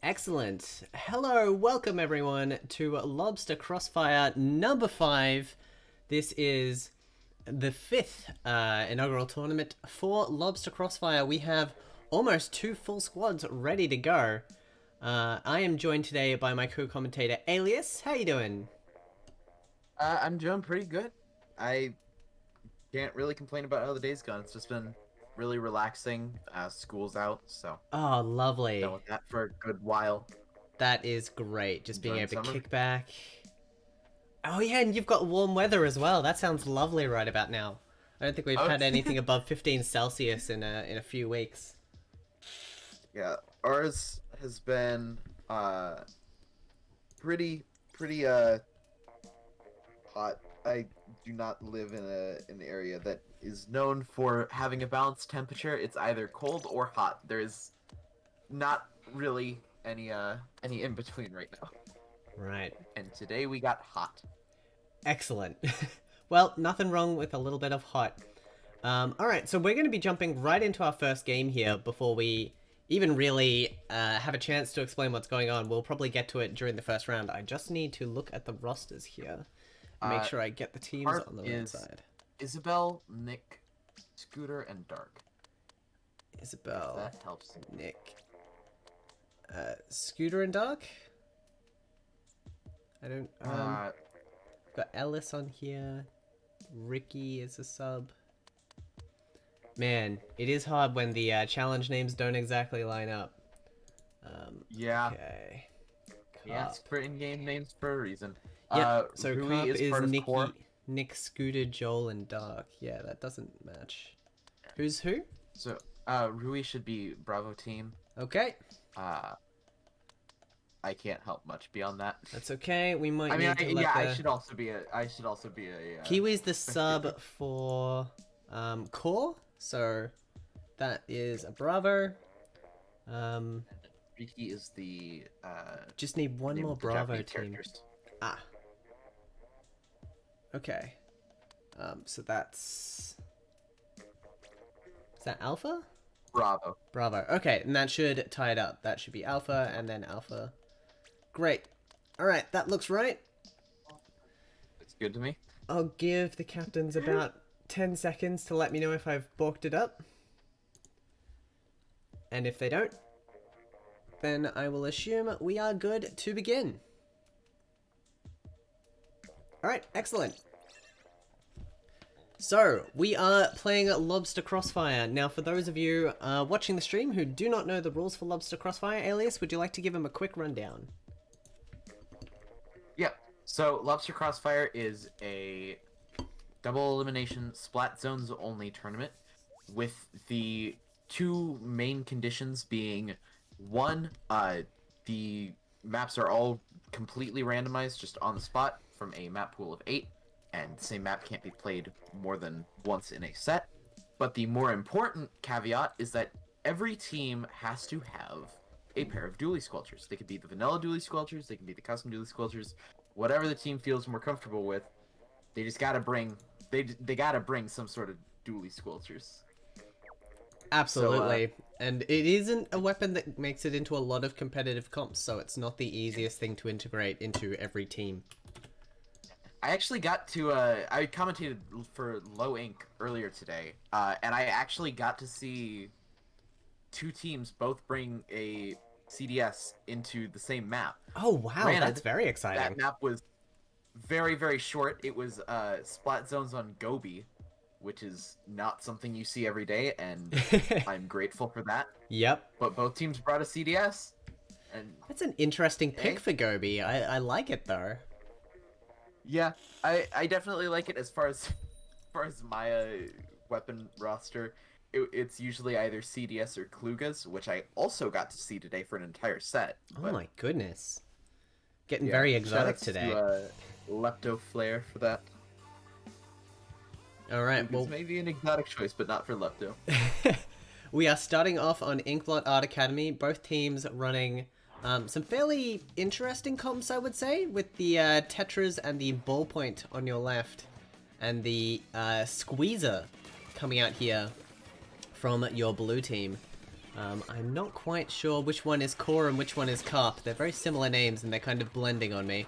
Excellent. Hello, welcome everyone to Lobster Crossfire number 5. This is the 5th inaugural tournament for Lobster Crossfire. We have almost 2 full squads ready to go. I am joined today by my co-commentator Alias. How you doing? I'm doing pretty good. I can't really complain about how the day's gone. It's just been really relaxing. School's out, so Oh, lovely. done with that for a good while. That is great. Just being Enjoying able to summer. kick back. Oh yeah, and you've got warm weather as well. That sounds lovely right about now. I don't think we've had anything above 15 Celsius in a few weeks. Yeah, ours has been pretty hot. I do not live in an area that is known for having a balanced temperature. It's either cold or hot. There is not really any in between right now. Right. And today we got hot. Excellent. Well, nothing wrong with a little bit of hot. Alright, so we're going to be jumping right into our first game here before we even really have a chance to explain what's going on. We'll probably get to it during the first round. I just need to look at the rosters here. Make sure I get the teams on the right side. Isabel, Nick, Scooter, and Dark. Isabel, That helps. Nick, Scooter and Dark? I don't... got Ellis on here. Ricky is a sub. Man, it is hard when the challenge names don't exactly line up. Yeah. Okay. Yeah, it's for in-game names for a reason. Yeah, so Rui Carp is part of Nicky, Core. Nick, Scooter, Joel, and Dark. Yeah, that doesn't match. Who's who? So, Rui should be Bravo team. Okay. I can't help much beyond that. That's okay. We might I mean, need to let I should also be a. Kiwi's the sub for Core, so that is a Bravo. Riki is the Just need one name more of the Bravo Japanese team. characters. Ah. Okay. So that's... Is that Alpha? Bravo. Bravo. Okay, and that should tie it up. That should be Alpha, and then Alpha. Great. Alright, that looks right. It's good to me. I'll give the captains about 10 seconds to let me know if I've balked it up. And if they don't, then I will assume we are good to begin. Alright, excellent. So, we are playing Lobster Crossfire. Now, for those of you watching the stream who do not know the rules for Lobster Crossfire, Alias, would you like to give them a quick rundown? Yeah. So, Lobster Crossfire is a double elimination splat zones only tournament with the two main conditions being one, the maps are all completely randomized just on the spot from a map pool of 8, and the same map can't be played more than once in a set. But the more important caveat is that every team has to have a pair of dually squelchers. They could be the vanilla dually squelchers, they can be the custom dually squelchers, whatever the team feels more comfortable with. They just gotta bring they gotta bring some sort of dually squelchers. Absolutely. And it isn't a weapon that makes it into a lot of competitive comps, so it's not the easiest thing to integrate into every team. I actually got to I commentated for Low Ink earlier today, and I actually got to see two teams both bring a CDS into the same map. Oh wow, Granted, that's very exciting. That map was very, very short. It was splat zones on Gobi, which is not something you see every day, and I'm grateful for that. Yep. But both teams brought a CDS. And that's an interesting pick for Gobi. I like it though. Yeah, I definitely like it as far as my weapon roster. It's usually either CDS or Klugas, which I also got to see today for an entire set. Oh my goodness. Getting very exotic today. To Lepto Flare for that. Alright, well... maybe an exotic choice, but not for Lepto. We are starting off on Inkblot Art Academy. Both teams running some fairly interesting comps, I would say, with the Tetras and the Ballpoint on your left, and the Squeezer coming out here from your blue team. I'm not quite sure which one is Core and which one is Carp. They're very similar names, and they're kind of blending on me.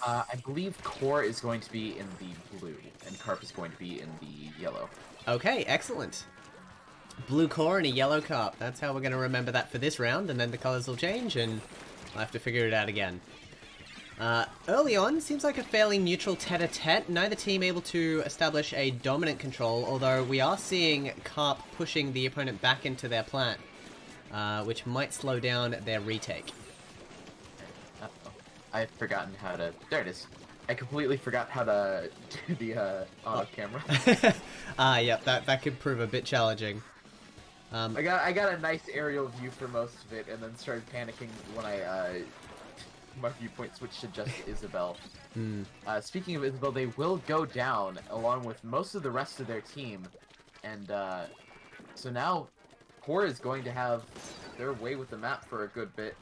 I believe Core is going to be in the blue, and Carp is going to be in the yellow. Okay, excellent. Blue Core and a yellow Carp. That's how we're going to remember that for this round, and then the colors will change, and I'll have to figure it out again. Early on, seems like a fairly neutral tete-a-tete. Neither team able to establish a dominant control, although we are seeing Carp pushing the opponent back into their plant, which might slow down their retake. I've forgotten how to... There it is. I completely forgot how to do the auto camera. Yep, that could prove a bit challenging. I got a nice aerial view for most of it, and then started panicking when my viewpoint switched to just Isabel. Speaking of Isabel, they will go down along with most of the rest of their team, and so now Core is going to have their way with the map for a good bit,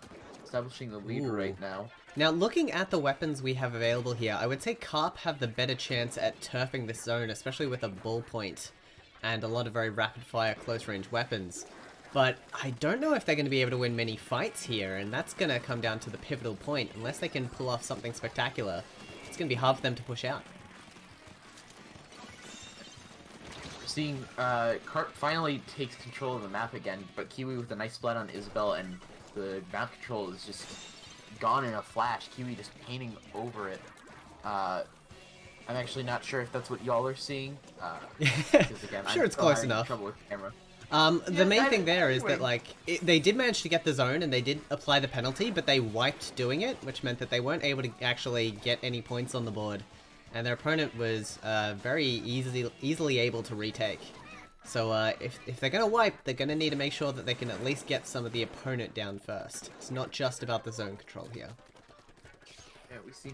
establishing the lead right now. Now, looking at the weapons we have available here, I would say Carp have the better chance at turfing this zone, especially with a ballpoint and a lot of very rapid-fire close-range weapons. But I don't know if they're going to be able to win many fights here, and that's going to come down to the pivotal point. Unless they can pull off something spectacular, it's going to be hard for them to push out. Seeing Carp finally takes control of the map again, but Kiwi with a nice splat on Isabel, and the map control is just gone in a flash. Kiwi just painting over it. I'm actually not sure if that's what y'all are seeing. Because again, I'm sure it's close enough. Trouble with camera. The main thing there is that, like, they did manage to get the zone and they did apply the penalty, but they wiped doing it, which meant that they weren't able to actually get any points on the board. And their opponent was very easily able to retake. So if they're going to wipe, they're going to need to make sure that they can at least get some of the opponent down first. It's not just about the zone control here. Yeah, we see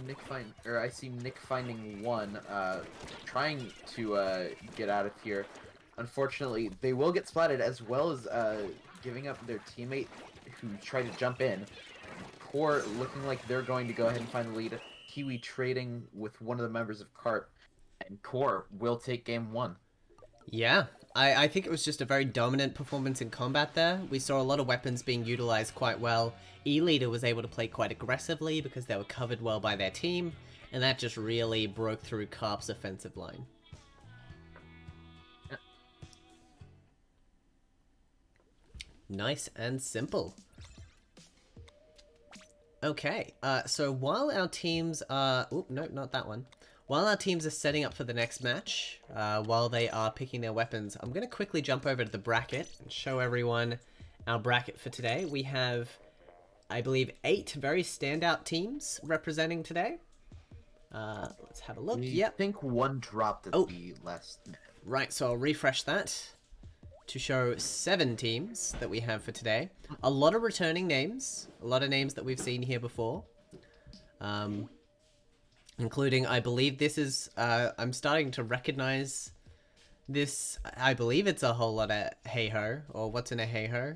I see Nick finding one, trying to get out of here. Unfortunately, they will get splatted, as well as giving up their teammate who try to jump in. Core looking like they're going to go ahead and find the lead. Kiwi trading with one of the members of Carp, and Core will take game 1. Yeah, I think it was just a very dominant performance in combat there. We saw a lot of weapons being utilized quite well. E-Leader was able to play quite aggressively because they were covered well by their team, and that just really broke through Carp's offensive line. Nice and simple. Okay, so while our teams are... Oh, no, not that one. While our teams are setting up for the next match, while they are picking their weapons, I'm going to quickly jump over to the bracket and show everyone our bracket for today. We have, I believe, 8 very standout teams representing today. Let's have a look. I think one dropped at the last minute. Right, so I'll refresh that to show 7 teams that we have for today. A lot of returning names, a lot of names that we've seen here before. Including, I believe this is, I'm starting to recognize this, I believe it's a whole lot of hey-ho, or what's in a hey-ho?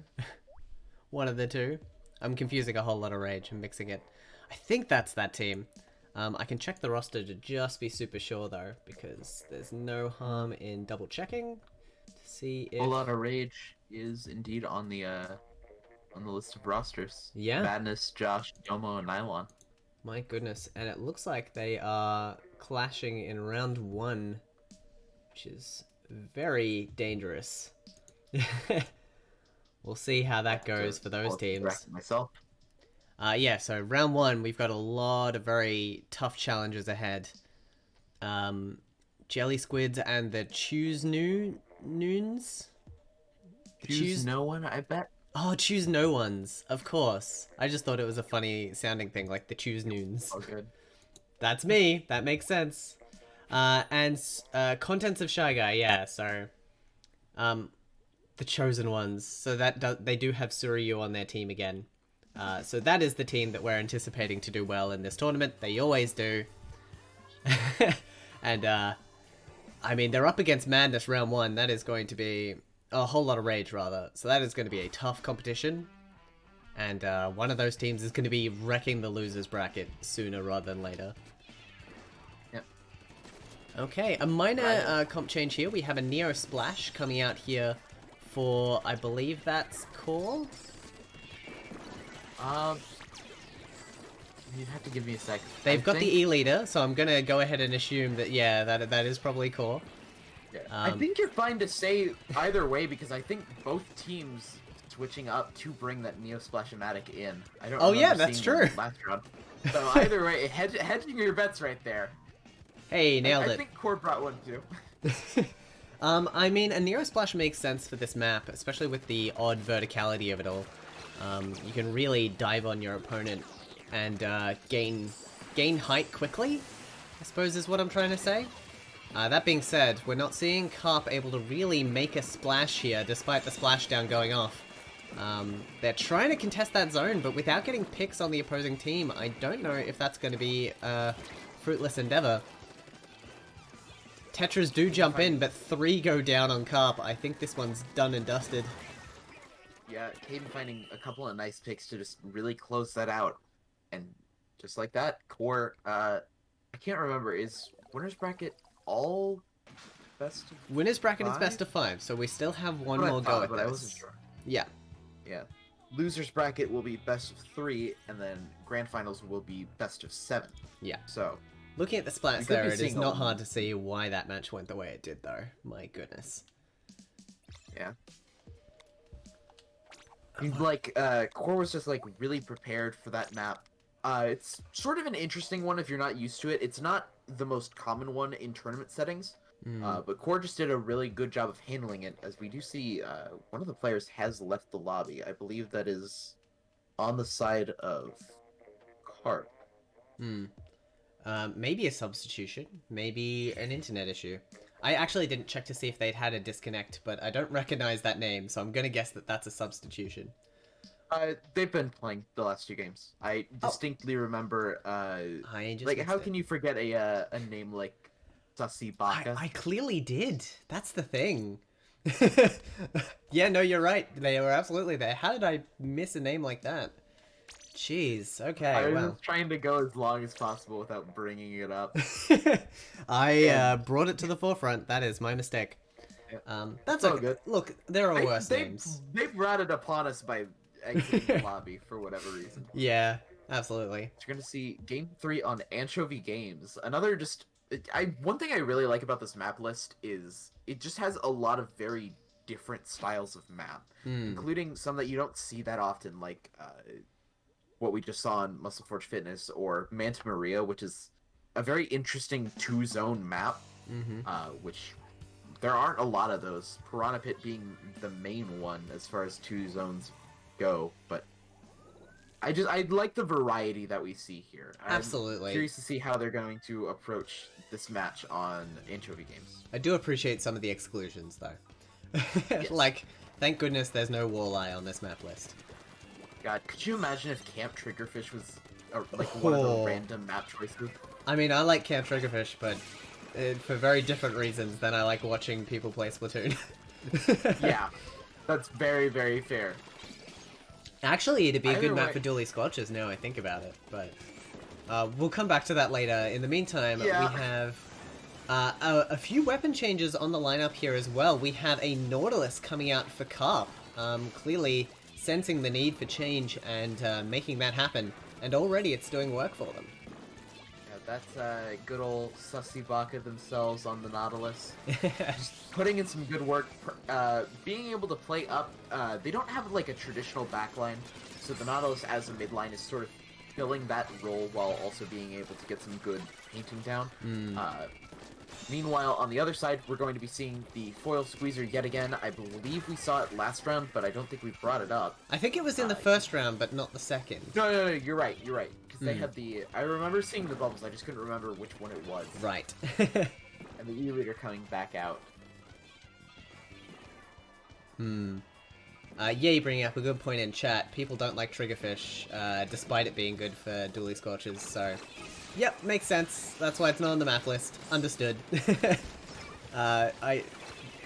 One of the two. I'm confusing a whole lot of rage and mixing it. I think that's that team. I can check the roster to just be super sure though, because there's no harm in double checking to see if... A whole lot of rage is indeed on the list of rosters. Yeah. Madness, Josh, Yomo, and Nylon. My goodness, and it looks like they are clashing in round 1, which is very dangerous. We'll see how that goes for those teams. Myself. Yeah, so round 1, we've got a lot of very tough challenges ahead. Jelly Squids and the Choose Noons? Choose No One, I bet. Oh, Choose No Ones, of course. I just thought it was a funny sounding thing, like the Choose Noons. Oh, good. That's me. That makes sense. And Contents of Shy Guy, yeah, so... the Chosen Ones. So that they do have Suryu on their team again. So that is the team that we're anticipating to do well in this tournament. They always do. And, I mean, they're up against Madness round 1. That is going to be... a whole lot of rage, rather. So that is going to be a tough competition. And one of those teams is going to be wrecking the losers bracket sooner rather than later. Yep. Okay, a minor comp change here. We have a Neo Splash coming out here for, I believe that's Core? You'd have to give me a sec. They've got the E-Leader, so I'm going to go ahead and assume that, yeah, that is probably Core. Yeah. I think you're fine to say either way because I think both teams switching up to bring that Neo Splash-O-Matic in. I don't. Oh yeah, that's true. Last round. So either way, hedging your bets right there. Hey, nailed it. I think Core brought one too. I mean, a Neo Splash makes sense for this map, especially with the odd verticality of it all. You can really dive on your opponent and gain height quickly, I suppose is what I'm trying to say. That being said, we're not seeing Carp able to really make a splash here, despite the splashdown going off. They're trying to contest that zone, but without getting picks on the opposing team, I don't know if that's going to be a fruitless endeavor. Tetras do jump in, but 3 go down on Carp. I think this one's done and dusted. Yeah, Caden finding a couple of nice picks to just really close that out. And just like that, Core, I can't remember, is winner's bracket all best of 5? Winner's bracket is best of 5, so we still have one more go at this. I wasn't sure. Yeah. Yeah. Loser's bracket will be best of 3, and then grand finals will be best of 7. Yeah. So, looking at the splats there, it is not hard to see why that match went the way it did, though. My goodness. Yeah. Like, Core was just, like, really prepared for that map. It's sort of an interesting one if you're not used to it. It's not the most common one in tournament settings, but Core just did a really good job of handling it, as we do see one of the players has left the lobby. I believe that is on the side of Carp. Maybe a substitution, maybe an internet issue. I actually didn't check to see if they'd had a disconnect, but I don't recognize that name, so I'm gonna guess that that's a substitution. They've been playing the last 2 games. I distinctly remember, like, how can you forget a name like Sussy Baka? I clearly did. That's the thing. Yeah, no, you're right. They were absolutely there. How did I miss a name like that? Jeez. I Okay, was well. just trying to go as long as possible without bringing it up. I And brought it to the forefront. That is my mistake. yeah, That's it's all okay. good. Look, there are They, worse they, names. they brought it upon us by exiting the lobby for whatever reason. Yeah, absolutely. You're gonna see game 3 on Anchovy Games. Another just one thing I really like about this map list is it just has a lot of very different styles of map, including some that you don't see that often, like what we just saw on Muscle Forge Fitness or Manta Maria, which is a very interesting two-zone map, which there aren't a lot of those. Piranha Pit being the main one as far as two zones go, but I like the variety that we see here. Absolutely. I'm curious to see how they're going to approach this match on Anchovy Games. I do appreciate some of the exclusions, though. Yes. Like, thank goodness there's no walleye on this map list. God, could you imagine if Camp Triggerfish was like one of the random map choices? I mean, I like Camp Triggerfish, but for very different reasons than I like watching people play Splatoon. Yeah, that's very, very fair. Actually, it'd be a good Either map way- for dually squelches now I think about it, but we'll come back to that later. In the meantime, Yeah. we have a few weapon changes on the lineup here as well. We have a Nautilus coming out for Carp, clearly sensing the need for change and making that happen, and already it's doing work for them. Yeah, that's good old Sussy Baka themselves on the Nautilus. Just putting in some good work, being able to play up. They don't have like a traditional backline, so the Nautilus as a midline is sort of filling that role while also being able to get some good painting down. Meanwhile, on the other side, we're going to be seeing the foil squeezer yet again. I believe we saw it last round, but I don't think we brought it up. I think it was in the first round, but not the second. No, you're right, because they had the. I remember seeing the bubbles. I just couldn't remember which one it was. Right. And the E-leader coming back out. Yeah, you bring up a good point in chat. People don't like Triggerfish, despite it being good for dually scorches, so... Yep, makes sense. That's why it's not on the map list. Understood. I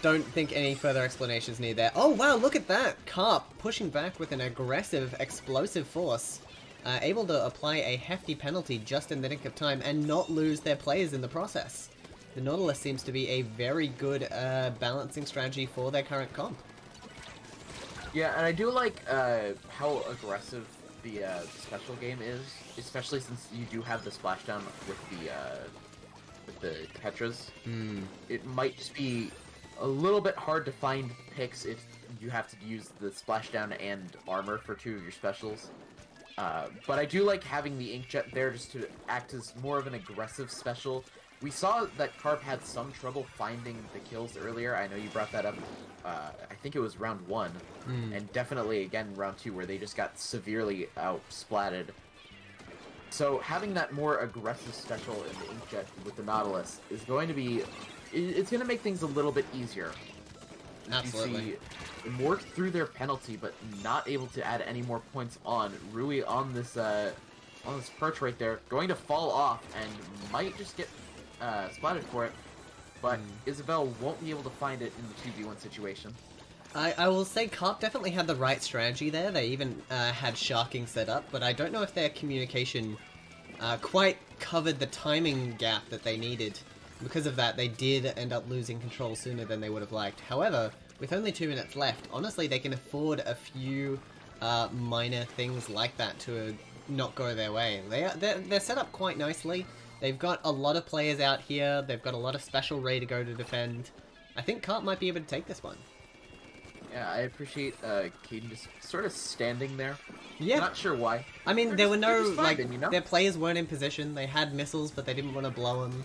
don't think any further explanations need there. Oh, wow, look at that! Carp pushing back with an aggressive, explosive force. Able to apply a hefty penalty just in the nick of time and not lose their players in the process. The Nautilus seems to be a very good balancing strategy for their current comp. Yeah, and I do like how aggressive the special game is, especially since you do have the splashdown with the Tetras. It might just be a little bit hard to find picks if you have to use the splashdown and armor for two of your specials. But I do like having the Inkjet there just to act as more of an aggressive special. We saw that Carp had some trouble finding the kills earlier. I know you brought that up. I think it was round 1, and definitely again round 2, where they just got severely out-splatted. So having that more aggressive special in the Inkjet with the Nautilus is going to be... It's going to make things a little bit easier. Absolutely. You see them work through their penalty, but not able to add any more points on. Rui on this perch right there, going to fall off and might just get splatted for it, but Isabel won't be able to find it in the 2v1 situation. I will say Carp definitely had the right strategy there. They even had sharking set up, but I don't know if their communication quite covered the timing gap that they needed. Because of that, they did end up losing control sooner than they would have liked. However, with only 2 minutes left, honestly, they can afford a few minor things like that to not go their way. They're set up quite nicely. They've got a lot of players out here. They've got a lot of special ready to go to defend. I think Carp might be able to take this one. Yeah, I appreciate Caden just sort of standing there. Yeah. Not sure why. I mean, They're there just- were they're no, just like, vibing, you know? their players weren't in position. They had missiles, but they didn't want to blow them.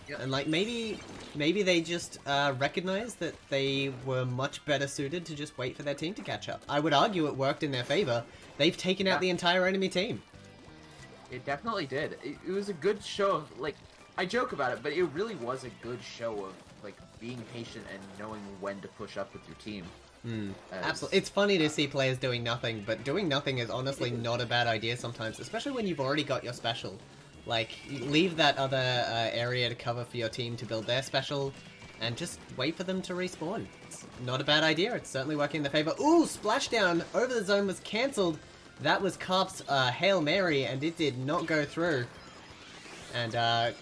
Yep. And, like, maybe they just recognized that they were much better suited to just wait for their team to catch up. I would argue it worked in their favor. They've taken out the entire enemy team. It definitely did. It was a good show of, like, I joke about it, but it really was a good show of, like, being patient and knowing when to push up with your team. Absolutely. It's funny to see players doing nothing, but doing nothing is honestly not a bad idea sometimes, especially when you've already got your special. Like, you leave that other area to cover for your team to build their special. and just wait for them to respawn. It's not a bad idea. It's certainly working in their favor. Ooh, splashdown over the zone was cancelled. That was Carp's Hail Mary, and it did not go through. And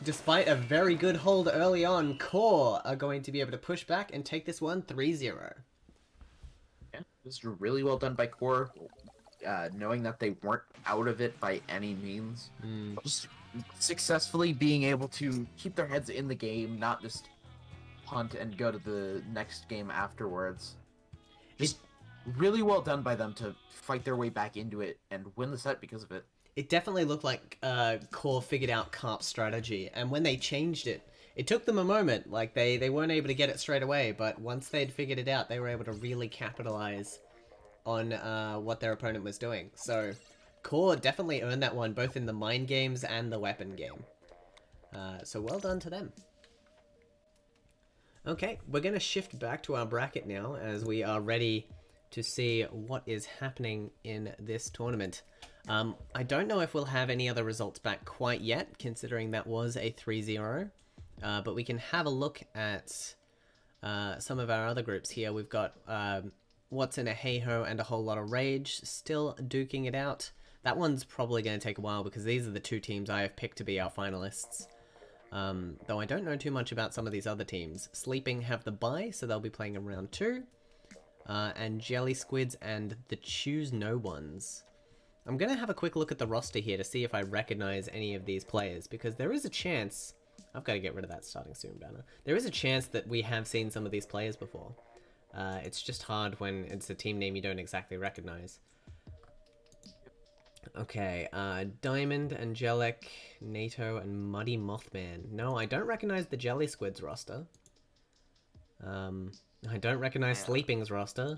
despite a very good hold early on, Core are going to be able to push back and take this one 3-0. Yeah, this is really well done by Core, knowing that they weren't out of it by any means. Just successfully being able to keep their heads in the game, not just punt and go to the next game afterwards. Just really well done by them to fight their way back into it and win the set because of it. It definitely looked like Core figured out Carp's strategy, and when they changed it, it took them a moment. Like, they weren't able to get it straight away, but once they'd figured it out, they were able to really capitalize on what their opponent was doing. So, Core definitely earned that one, both in the mind games and the weapon game. So well done to them. Okay, we're going to shift back to our bracket now, as we are ready to see what is happening in this tournament. I don't know if we'll have any other results back quite yet, considering that was a 3-0. But we can have a look at some of our other groups here. We've got What's in a Hey-Ho and A Whole Lot of Rage still duking it out. That one's probably going to take a while because these are the two teams I have picked to be our finalists. Though I don't know too much about some of these other teams. Sleeping have the bye, so they'll be playing in round 2. And Jelly Squids and the Choose No Ones. I'm going to have a quick look at the roster here to see if I recognize any of these players, because there is a chance... I've got to get rid of that starting soon banner. There is a chance that we have seen some of these players before. It's just hard when it's a team name you don't exactly recognize. Okay, Diamond, Angelic, NATO, and Muddy Mothman. No, I don't recognize the Jelly Squids roster. I don't recognize Sleeping's roster.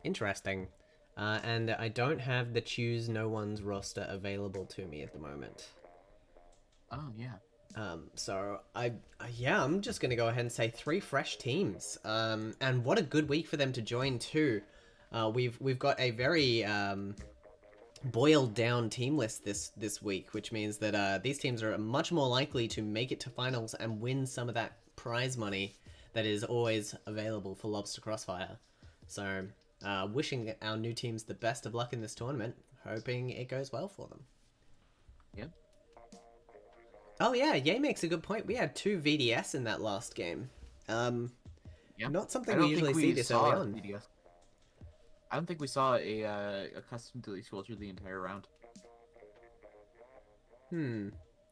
Interesting. And I don't have the Choose No One's roster available to me at the moment. Oh, yeah. So I'm just gonna go ahead and say 3 fresh teams. And what a good week for them to join too. We've got a very boiled down team list this week, which means that these teams are much more likely to make it to finals and win some of that prize money that is always available for Lobster Crossfire. So, wishing our new teams the best of luck in this tournament, hoping it goes well for them. Yeah. Oh yeah, Ye makes a good point. We had 2 VDS in that last game. Not something we usually see this early on. VDS. I don't think we saw a custom delete scroll through the entire round.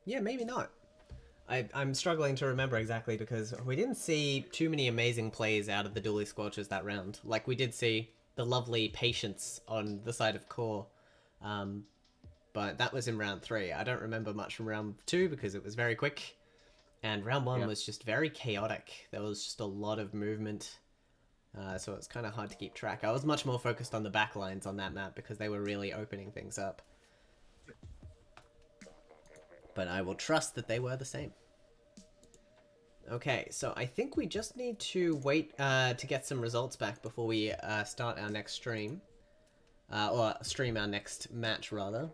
Yeah, maybe not. I'm struggling to remember exactly because we didn't see too many amazing plays out of the Dually Squelchers that round. Like, we did see the lovely Patience on the side of Core, but that was in round 3. I don't remember much from round 2 because it was very quick, and round 1 was just very chaotic. There was just a lot of movement, so it's kind of hard to keep track. I was much more focused on the backlines on that map because they were really opening things up. But I will trust that they were the same. Okay, so I think we just need to wait to get some results back before we start our next stream. Or stream our next match, rather.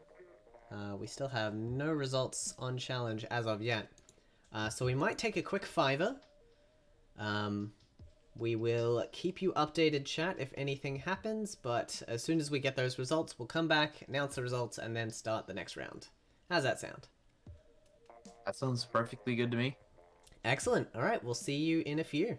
We still have no results on challenge as of yet. So we might take a quick 5-er. We will keep you updated, chat, if anything happens, but as soon as we get those results, we'll come back, announce the results, and then start the next round. How's that sound? That sounds perfectly good to me. Excellent. All right, we'll see you in a few.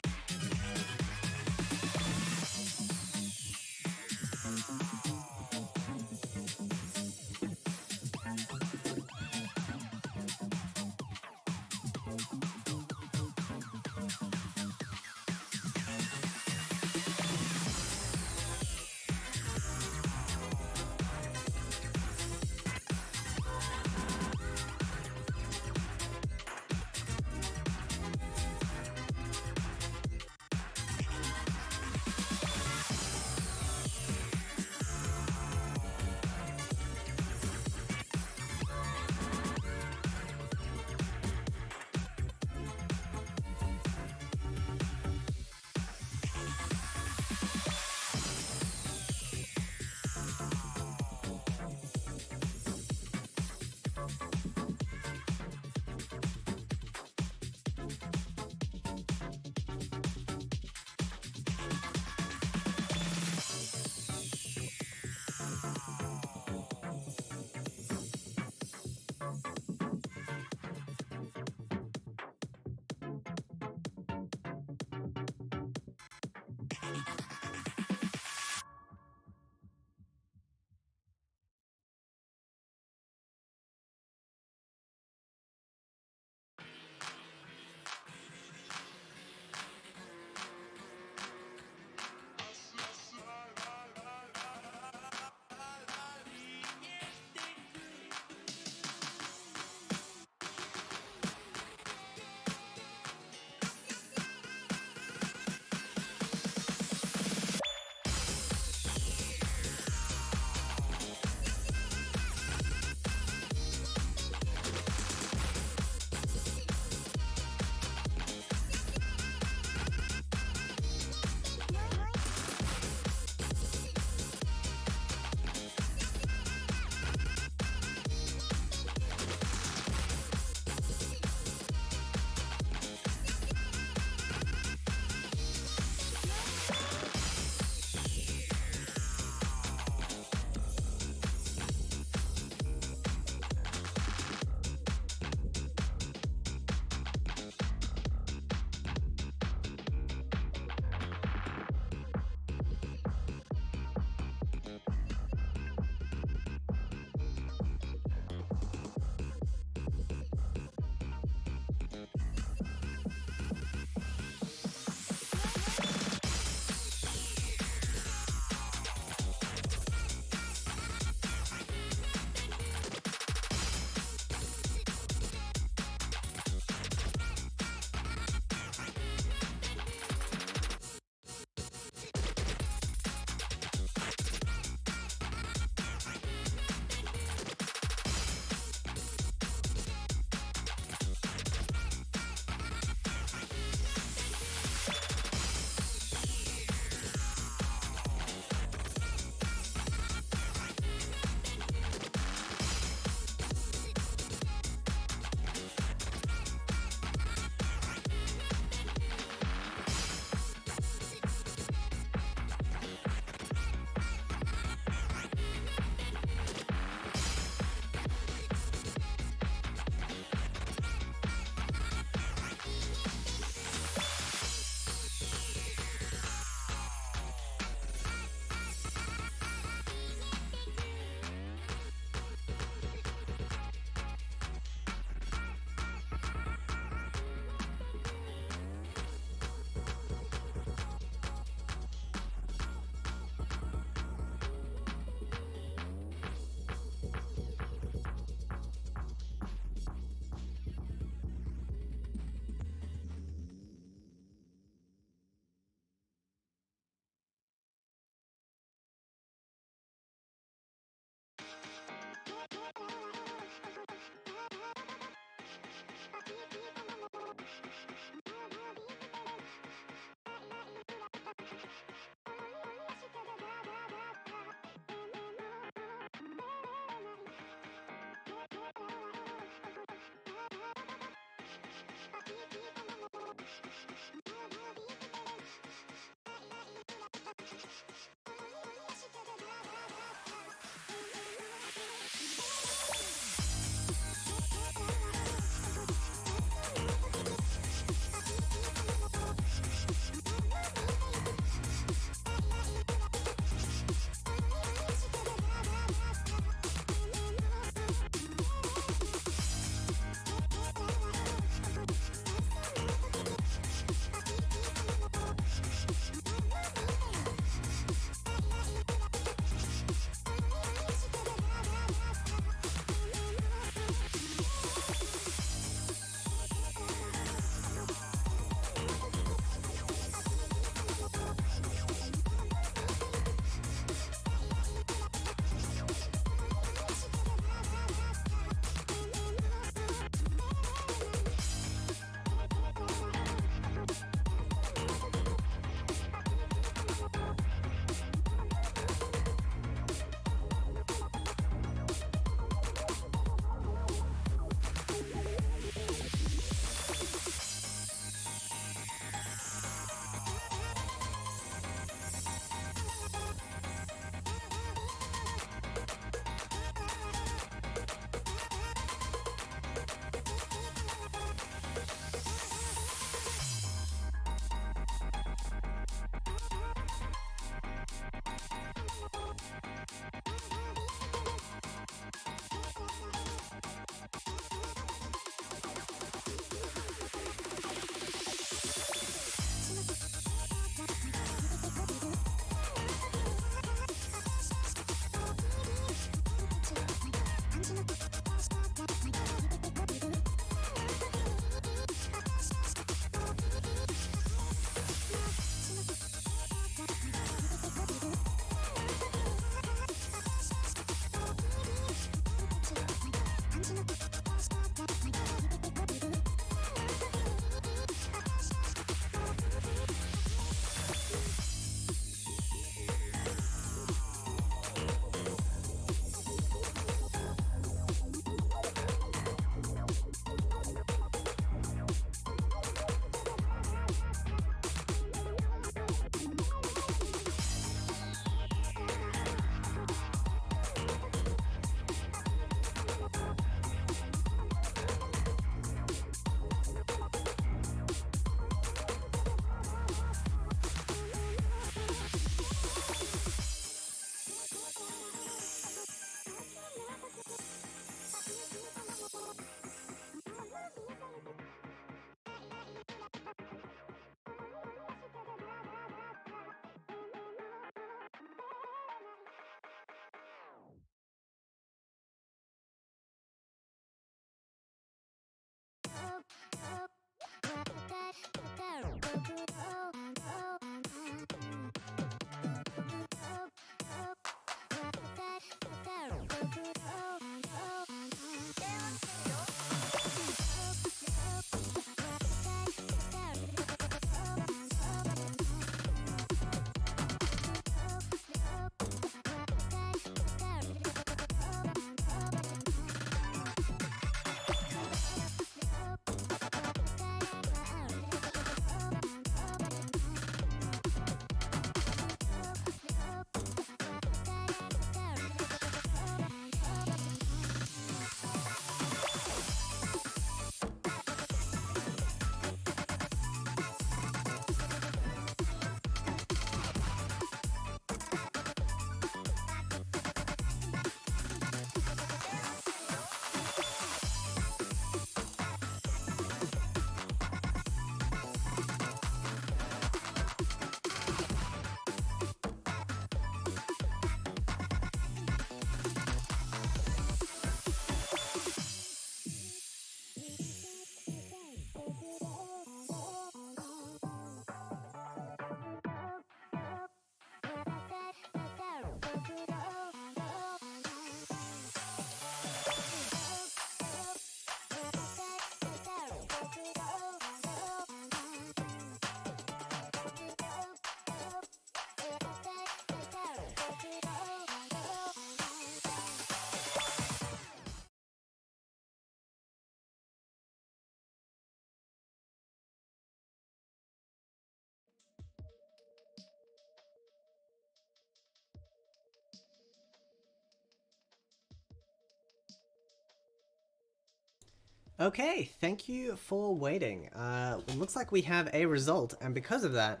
Okay, thank you for waiting. It looks like we have a result, and because of that,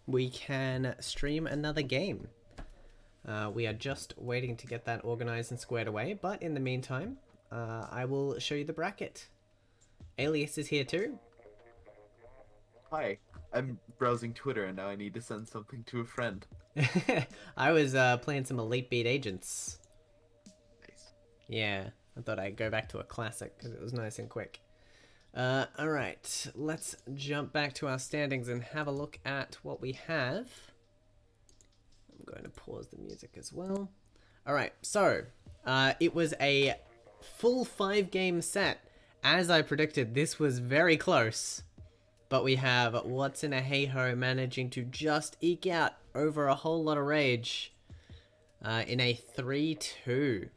we can stream another game. We are just waiting to get that organized and squared away, but in the meantime, I will show you the bracket. Alias is here too. Hi, I'm browsing Twitter and now I need to send something to a friend. I was playing some Elite Beat Agents. Nice. Yeah, I thought I'd go back to a classic because it was nice and quick. Alright, let's jump back to our standings and have a look at what we have. I'm going to pause the music as well. Alright, so, it was a full 5-game set. As I predicted, this was very close. But we have What's in a Hey-Ho managing to just eke out over a whole lot of rage in a 3-2.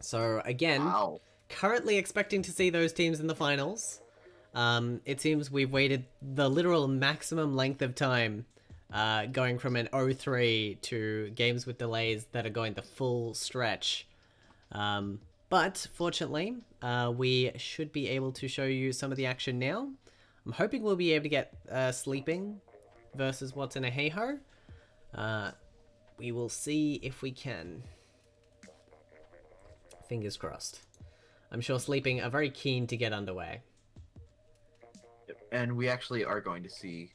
So, again, Wow. currently expecting to see those teams in the finals. It seems we've waited the literal maximum length of time, going from an 0-3 to games with delays that are going the full stretch. But fortunately, we should be able to show you some of the action now. I'm hoping we'll be able to get Sleeping versus What's in a Hey-Ho. We will see if we can. Fingers crossed. I'm sure Sleeping are very keen to get underway. And we actually are going to see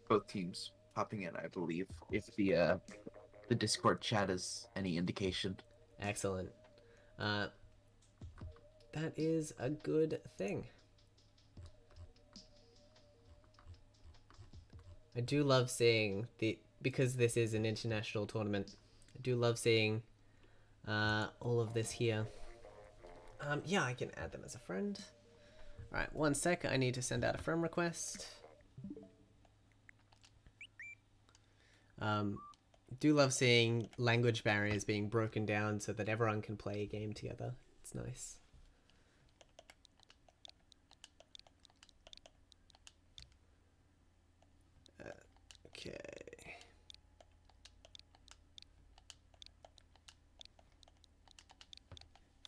both teams popping in, I believe, if the Discord chat is any indication. Excellent. That is a good thing. I do love seeing because this is an international tournament, I do love seeing all of this here. Yeah, I can add them as a friend. Alright, one sec, I need to send out a friend request. Do love seeing language barriers being broken down so that everyone can play a game together. It's nice. Okay.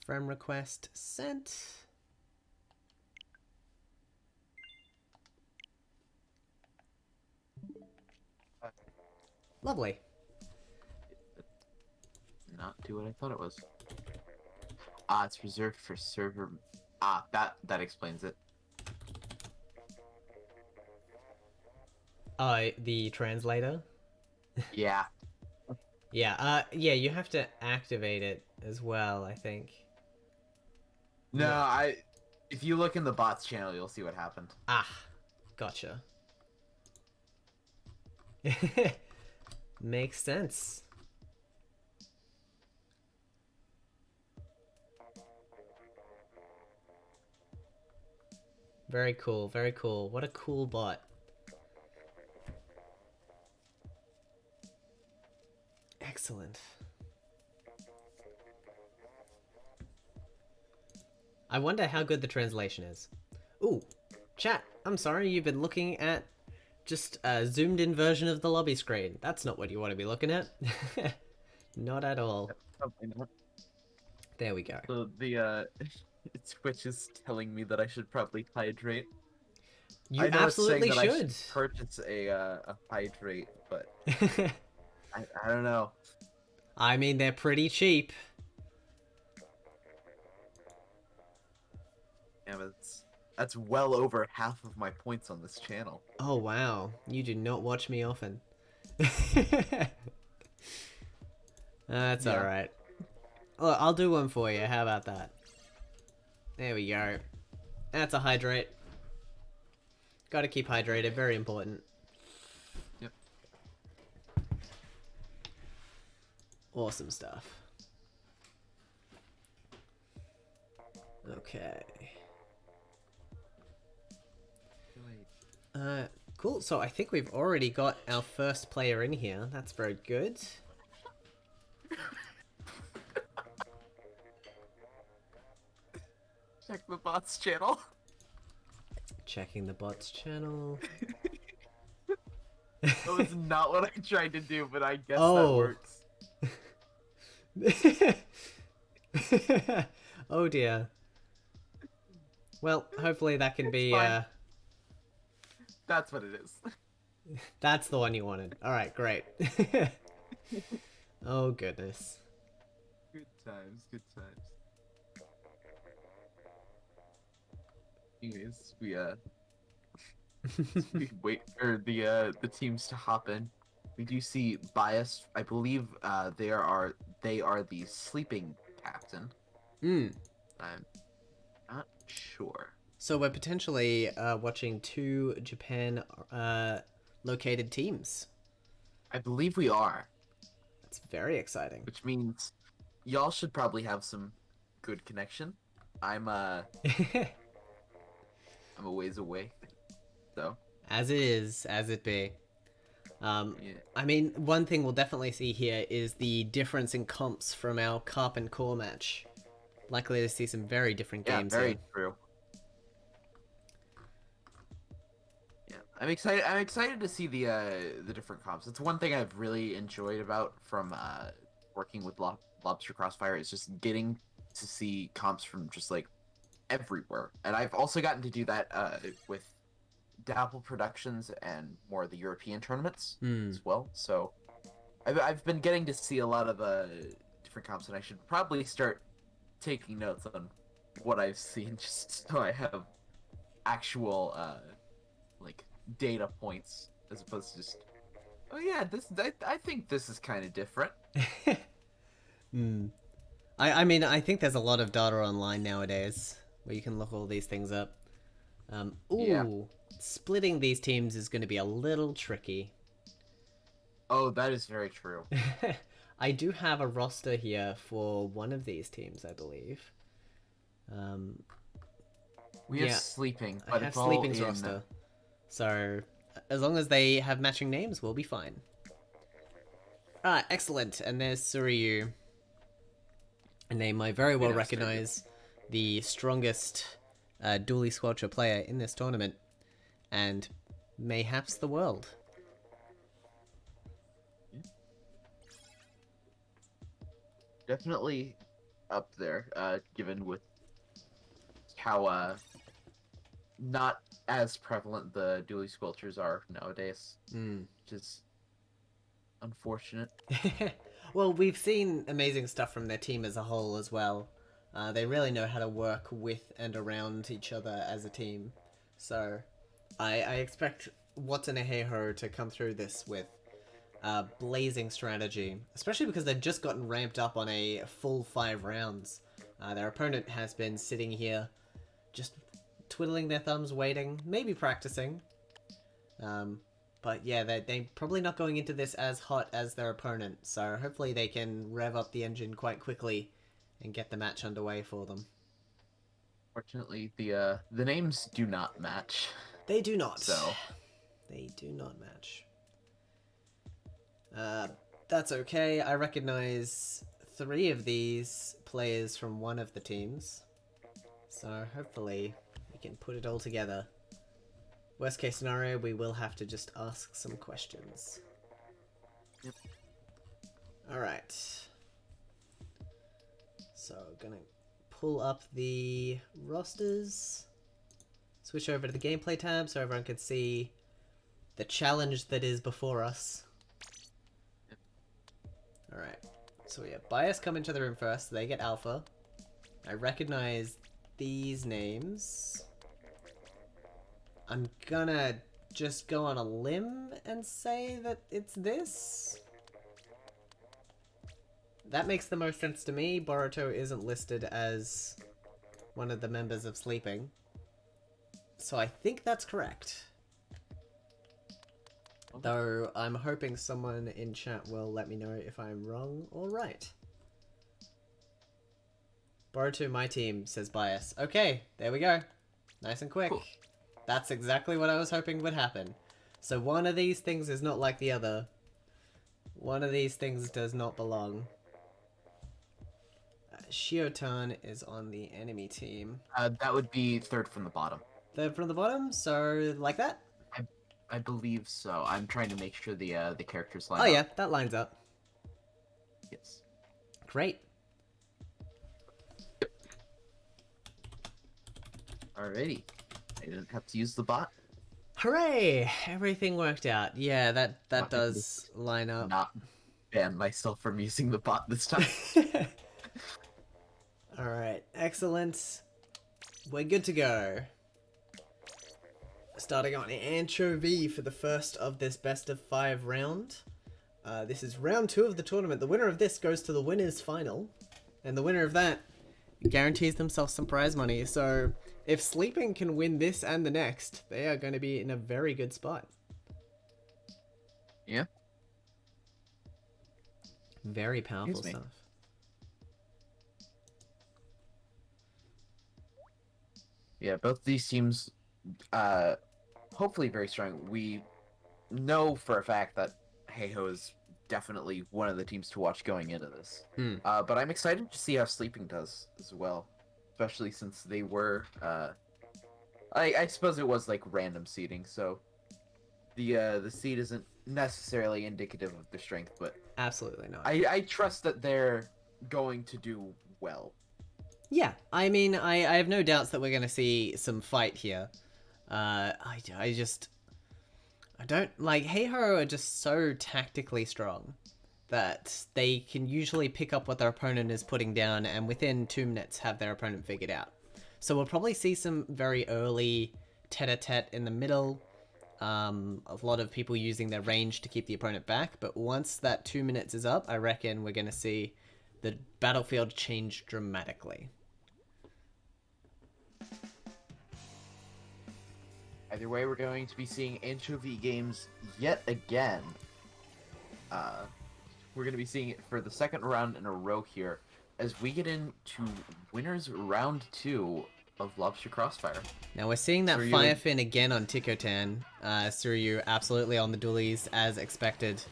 Friend request sent. Lovely. Not do what I thought it was. It's reserved for server. That explains it. The translator? Yeah. Yeah, yeah, you have to activate it as well, I think. No, Yeah. if you look in the bots channel, you'll see what happened. Ah, gotcha. Makes sense. Very cool, very cool. What a cool bot. Excellent. I wonder how good the translation is. Ooh, chat, I'm sorry you've been looking at just a zoomed in version of the lobby screen. That's not what you want to be looking at. Not at all. Probably not. There we go. So the Twitch is telling me that I should probably hydrate. You I know absolutely it's saying that should. I should purchase a hydrate, but I don't know. I mean, they're pretty cheap. Yeah, but that's well over half of my points on this channel. Oh, wow. You do not watch me often. That's Yeah. alright. Look, I'll do one for you. How about that? There we go. That's a hydrate. Gotta keep hydrated. Very important. Yep. Awesome stuff. Okay. Cool. So I think we've already got our first player in here. That's very good. Check the bots channel. Checking the bots channel. That was not what I tried to do, but I guess Oh. that works. Oh dear. Well, hopefully that can It's be, fine. That's what it is. that's the one you wanted. Alright, great. Oh, goodness. Good times, good times. Anyways, we wait for the teams to hop in. We do see Bias. I believe they are the sleeping captain. Hmm. I'm not sure. So we're potentially watching two Japan located teams. I believe we are, That's very exciting. which means y'all should probably have some good connection. I'm I'm a ways away, so As it is, as it be. yeah, I mean, one thing we'll definitely see here is the difference in comps from our Carp and Core match. Likely to see some very different yeah, games here. very true. Yeah, I'm excited to see the different comps. It's one thing I've really enjoyed about from working with Lobster Crossfire is just getting to see comps from just like everywhere. And I've also gotten to do that with Dapple Productions and more of the European tournaments Hmm. as well. So I've been getting to see a lot of different comps, and I should probably start taking notes on what I've seen just so I have actual like data points as opposed to just oh yeah I think this is kind of different. Hmm. I mean, I think there's a lot of data online nowadays where you can look all these things up. Yeah. Ooh, splitting these teams is going to be a little tricky. Oh, that is very true. I do have a roster here for one of these teams, I believe. Um, We have yeah, sleeping, I but have it's all Sleeping's in. roster. So, as long as they have matching names, we'll be fine. Ah, excellent. And there's Suryu, a name I very well Very nice, very good. recognize, the strongest dually squelcher player in this tournament, and mayhaps the world. Definitely up there, given with how not as prevalent the dually squelchers are nowadays, Mm. which is unfortunate. Well, we've seen amazing stuff from their team as a whole as well. They really know how to work with and around each other as a team. So, I expect Watanaheho to come through this with blazing strategy, especially because they've just gotten ramped up on a full 5 rounds. Their opponent has been sitting here just twiddling their thumbs, waiting, maybe practicing. But yeah, they're probably not going into this as hot as their opponent, so hopefully they can rev up the engine quite quickly and get the match underway for them. Fortunately, the names do not match, They do not. so They do not match. That's okay. I recognize 3 of these players from one of the teams, so hopefully we can put it all together. Worst case scenario, we will have to just ask some questions. Yep. Alright. So, gonna pull up the rosters. Switch over to the gameplay tab so everyone can see the challenge that is before us. Yep. Alright. So we have Bias come into the room first. They get Alpha. I recognize these names. I'm gonna just go on a limb and say that it's this. That makes the most sense to me. Boruto isn't listed as one of the members of Sleeping. So I think that's correct. Okay. Though I'm hoping someone in chat will let me know if I'm wrong or right. Boruto, my team, says Bias. Okay, there we go. Nice and quick. Cool. That's exactly what I was hoping would happen. So one of these things is not like the other. One of these things does not belong. Shiotan is on the enemy team. That would be third from the bottom. Third from the bottom, so like that? I believe so. I'm trying to make sure the characters line Oh up. yeah, that lines up. Yes. Great. Alrighty. I didn't have to use the bot. Hooray! Everything worked out. Yeah, that Not does line up. Not ban myself from using the bot this time. Alright, excellent. We're good to go. Starting on Anchovy for the first of this best of 5 round. This is round 2 of the tournament. The winner of this goes to the winners final. And the winner of that guarantees themselves some prize money. So if Sleeping can win this and the next, they are going to be in a very good spot. Yeah. Very powerful Excuse me. stuff. Yeah, both these teams, hopefully very strong. We know for a fact that Heiho is definitely one of the teams to watch going into this. But I'm excited to see how Sleeping does as well, especially since they were, I suppose it was like random seeding, so the seed isn't necessarily indicative of their strength, but Absolutely not. I trust that they're going to do well. Yeah, I mean, I have no doubts that we're going to see some fight here. I don't, like, Heiho are just so tactically strong that they can usually pick up what their opponent is putting down and within 2 minutes have their opponent figured out. So we'll probably see some very early tete-a-tete in the middle. A lot of people using their range to keep the opponent back, but once that 2 minutes is up, I reckon we're going to see the battlefield change dramatically. Either way, we're going to be seeing Anchovy games yet again. We're going to be seeing it for the second round in a row here as we get into winners round 2 of Lobster Crossfire. Now we're seeing that Suryu Firefin again on Tikotan. Suryu absolutely on the dualies as expected.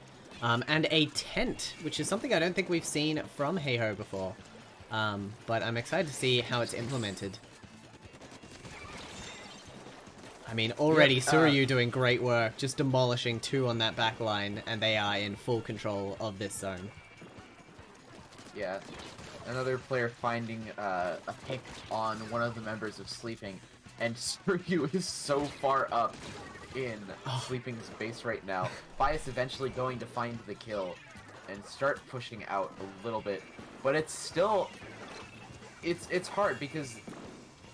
And a tent, which is something I don't think we've seen from Heiho before. But I'm excited to see how it's implemented. I mean, already Suryu doing great work, just demolishing 2 on that back line, and they are in full control of this zone. Yeah, another player finding a pick on one of the members of Sleeping, and Suryu is so far up in Sleeping's base right now. Bias eventually going to find the kill and start pushing out a little bit, but it's still, it's hard because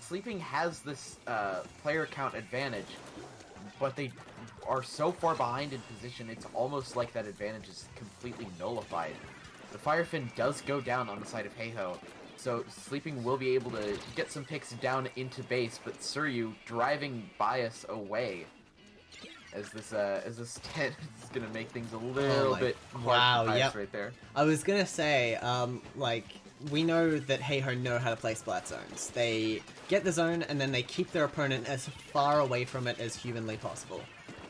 Sleeping has this player count advantage, but they are so far behind in position, it's almost like that advantage is completely nullified. The Firefin does go down on the side of Heiho, so Sleeping will be able to get some picks down into base, but Suryu driving Bias away as this tent is gonna make things a little bit hard for Bias right there. I was gonna say, like, we know that Heiho know how to play splat zones. They get the zone and then they keep their opponent as far away from it as humanly possible.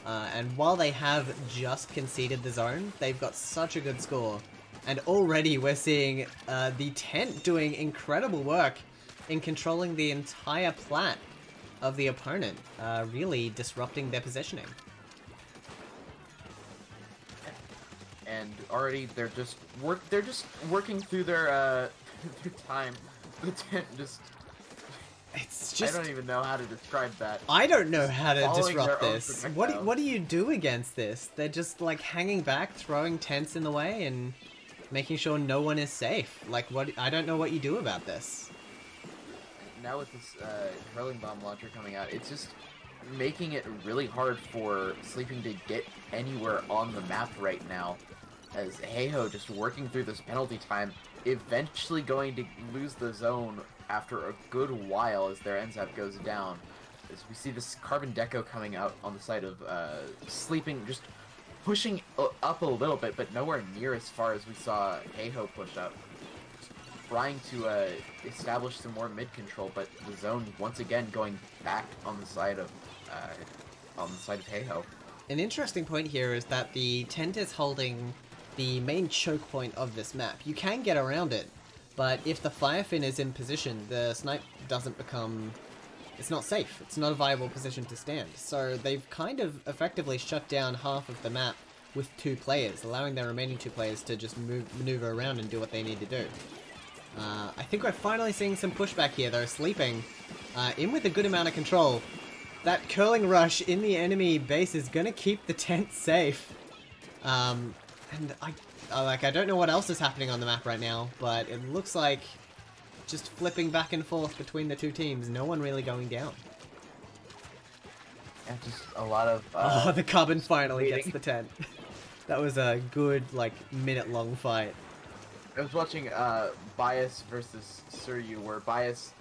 And while they have just conceded the zone, they've got such a good score. And already we're seeing the tent doing incredible work in controlling the entire plat of the opponent, really disrupting their positioning. And already they're just working through their their time. The tent just, It's just, I don't even know how to describe that. I don't know how to Following disrupt their own this. projectile. What do you do against this? They're just like hanging back, throwing tents in the way, and making sure no one is safe. Like, what? I don't know what you do about this. Now with this hurling bomb launcher coming out, it's just making it really hard for Sleeping to get anywhere on the map right now. As Heiho just working through this penalty time, eventually going to lose the zone after a good while as their NZAP goes down. As we see this Carbon Deco coming out on the side of Sleeping, just pushing up a little bit, but nowhere near as far as we saw Heiho push up. Trying to establish some more mid control, but the zone once again going back on the side of Heiho. An interesting point here is that the tent is holding the main choke point of this map. You can get around it, but if the Firefin is in position, the snipe doesn't become... It's not safe. It's not a viable position to stand. So they've kind of effectively shut down half of the map with 2 players, allowing their remaining 2 players to just maneuver around and do what they need to do. I think we're finally seeing some pushback here, though. Sleeping in with a good amount of control. That curling rush in the enemy base is going to keep the tent safe. And I don't know what else is happening on the map right now, but it looks like just flipping back and forth between the two teams. No one really going down. And just a lot of... oh, the carbon finally waiting. gets the tent. That was a good, like, minute-long fight. I was watching Bias versus Suryu, where Bias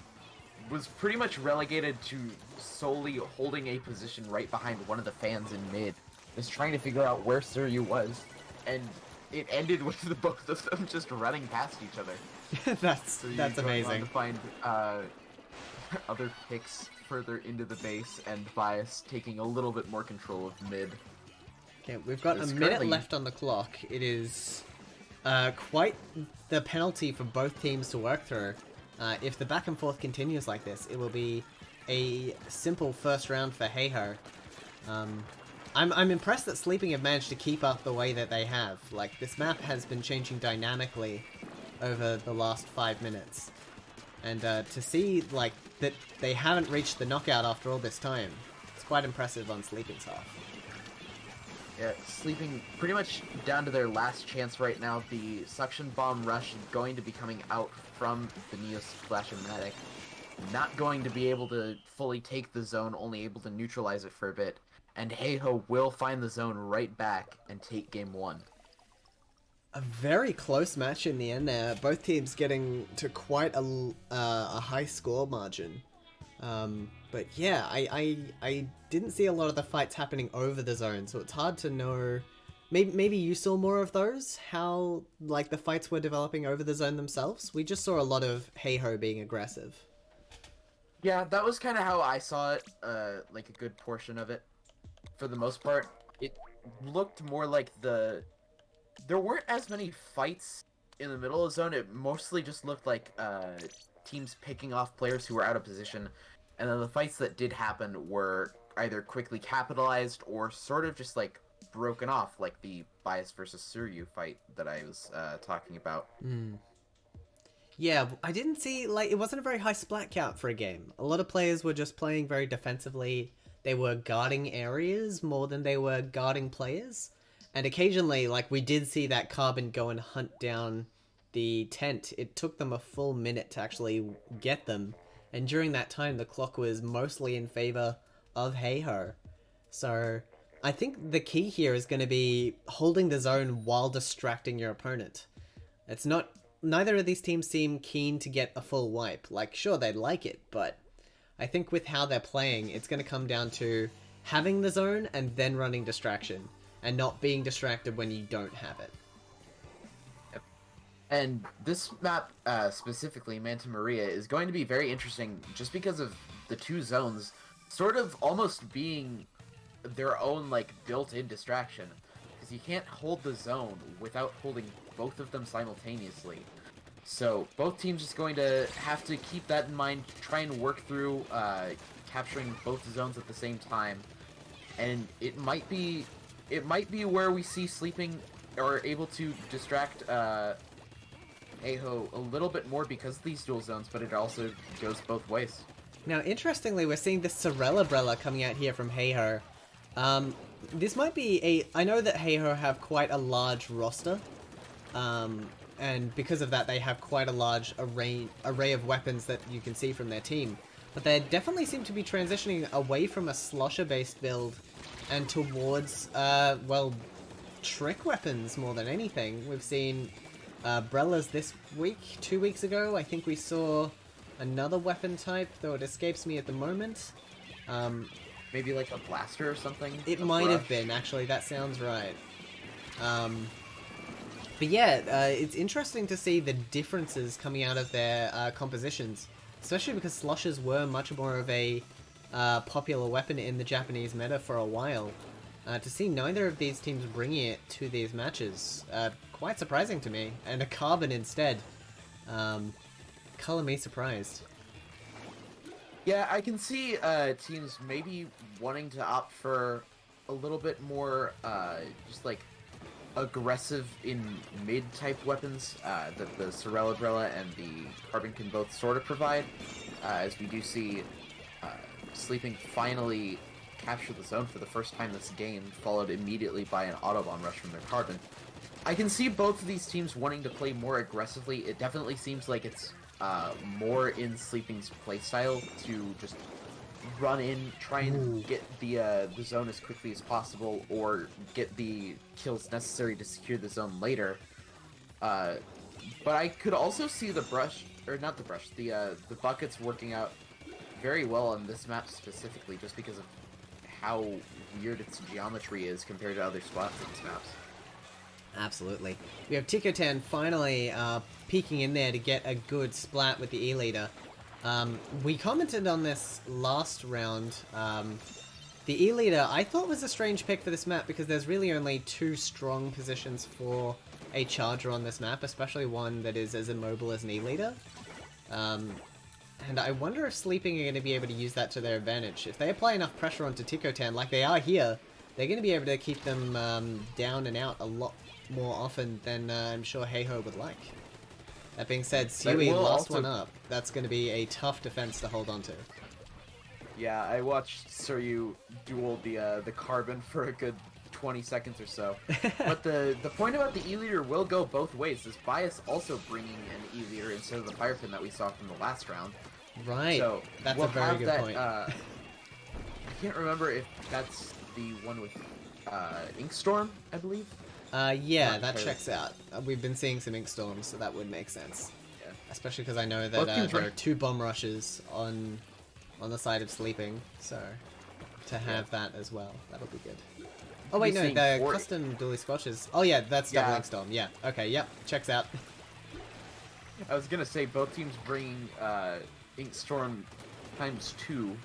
was pretty much relegated to solely holding a position right behind one of the fans in mid, just trying to figure out where Suryu was, and it ended with the both of them just running past each other. that's So you're going on amazing. to find other picks further into the base, and Bias taking a little bit more control of mid. Okay, we've got a minute left on the clock. It is quite the penalty for both teams to work through. If the back and forth continues like this, it will be a simple first round for Heiho. I'm impressed that Sleeping have managed to keep up the way that they have. Like, this map has been changing dynamically over the last 5 minutes. And to see, like, that they haven't reached the knockout after all this time, it's quite impressive on Sleeping's half. Yeah, Sleeping pretty much down to their last chance right now. The Suction Bomb Rush is going to be coming out from the Neo Splash-O-Matic. Not going to be able to fully take the zone, only able to neutralize it for a bit. And Heiho will find the zone right back and take game 1. A very close match in the end there. Both teams getting to quite a high score margin. But yeah, I didn't see a lot of the fights happening over the zone, so it's hard to know. Maybe you saw more of those, how like the fights were developing over the zone themselves. We just saw a lot of Heiho being aggressive. Yeah, that was kind of how I saw it, like a good portion of it. For the most part, it looked more like there weren't as many fights in the middle of the zone. It mostly just looked like teams picking off players who were out of position, and then the fights that did happen were either quickly capitalized or sort of just like broken off, like the Bias versus Suryu fight that I was talking about. Yeah, I didn't see, like, it wasn't a very high splat count for a game. A lot of players were just playing very defensively. They were guarding areas more than they were guarding players. And occasionally, like, we did see that Carbon go and hunt down the tent. It took them a full minute to actually get them. And during that time, the clock was mostly in favor of Heiho. So I think the key here is going to be holding the zone while distracting your opponent. It's not... Neither of these teams seem keen to get a full wipe. Like, sure, they'd like it, but I think with how they're playing, it's going to come down to having the zone and then running distraction, and not being distracted when you don't have it. Yep. And this map, specifically, Manta Maria, is going to be very interesting just because of the two zones sort of almost being their own, like, built-in distraction. Because you can't hold the zone without holding both of them simultaneously. So both teams just going to have to keep that in mind, try and work through capturing both zones at the same time. And it might be where we see Sleeping are able to distract Heiho a little bit more because of these dual zones, but it also goes both ways. Now, interestingly, we're seeing this Cerellabrella coming out here from Heiho. This might be I know that Heiho have quite a large roster, and because of that, they have quite a large array of weapons that you can see from their team. But they definitely seem to be transitioning away from a slosher-based build and towards, well, trick weapons more than anything. We've seen Brellas this week. 2 weeks ago, I think we saw another weapon type, though it escapes me at the moment. Maybe like a blaster or something? It might have been, actually. That sounds right. But yeah, it's interesting to see the differences coming out of their compositions. Especially because sloshers were much more of a popular weapon in the Japanese meta for a while. To see neither of these teams bringing it to these matches, quite surprising to me. And a Carbon instead. Color me surprised. Yeah, I can see teams maybe wanting to opt for a little bit more, just like aggressive in mid-type weapons that the Cerellabrella and the Carbon can both sort of provide, as we do see Sleeping finally captured the zone for the first time this game, followed immediately by an Autobahn rush from their Carbon. I can see both of these teams wanting to play more aggressively. It definitely seems like it's more in Sleeping's playstyle to just run in, try and get the zone as quickly as possible, or get the kills necessary to secure the zone later. But I could also see the buckets working out very well on this map specifically, just because of how weird its geometry is compared to other spots in these maps. Absolutely. We have Ticotan finally peeking in there to get a good splat with the E-Leader. We commented on this last round. The E-Leader I thought was a strange pick for this map because there's really only 2 strong positions for a charger on this map, especially one that is as immobile as an E-Leader. And I wonder if Sleeping are going to be able to use that to their advantage. If they apply enough pressure onto Ticotan like they are here, they're going to be able to keep them down and out a lot more often than I'm sure Heiho would like. That being said, Sui lost one up. That's going to be a tough defense to hold on to. Yeah, I watched Suryu duel the Carbon for a good 20 seconds or so. But the point about the E-Leader will go both ways. Is Bias also bringing an E-Leader instead of the Firefin that we saw from the last round. Right. So that's a very good point. I can't remember if that's the one with Inkstorm, I believe. Yeah, that checks out. We've been seeing some ink storms, so that would make sense. Yeah. Especially because I know that there are 2 bomb rushes on the side of Sleeping, so to have that as well, that'll be good. Oh wait, no, the custom dually squashes. Oh yeah, that's double ink storm. Yeah, okay, yep, checks out. I was gonna say both teams bringing ink storm times 2.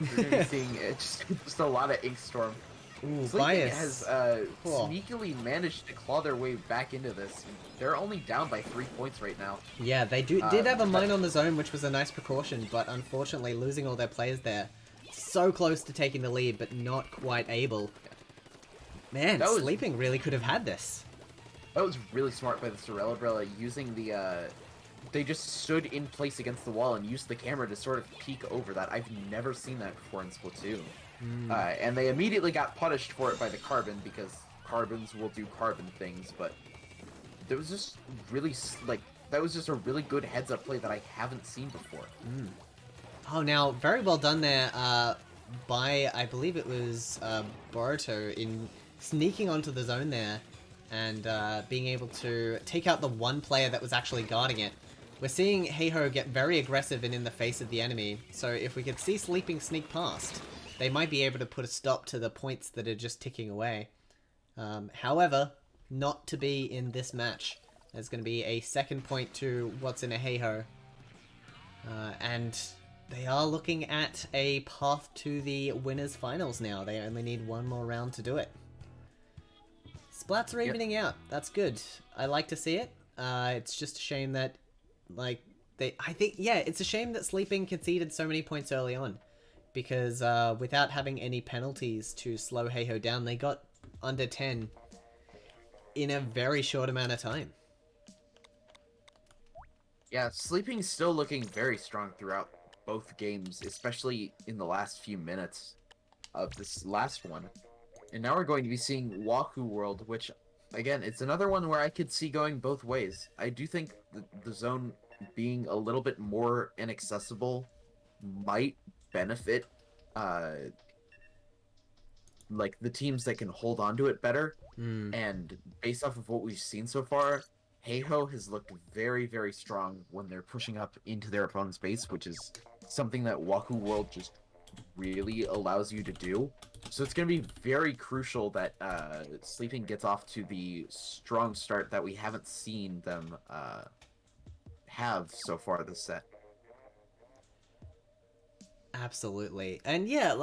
We're gonna be seeing just a lot of ink storm. Ooh, Sleeping Bias has sneakily managed to claw their way back into this. They're only down by 3 points right now. Yeah, they did have a mine on the zone, which was a nice precaution, but unfortunately losing all their players there. So close to taking the lead, but not quite able. Man, Sleeping really could have had this. That was really smart by the Cerebrella, using the... They just stood in place against the wall and used the camera to sort of peek over that. I've never seen that before in Splatoon. And they immediately got punished for it by the Carbon, because Carbons will do Carbon things, but there was just really, that was just a really good heads-up play that I haven't seen before. Oh, now, very well done there by, I believe it was Boruto, in sneaking onto the zone there and being able to take out the one player that was actually guarding it. We're seeing Heiho get very aggressive and in the face of the enemy, so if we could see Sleeping sneak past, they might be able to put a stop to the points that are just ticking away. However, not to be in this match. There's going to be a second point to what's in a Heiho. And they are looking at a path to the winners finals now. They only need one more round to do it. Splats are evening out. That's good. I like to see it. It's just a shame that, it's a shame that Sleeping conceded so many points early on. Because without having any penalties to slow Heiho down, they got under 10 in a very short amount of time. Yeah, Sleeping's still looking very strong throughout both games, especially in the last few minutes of this last one. And now we're going to be seeing Waku World, which, again, it's another one where I could see going both ways. I do think the zone being a little bit more inaccessible might benefit the teams that can hold on to it better. And based off of what we've seen so far, Heiho has looked very, very strong when they're pushing up into their opponent's base, which is something that Waku World just really allows you to do. So it's going to be very crucial that Sleeping gets off to the strong start that we haven't seen them have so far this set. Absolutely. And yeah,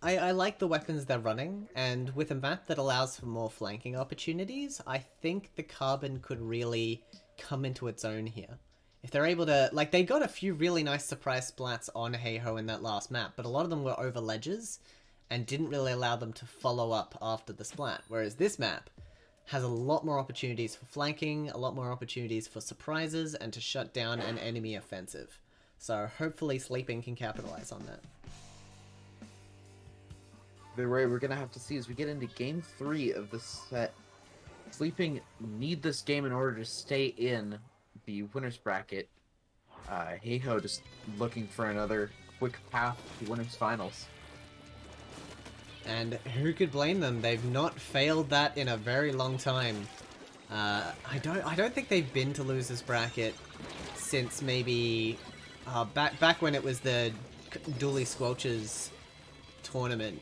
I like the weapons they're running, and with a map that allows for more flanking opportunities, I think the Carbon could really come into its own here. If they're able to, they got a few really nice surprise splats on Heiho in that last map, but a lot of them were over ledges and didn't really allow them to follow up after the splat, whereas this map has a lot more opportunities for flanking, a lot more opportunities for surprises, and to shut down an enemy offensive. So hopefully Sleeping can capitalize on that. the way we're gonna have to see as we get into game 3 of this set. Sleeping need this game in order to stay in the winner's bracket. Heiho just looking for another quick path to winners finals. And who could blame them? They've not failed that in a very long time. I don't think they've been to losers bracket since maybe back when it was the Dooley Squelches tournament.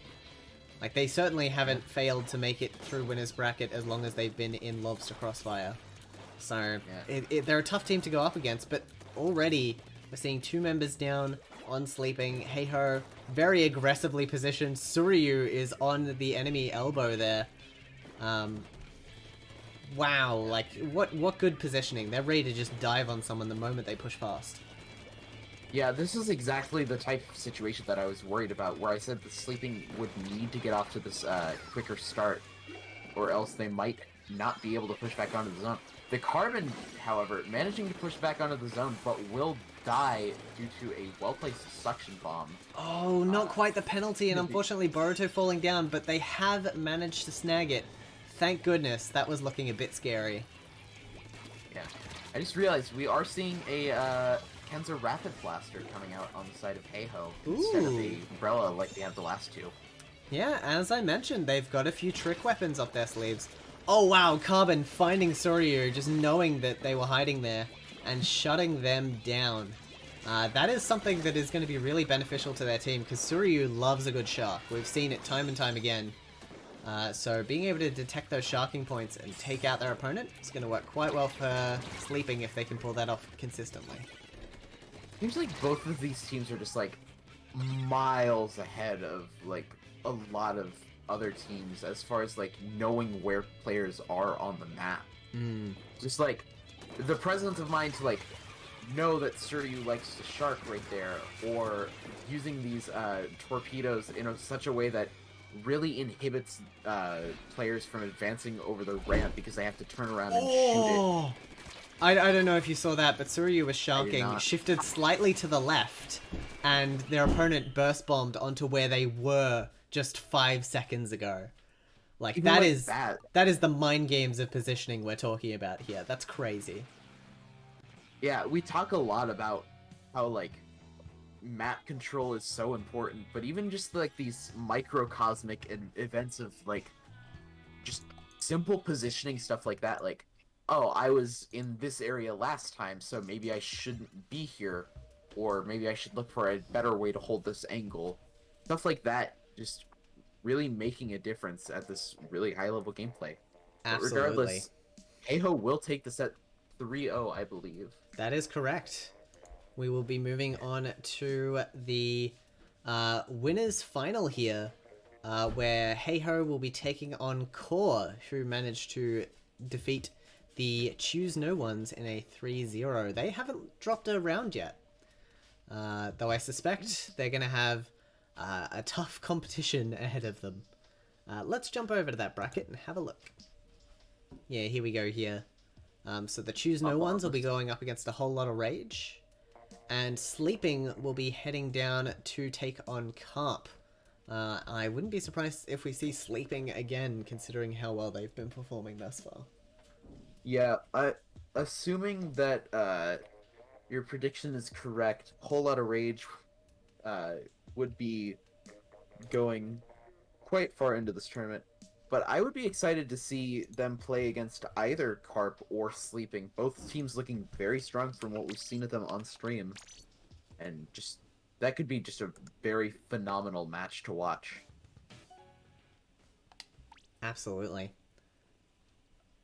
Like, they certainly haven't failed to make it through winners bracket as long as they've been in Lobster Crossfire. So they're a tough team to go up against, but already we're seeing 2 members down on Sleeping. Heiho very aggressively positioned. Suryu is on the enemy elbow there. Wow, like what good positioning. They're ready to just dive on someone the moment they push past. Yeah, this is exactly the type of situation that I was worried about, where I said that Sleeping would need to get off to this quicker start, or else they might not be able to push back onto the zone. The Carbon, however, managing to push back onto the zone, but will die due to a well-placed suction bomb. Oh, not quite the penalty, and unfortunately Boruto falling down, but they have managed to snag it. Thank goodness, that was looking a bit scary. Yeah, I just realized we are seeing a Kenza Rapid Blaster coming out on the side of Heiho instead of the Umbrella like they had the last 2. Yeah, as I mentioned, they've got a few trick weapons up their sleeves. Oh wow, Carbon finding Suryu, just knowing that they were hiding there, and shutting them down. That is something that is going to be really beneficial to their team, because Suryu loves a good shark. We've seen it time and time again. So being able to detect those sharking points and take out their opponent is going to work quite well for Sleeping if they can pull that off consistently. Seems like both of these teams are just like miles ahead of like a lot of other teams as far as like knowing where players are on the map. Just like the presence of mind to like know that Suryu likes to shark right there, or using these torpedoes in such a way that really inhibits players from advancing over the ramp because they have to turn around and shoot it. I don't know if you saw that, but Suryu was sharking, shifted slightly to the left, and their opponent burst bombed onto where they were just 5 seconds ago. Like, that is the mind games of positioning we're talking about here. That's crazy. Yeah, we talk a lot about how, like, map control is so important, but even just, like, these microcosmic events of, like, just simple positioning stuff like that, like, oh, I was in this area last time, so maybe I shouldn't be here, or maybe I should look for a better way to hold this angle. Stuff like that, just really making a difference at this really high-level gameplay. Absolutely. But regardless, Heiho will take the set 3-0, I believe. That is correct. We will be moving on to the winners final here, where Heiho will be taking on Core, who managed to defeat the Choose No Ones in a 3-0. They haven't dropped a round yet, though I suspect they're going to have a tough competition ahead of them. Let's jump over to that bracket and have a look. Yeah, here we go here. So the Choose No Ones will be going up against a Whole Lot of Rage, and Sleeping will be heading down to take on Carp. I wouldn't be surprised if we see Sleeping again, considering how well they've been performing thus far. Yeah, assuming that your prediction is correct, Whole Lot of Rage would be going quite far into this tournament. But I would be excited to see them play against either Carp or Sleeping. Both teams looking very strong from what we've seen of them on stream. And just that could be just a very phenomenal match to watch. Absolutely.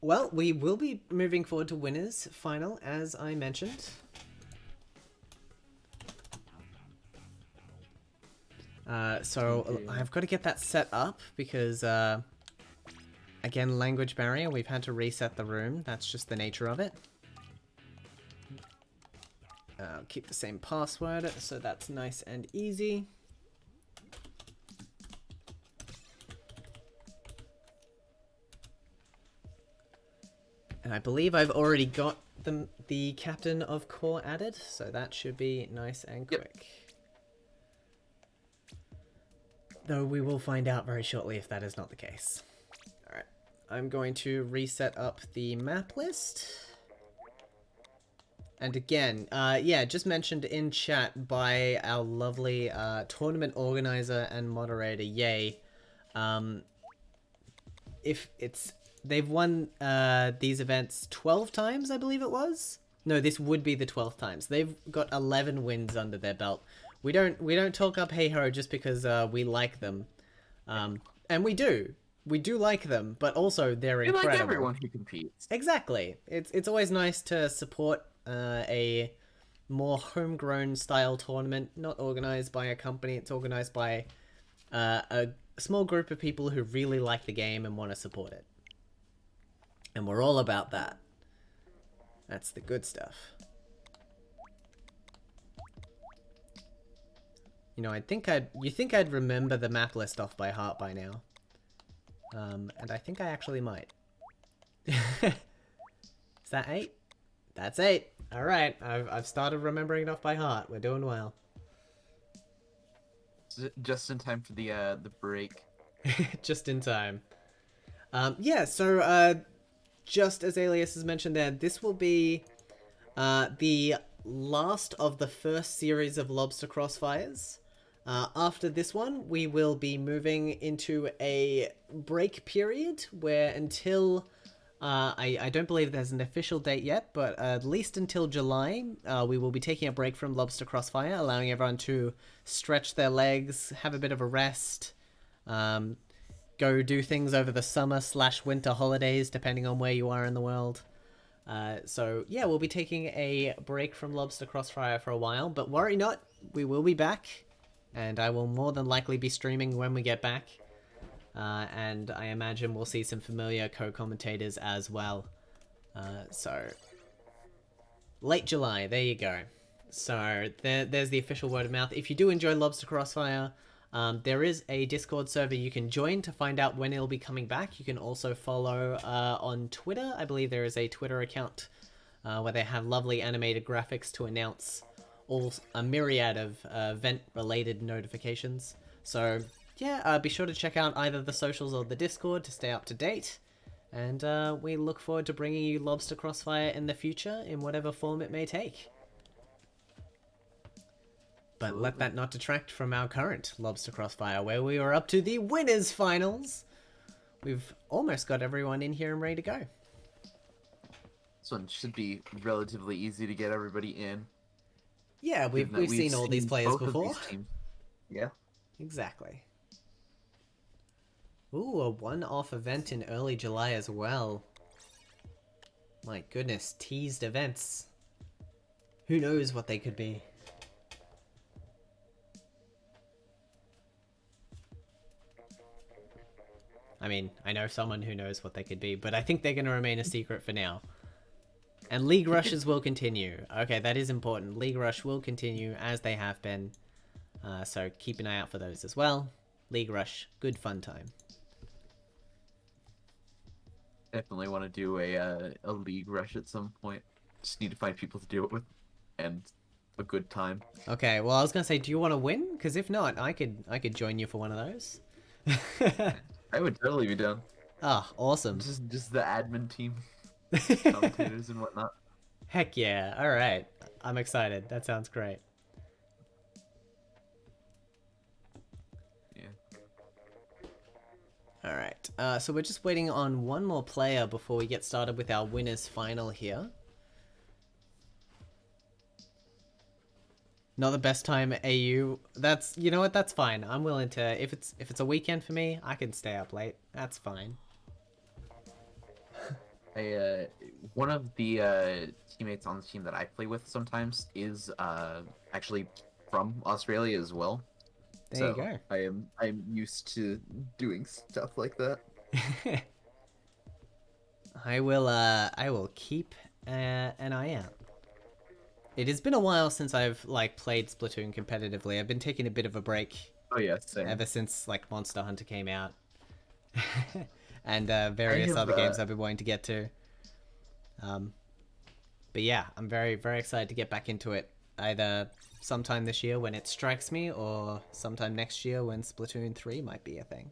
Well, we will be moving forward to winners final, as I mentioned. So I've got to get that set up because, again, language barrier. We've had to reset the room. That's just the nature of it. Keep the same password, so that's nice and easy. And I believe I've already got the captain of Core added, so that should be nice and quick. though we will find out very shortly if that is not the case. Alright, I'm going to reset up the map list. And again, yeah, just mentioned in chat by our lovely tournament organizer and moderator, Yay. If it's... They've won these events 12 times, I believe it was? No, this would be the 12th time. So they've got 11 wins under their belt. We don't talk up Hey Ho just because we like them. And we do. We do like them, but also they're incredible. Like everyone who competes. Exactly. It's always nice to support a more homegrown style tournament, not organized by a company. It's organized by a small group of people who really like the game and want to support it. And we're all about that. That's the good stuff. You know, you think I'd remember the map list off by heart by now. And I think I actually might. Is that 8? That's 8. All right, I've started remembering it off by heart. We're doing well. Just in time for the break. Just in time. Yeah. So just as Alias has mentioned there, this will be the last of the first series of Lobster Crossfires. After this one, we will be moving into a break period where until... I don't believe there's an official date yet, but at least until July, we will be taking a break from Lobster Crossfire, allowing everyone to stretch their legs, have a bit of a rest, go do things over the summer/winter holidays, depending on where you are in the world. So yeah, we'll be taking a break from Lobster Crossfire for a while, but worry not, we will be back, and I will more than likely be streaming when we get back. And I imagine we'll see some familiar co-commentators as well. So, late July, there you go. So, there's the official word of mouth. If you do enjoy Lobster Crossfire, there is a Discord server you can join to find out when it'll be coming back. You can also follow on Twitter. I believe there is a Twitter account where they have lovely animated graphics to announce a myriad of event-related notifications. So... yeah, be sure to check out either the socials or the Discord to stay up to date. And we look forward to bringing you Lobster Crossfire in the future, in whatever form it may take. But let that not detract from our current Lobster Crossfire, where we are up to the Winners Finals. We've almost got everyone in here and ready to go. This one should be relatively easy to get everybody in. Yeah, we've seen all these players before. Yeah. Exactly. Ooh, a one-off event in early July as well. My goodness, teased events. Who knows what they could be? I mean, I know someone who knows what they could be, but I think they're going to remain a secret for now. And League Rushes will continue. Okay, that is important. League Rush will continue as they have been. So keep an eye out for those as well. League Rush, good fun time. Definitely want to do a League Rush at some point. Just need to find people to do it with, and a good time. Okay, well I was gonna say, do you want to win? Because if not, I could join you for one of those. I would totally be down. Ah, awesome. Just the admin team, commentators and whatnot. Heck yeah! All right, I'm excited. That sounds great. Alright, so we're just waiting on one more player before we get started with our winners final here. Not the best time, AU. That's, you know what, that's fine. I'm willing to, if it's a weekend for me, I can stay up late. That's fine. One of the teammates on the team that I play with sometimes is actually from Australia as well. There you go. I'm used to doing stuff like that. I will keep an eye out. It has been a while since I've played Splatoon competitively. I've been taking a bit of a break. Oh yeah, same. Ever since Monster Hunter came out. And various other games I've been wanting to get to. But yeah, I'm very, very excited to get back into it. either sometime this year when it strikes me, or sometime next year when Splatoon 3 might be a thing.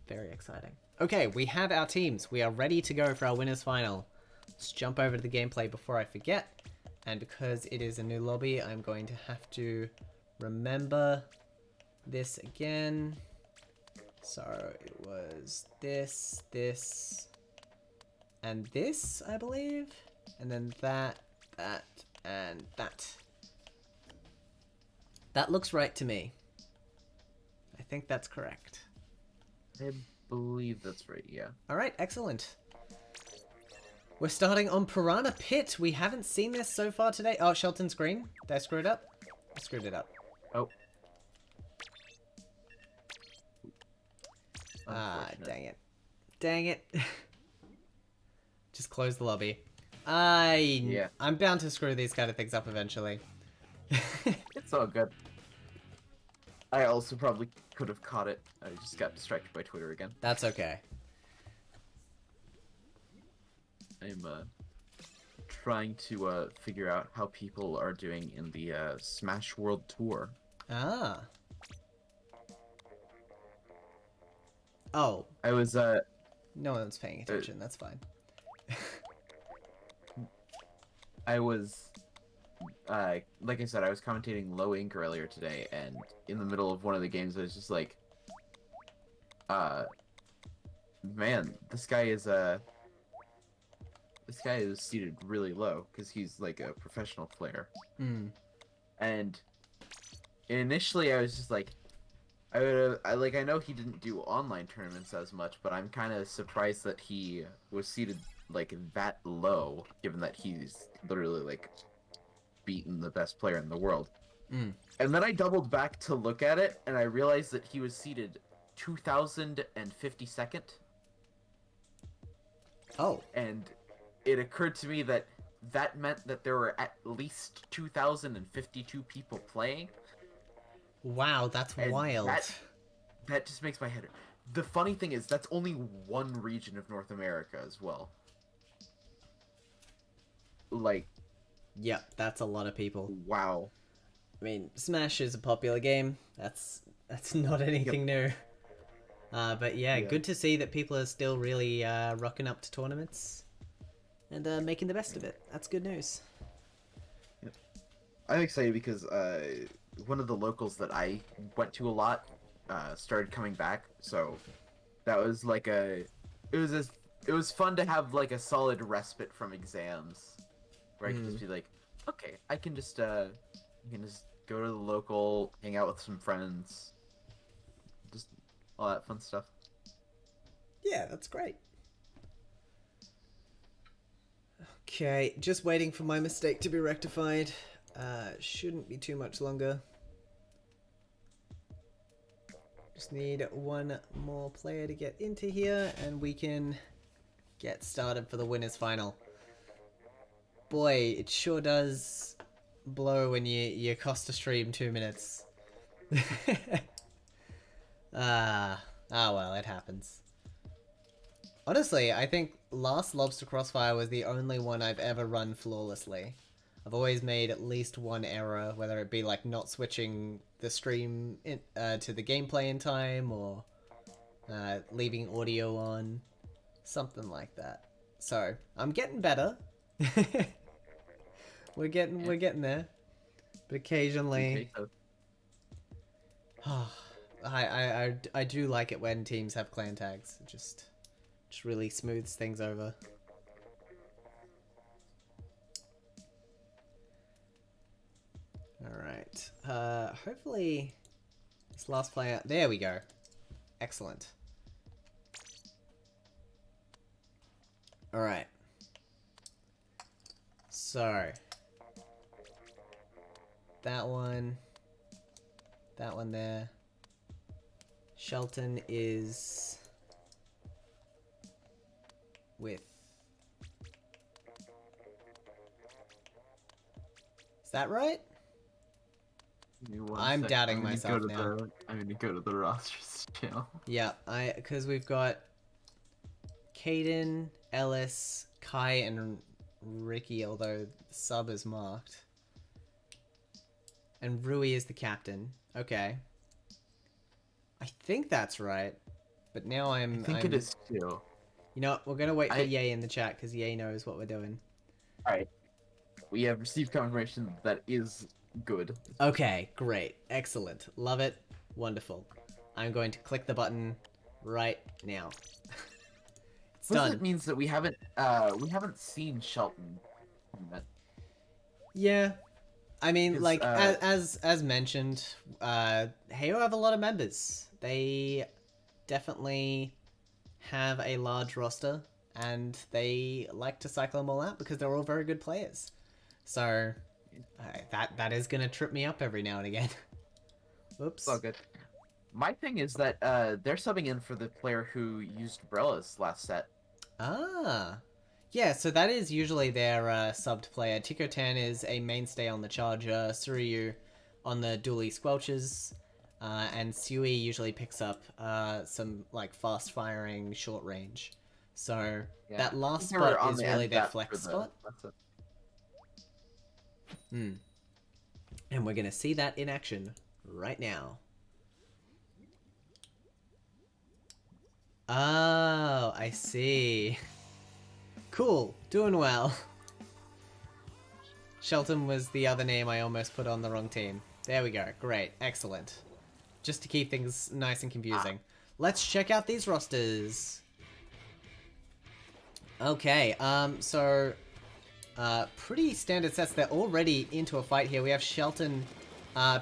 Very exciting. Okay, we have our teams. We are ready to go for our winners final. Let's jump over to the gameplay before I forget. And because it is a new lobby, I'm going to have to remember this again. So it was this, and this, I believe. And then that, and that. That looks right to me. I think that's correct. I believe that's right, yeah. Alright, excellent. We're starting on Piranha Pit. We haven't seen this so far today. Oh, Shelton's green. Did I screw it up? I screwed it up. Oh. Ah, dang it. Dang it. Just close the lobby. I'm bound to screw these kind of things up eventually. It's all good. I also probably could have caught it. I just got distracted by Twitter again. That's okay. I'm trying to figure out how people are doing in the Smash World Tour. Ah. Oh. I was No one's paying attention. That's fine. I was like I said, I was commentating Low Ink earlier today, and in the middle of one of the games, I was just like, man, this guy is seated really low because he's like a professional player. Hmm. And initially, I was just like, I know he didn't do online tournaments as much, but I'm kind of surprised that he was seated like that low, given that he's literally like beaten the best player in the world. Mm. And then I doubled back to look at it, and I realized that he was seated 2052nd. Oh. And it occurred to me that that meant that there were at least 2052 people playing. Wow, that's And wild. That just makes my head. The funny thing is, that's only one region of North America as well. Like, Yep, that's a lot of people. wow. I mean, Smash is a popular game. That's not anything new. But yeah, good to see that people are still really rocking up to tournaments and making the best of it. That's good news. Yep. I'm excited because one of the locals that I went to a lot started coming back, so that was like it was fun to have like a solid respite from exams, where I could just be like, okay, I can just go to the local, hang out with some friends, just all that fun stuff. Yeah, that's great. Okay, just waiting for my mistake to be rectified. Shouldn't be too much longer. Just need one more player to get into here, and we can get started for the winners final. Boy, it sure does blow when you cost a stream 2 minutes. Well, it happens. Honestly, I think last Lobster Crossfire was the only one I've ever run flawlessly. I've always made at least one error, whether it be like not switching the stream to the gameplay in time, or leaving audio on, something like that. So I'm getting better. we're getting there, but occasionally, I do like it when teams have clan tags. It just really smooths things over. Alright. Hopefully this last player... There we go. Excellent. Alright. So. That one there. Shelton is with... Is that right? I'm doubting myself now. I'm gonna go to the rosters channel. Yeah, because we've got Caden, Ellis, Kai, and Ricky, although the sub is marked. And Rui is the captain. Okay. I think that's right. But now I think it is too. You know what? We're going to wait for Ye in the chat because Ye knows what we're doing. Alright. We have received confirmation that is good. Okay, great. Excellent. Love it. Wonderful. I'm going to click the button right now. It's done. It means that we haven't seen Shelton yet. Yeah. I mean, like, as mentioned, Heyo have a lot of members. They definitely have a large roster, and they like to cycle them all out because they're all very good players. So, that is going to trip me up every now and again. Oops. Oh, good. My thing is that they're subbing in for the player who used Brella's last set. Ah. Yeah, so that is usually their subbed player. Tikotan is a mainstay on the Charger, Suryu on the Dually Squelches, and Sui usually picks up some like fast-firing short range. So Yeah. that last spot is really their flex spot. And we're going to see that in action right now. Oh, I see. Cool. Doing well. Shelton was the other name I almost put on the wrong team. There we go. Great. Excellent. Just to keep things nice and confusing. Let's check out these rosters. Okay, so... pretty standard sets. They're already into a fight here. We have Shelton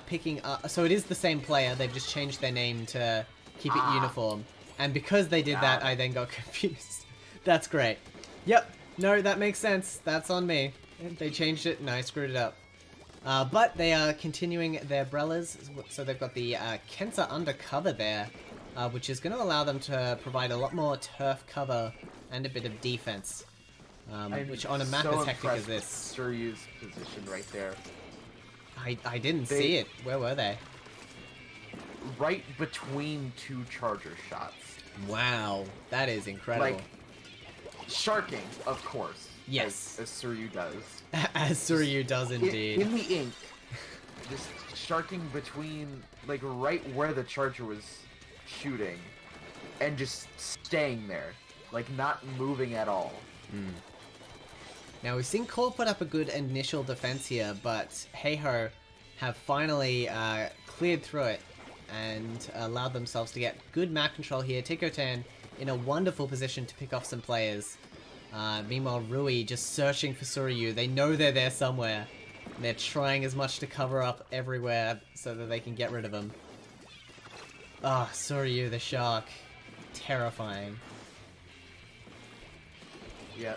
picking up... So it is the same player. They've just changed their name to keep it uniform. And because they did that, I then got confused. That's great. Yep. No, that makes sense. That's on me. They changed it and I screwed it up. But they are continuing their Brellas. So they've got the Kensa undercover there, which is going to allow them to provide a lot more turf cover and a bit of defense. Which on a map as hectic as this... Suryu's position right there. I didn't see it. Where were they? Right between two charger shots. Wow, that is incredible. Like, sharking, of course. Yes. As Suryu does. As Suryu does indeed. In the ink. Just sharking between, like, right where the charger was shooting. And just staying there. Like, not moving at all. Now, we've seen Core put up a good initial defense here, but Heiho have finally cleared through it and allowed themselves to get good map control here. Tikotan in a wonderful position to pick off some players. Meanwhile, Rui just searching for Suryu. They know they're there somewhere. And they're trying as much to cover up everywhere so that they can get rid of him. Ah, Suryu the shark. Terrifying. Yeah.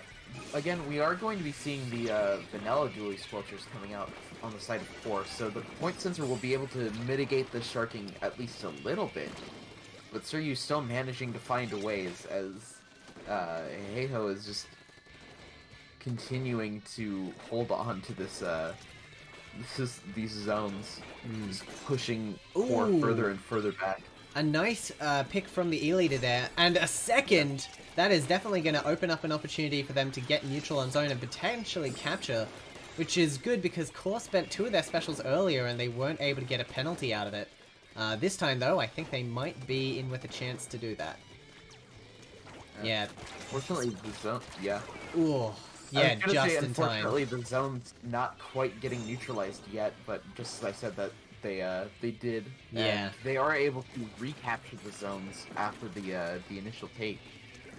Again, we are going to be seeing the vanilla dually squelchers coming out on the side of Core, so the point sensor will be able to mitigate the sharking at least a little bit. But Suryu's still managing to find ways as Heiho is just continuing to hold on to this these zones, just pushing Core further and further back. A nice pick from the E-leader there, and a second! That is definitely going to open up an opportunity for them to get neutral on zone and potentially capture, which is good because Core spent 2 of their specials earlier and they weren't able to get a penalty out of it. This time, though, I think they might be in with a chance to do that. Yeah. Fortunately, the zone... Yeah. Ooh. Yeah, just in time. Unfortunately, the zone's not quite getting neutralized yet, but just as I said that they did. Yeah. They are able to recapture the zones after the initial take.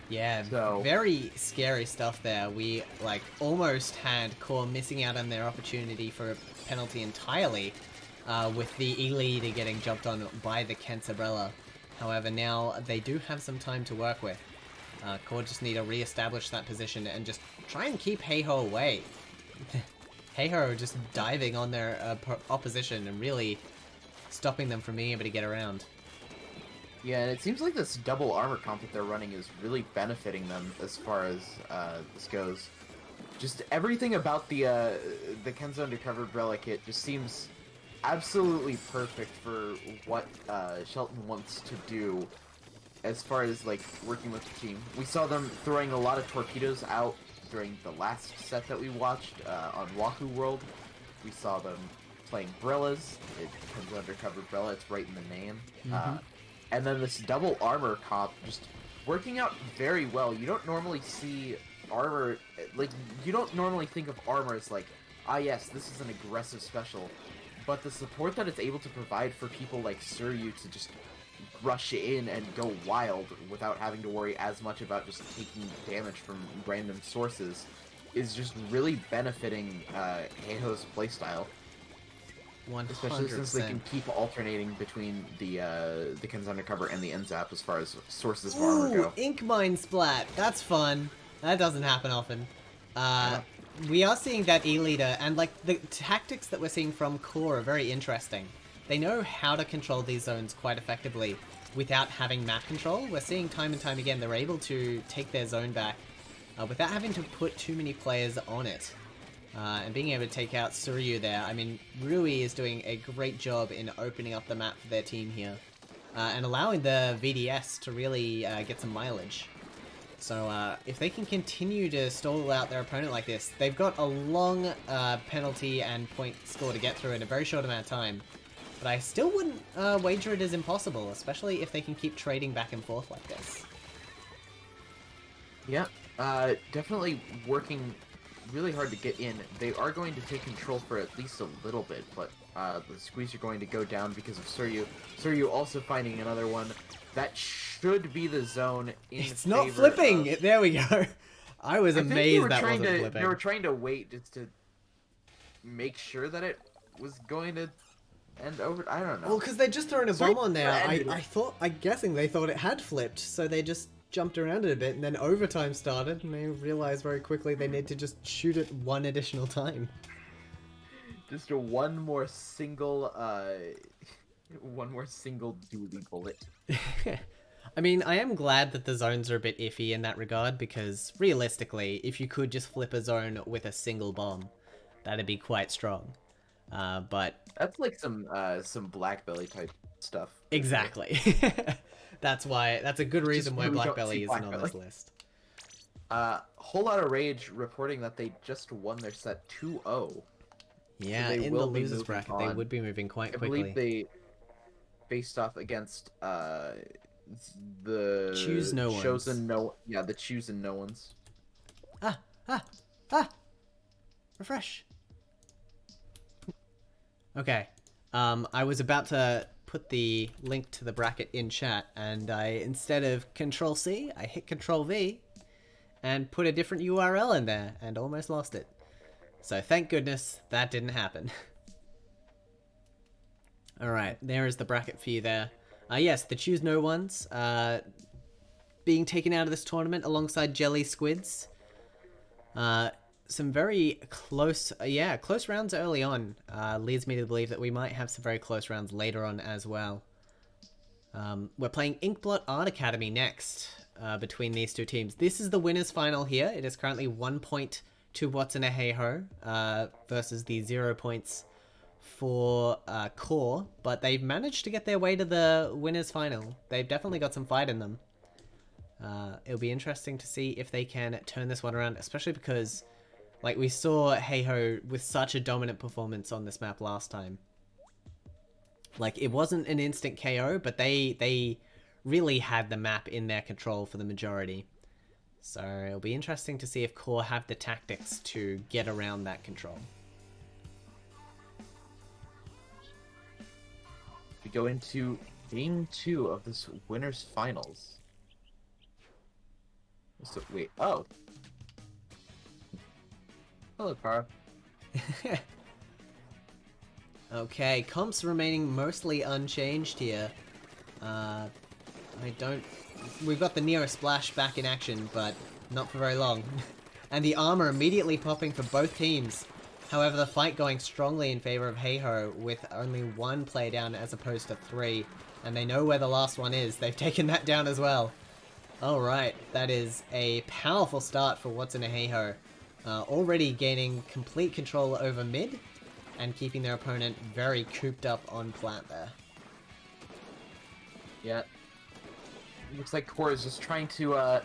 Yeah, so, very scary stuff there. We, like, almost had Core missing out on their opportunity for a penalty entirely, with the E-leader getting jumped on by the Kent Umbrella. However, now they do have some time to work with. Core just need to re-establish that position and just try and keep Heiho away. Heiho just diving on their opposition and really stopping them from being able to get around. Yeah, and it seems like this double armor comp that they're running is really benefiting them as far as this goes. Just everything about the Kenzo Undercover Umbrella kit just seems absolutely perfect for what Shelton wants to do as far as, like, working with the team. We saw them throwing a lot of torpedoes out during the last set that we watched on Waku World. We saw them playing Brillas. It comes under cover Brilla. It's right in the name. Mhm. And then this double armor comp just working out very well. You don't normally see armor, like, you don't normally think of armor as like, ah yes, this is an aggressive special. But the support that it's able to provide for people like Suryu to just rush in and go wild without having to worry as much about just taking damage from random sources is just really benefiting Heiho's playstyle. 100%. Especially since they can keep alternating between the Ken's Undercover and the N-Zap as far as sources of armor Ooh, go. Ink Mine Splat. That's fun. That doesn't happen often. We are seeing that E-Leader, and like the tactics that we're seeing from Core are very interesting. They know how to control these zones quite effectively without having map control. We're seeing time and time again they're able to take their zone back without having to put too many players on it. And being able to take out Suryu there. I mean, Rui is doing a great job in opening up the map for their team here. And allowing the VDS to really get some mileage. So if they can continue to stall out their opponent like this, they've got a long penalty and point score to get through in a very short amount of time. But I still wouldn't wager it as impossible, especially if they can keep trading back and forth like this. Yeah, definitely working really hard to get in. They are going to take control for at least a little bit, but the squeeze are going to go down because of Suryu. Suryu also finding another one. That should be the zone in It's not flipping! Of... There we go! I was amazed that wasn't flipping. They were trying to wait just to make sure that it was going to end over. I don't know. Well, because they just thrown a bomb on there. I'm guessing they thought it had flipped, so they just jumped around it a bit, and then overtime started, and they realized very quickly they need to just shoot it one additional time. Just one more single dually bullet. I mean, I am glad that the zones are a bit iffy in that regard, because realistically, if you could just flip a zone with a single bomb, that'd be quite strong. But that's like some Black Belly type stuff. Exactly. That's a good reason why Black Belly isn't on this list. Whole lot of Rage reporting that they just won their set 2-0. Yeah, so in the losers bracket, they would be moving quite quickly. I believe they faced off against the Choose No Ones. The Choose and No Ones. Refresh. Okay. I was about to put the link to the bracket in chat, and instead of Control-C, I hit Control-V and put a different URL in there and almost lost it. So thank goodness that didn't happen. Alright, there is the bracket for you there. Yes, the Choose No Ones being taken out of this tournament alongside Jelly Squids. Some very close, close rounds early on leads me to believe that we might have some very close rounds later on as well. We're playing Inkblot Art Academy next between these two teams. This is the winners final here. It is currently 1 point to What's in a Hey-Ho versus the 0 points for Core, but they've managed to get their way to the winners final. They've definitely got some fight in them. It'll be interesting to see if they can turn this one around, especially because like we saw Hey-Ho with such a dominant performance on this map last time. Like it wasn't an instant KO, but they really had the map in their control for the majority. So it'll be interesting to see if Core have the tactics to get around that control. We go into game 2 of this winners finals. So, wait, oh. Hello, Kara. Okay, comps remaining mostly unchanged here. We've got the Neo Splash back in action, but not for very long. And the armor immediately popping for both teams. However, the fight going strongly in favor of Hey-Ho with only 1 player down as opposed to 3. And they know where the last one is. They've taken that down as well. Alright, that is a powerful start for What's in a Hey-Ho. Already gaining complete control over mid and keeping their opponent very cooped up on plant there. Yeah. Looks like Core is just trying to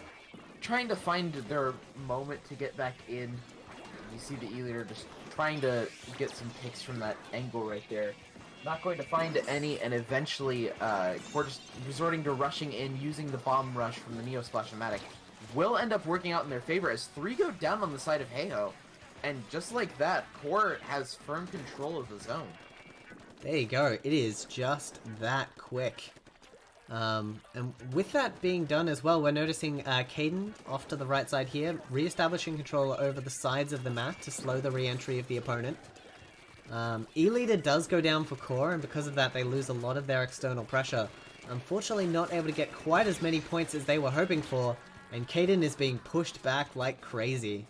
find their moment to get back in. You see the E-leader just trying to get some picks from that angle right there. Not going to find any, and eventually, we're just resorting to rushing in, using the bomb rush from the Neo Splash-O-Matic. Will end up working out in their favor as 3 go down on the side of Heiho. And just like that, Core has firm control of the zone. There you go. It is just that quick. And with that being done as well, we're noticing Caden off to the right side here, re-establishing control over the sides of the map to slow the re-entry of the opponent. E-leader does go down for Core, and because of that they lose a lot of their external pressure. Unfortunately not able to get quite as many points as they were hoping for, and Caden is being pushed back like crazy.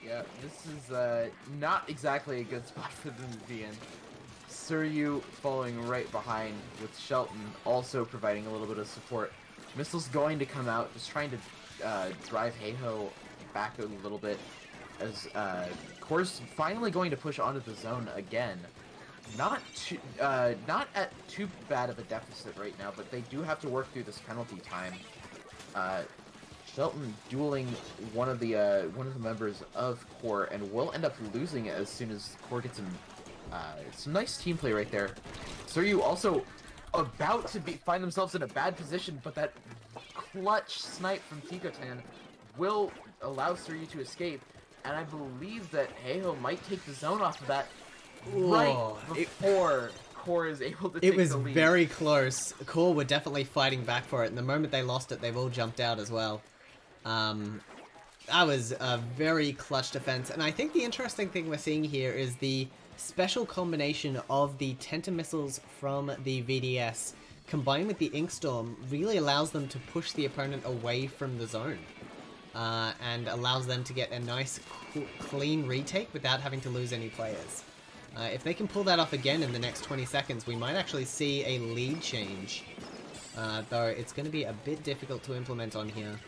Yeah, this is not exactly a good spot for them to be in. Suryu following right behind, with Shelton also providing a little bit of support. Missile's going to come out, just trying to drive Heiho back a little bit, as Core's finally going to push onto the zone again. Not at too bad of a deficit right now, but they do have to work through this penalty time. Shelton dueling one of the members of Core, and will end up losing it as soon as Core gets him. Some nice team play right there. Suryu also about to find themselves in a bad position, but that clutch snipe from Tikotan will allow Suryu to escape, and I believe that Heiho might take the zone off of that right before Core is able to take the lead. It was very close. Core were definitely fighting back for it, and the moment they lost it, they've all jumped out as well. That was a very clutch defense, and I think the interesting thing we're seeing here is the special combination of the Tenta missiles from the VDS combined with the Ink Storm really allows them to push the opponent away from the zone, and allows them to get a nice clean retake without having to lose any players. If they can pull that off again in the next 20 seconds, we might actually see a lead change, though it's going to be a bit difficult to implement on here.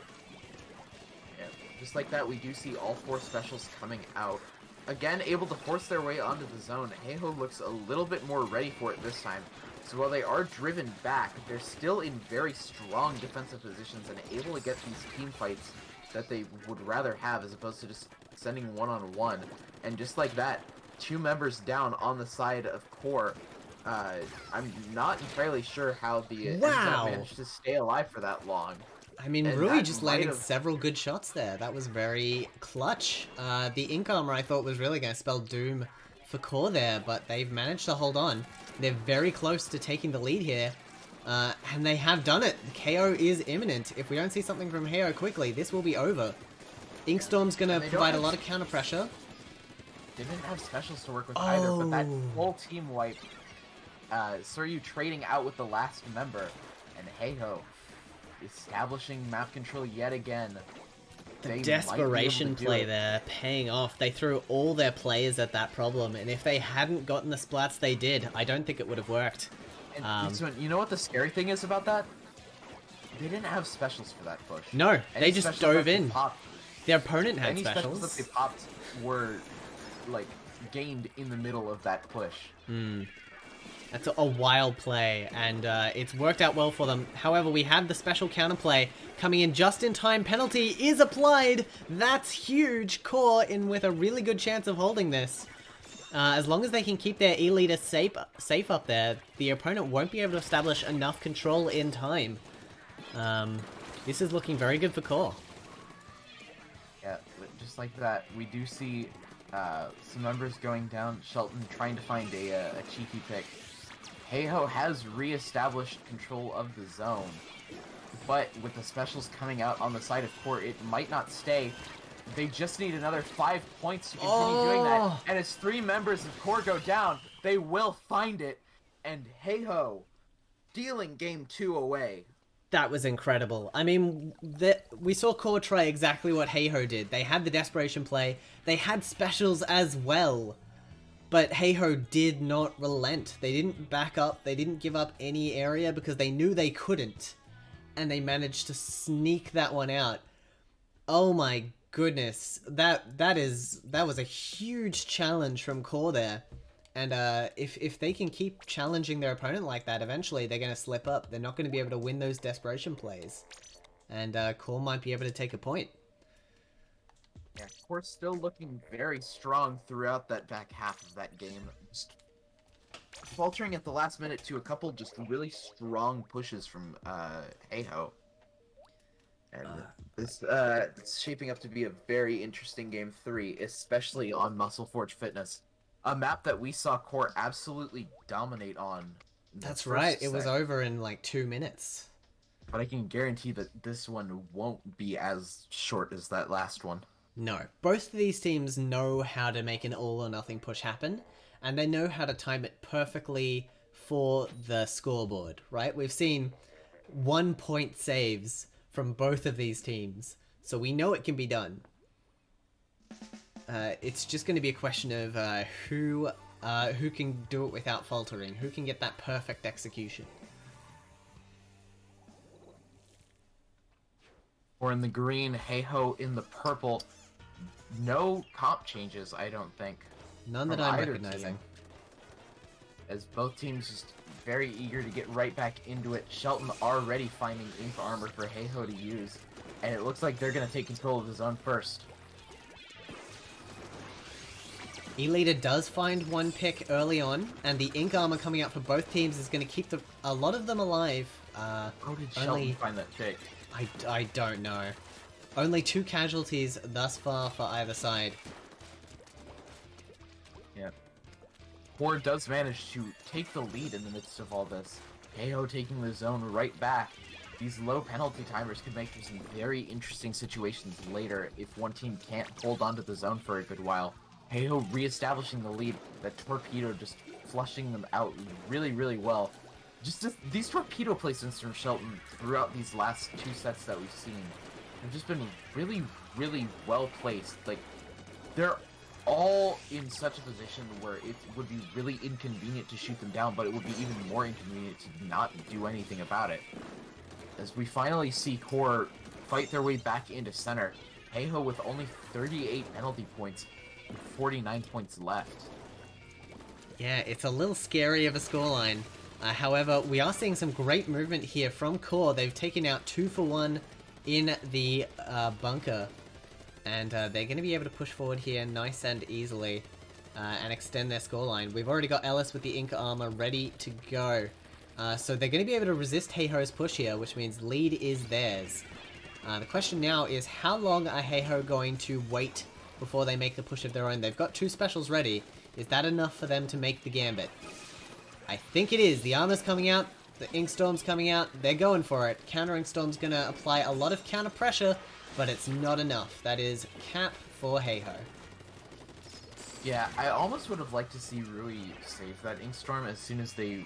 Just like that, we do see all 4 specials coming out. Again, able to force their way onto the zone. Heiho looks a little bit more ready for it this time. So while they are driven back, they're still in very strong defensive positions and able to get these team fights that they would rather have as opposed to just sending one-on-one. And just like that, 2 members down on the side of Core. I'm not entirely sure how the Wow. managed to stay alive for that long. I mean, Rui just landed several good shots there. That was very clutch. The Ink Armor I thought was really going to spell doom for Core there, but they've managed to hold on. They're very close to taking the lead here, and they have done it. KO is imminent. If we don't see something from Heiho quickly, this will be over. Ink Storm's going to provide a lot of counter pressure. They didn't have specials to work with either, but that full team wipe, Suryu trading out with the last member, and Heiho establishing map control yet again. The desperation play there paying off. They threw all their players at that problem, and if they hadn't gotten the splats they did, I don't think it would have worked. And you know what the scary thing is about that? They didn't have specials for that push. No, they just dove in. Their opponent had any specials. That they popped were like gained in the middle of that push. That's a wild play, and it's worked out well for them. However, we have the special counterplay coming in just in time. Penalty is applied. That's huge. Core in with a really good chance of holding this. As long as they can keep their E-leader safe up there, the opponent won't be able to establish enough control in time. This is looking very good for Core. Yeah, just like that, we do see some members going down. Shelton trying to find a cheeky pick. Heiho has re-established control of the zone, but with the specials coming out on the side of Core, it might not stay. They just need another 5 points to continue doing that, and as 3 members of Core go down, they will find it, and Heiho dealing game 2 away. That was incredible. I mean, we saw Core try exactly what Heiho did. They had the desperation play, they had specials as well. But Heiho did not relent. They didn't back up. They didn't give up any area because they knew they couldn't. And they managed to sneak that one out. Oh my goodness. That was a huge challenge from Core there. And if they can keep challenging their opponent like that, eventually they're going to slip up. They're not going to be able to win those desperation plays. And Core might be able to take a point. Yeah, Core still looking very strong throughout that back half of that game. Just faltering at the last minute to a couple just really strong pushes from Heiho. And it's shaping up to be a very interesting game 3, especially on Muscle Forge Fitness. A map that we saw Core absolutely dominate on in the That's right. first It was set. over in like 2 minutes. But I can guarantee that this one won't be as short as that last one. No. Both of these teams know how to make an all or nothing push happen, and they know how to time it perfectly for the scoreboard, right? We've seen 1 point saves from both of these teams, so we know it can be done. It's just going to be a question of who can do it without faltering, who can get that perfect execution. Or in the green, Heiho in the purple. No comp changes, I don't think. None that from I'm either recognizing. team, as both teams just very eager to get right back into it. Shelton already finding Ink Armor for Heiho to use, and it looks like they're going to take control of the zone first. E-Leader does find one pick early on, and the Ink Armor coming out for both teams is going to keep a lot of them alive. How did Shelton find that pick? I don't know. Only 2 casualties thus far for either side. Yeah. Core does manage to take the lead in the midst of all this. Heiho taking the zone right back. These low penalty timers could make for some very interesting situations later if one team can't hold onto the zone for a good while. Heiho re-establishing the lead, that torpedo just flushing them out really, really well. These torpedo placements from Shelton throughout these last 2 sets that we've seen have just been really, really well placed. Like, they're all in such a position where it would be really inconvenient to shoot them down, but it would be even more inconvenient to not do anything about it. As we finally see Core fight their way back into center, Heiho with only 38 penalty points and 49 points left. Yeah, it's a little scary of a scoreline. However, we are seeing some great movement here from Core. They've taken out 2 for 1 in the bunker. And they're going to be able to push forward here nice and easily and extend their scoreline. We've already got Ellis with the Ink Armor ready to go. So they're going to be able to resist Heiho's push here, which means lead is theirs. The question now is, how long are Heiho going to wait before they make the push of their own? They've got 2 specials ready. Is that enough for them to make the gambit? I think it is. The armor's coming out. The Ink Storm's coming out. They're going for it. Counter Ink Storm's going to apply a lot of counter pressure, but it's not enough. That is cap for Heiho. Yeah, I almost would have liked to see Rui save that Ink Storm as soon as they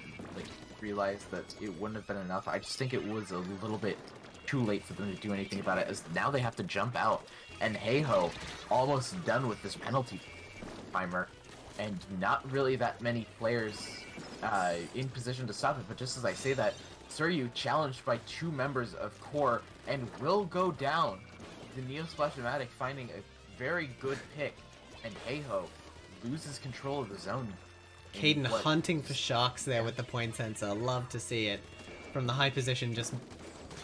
realized that it wouldn't have been enough. I just think it was a little bit too late for them to do anything about it, as now they have to jump out. And Heiho almost done with this penalty timer, and not really that many players in position to stop it. But just as I say that, Suryu challenged by 2 members of Core and will go down. The Neo Splash-O-Matic finding a very good pick, and Heiho loses control of the zone. Caden hunting for sharks there with the point sensor. Love to see it. From the high position, just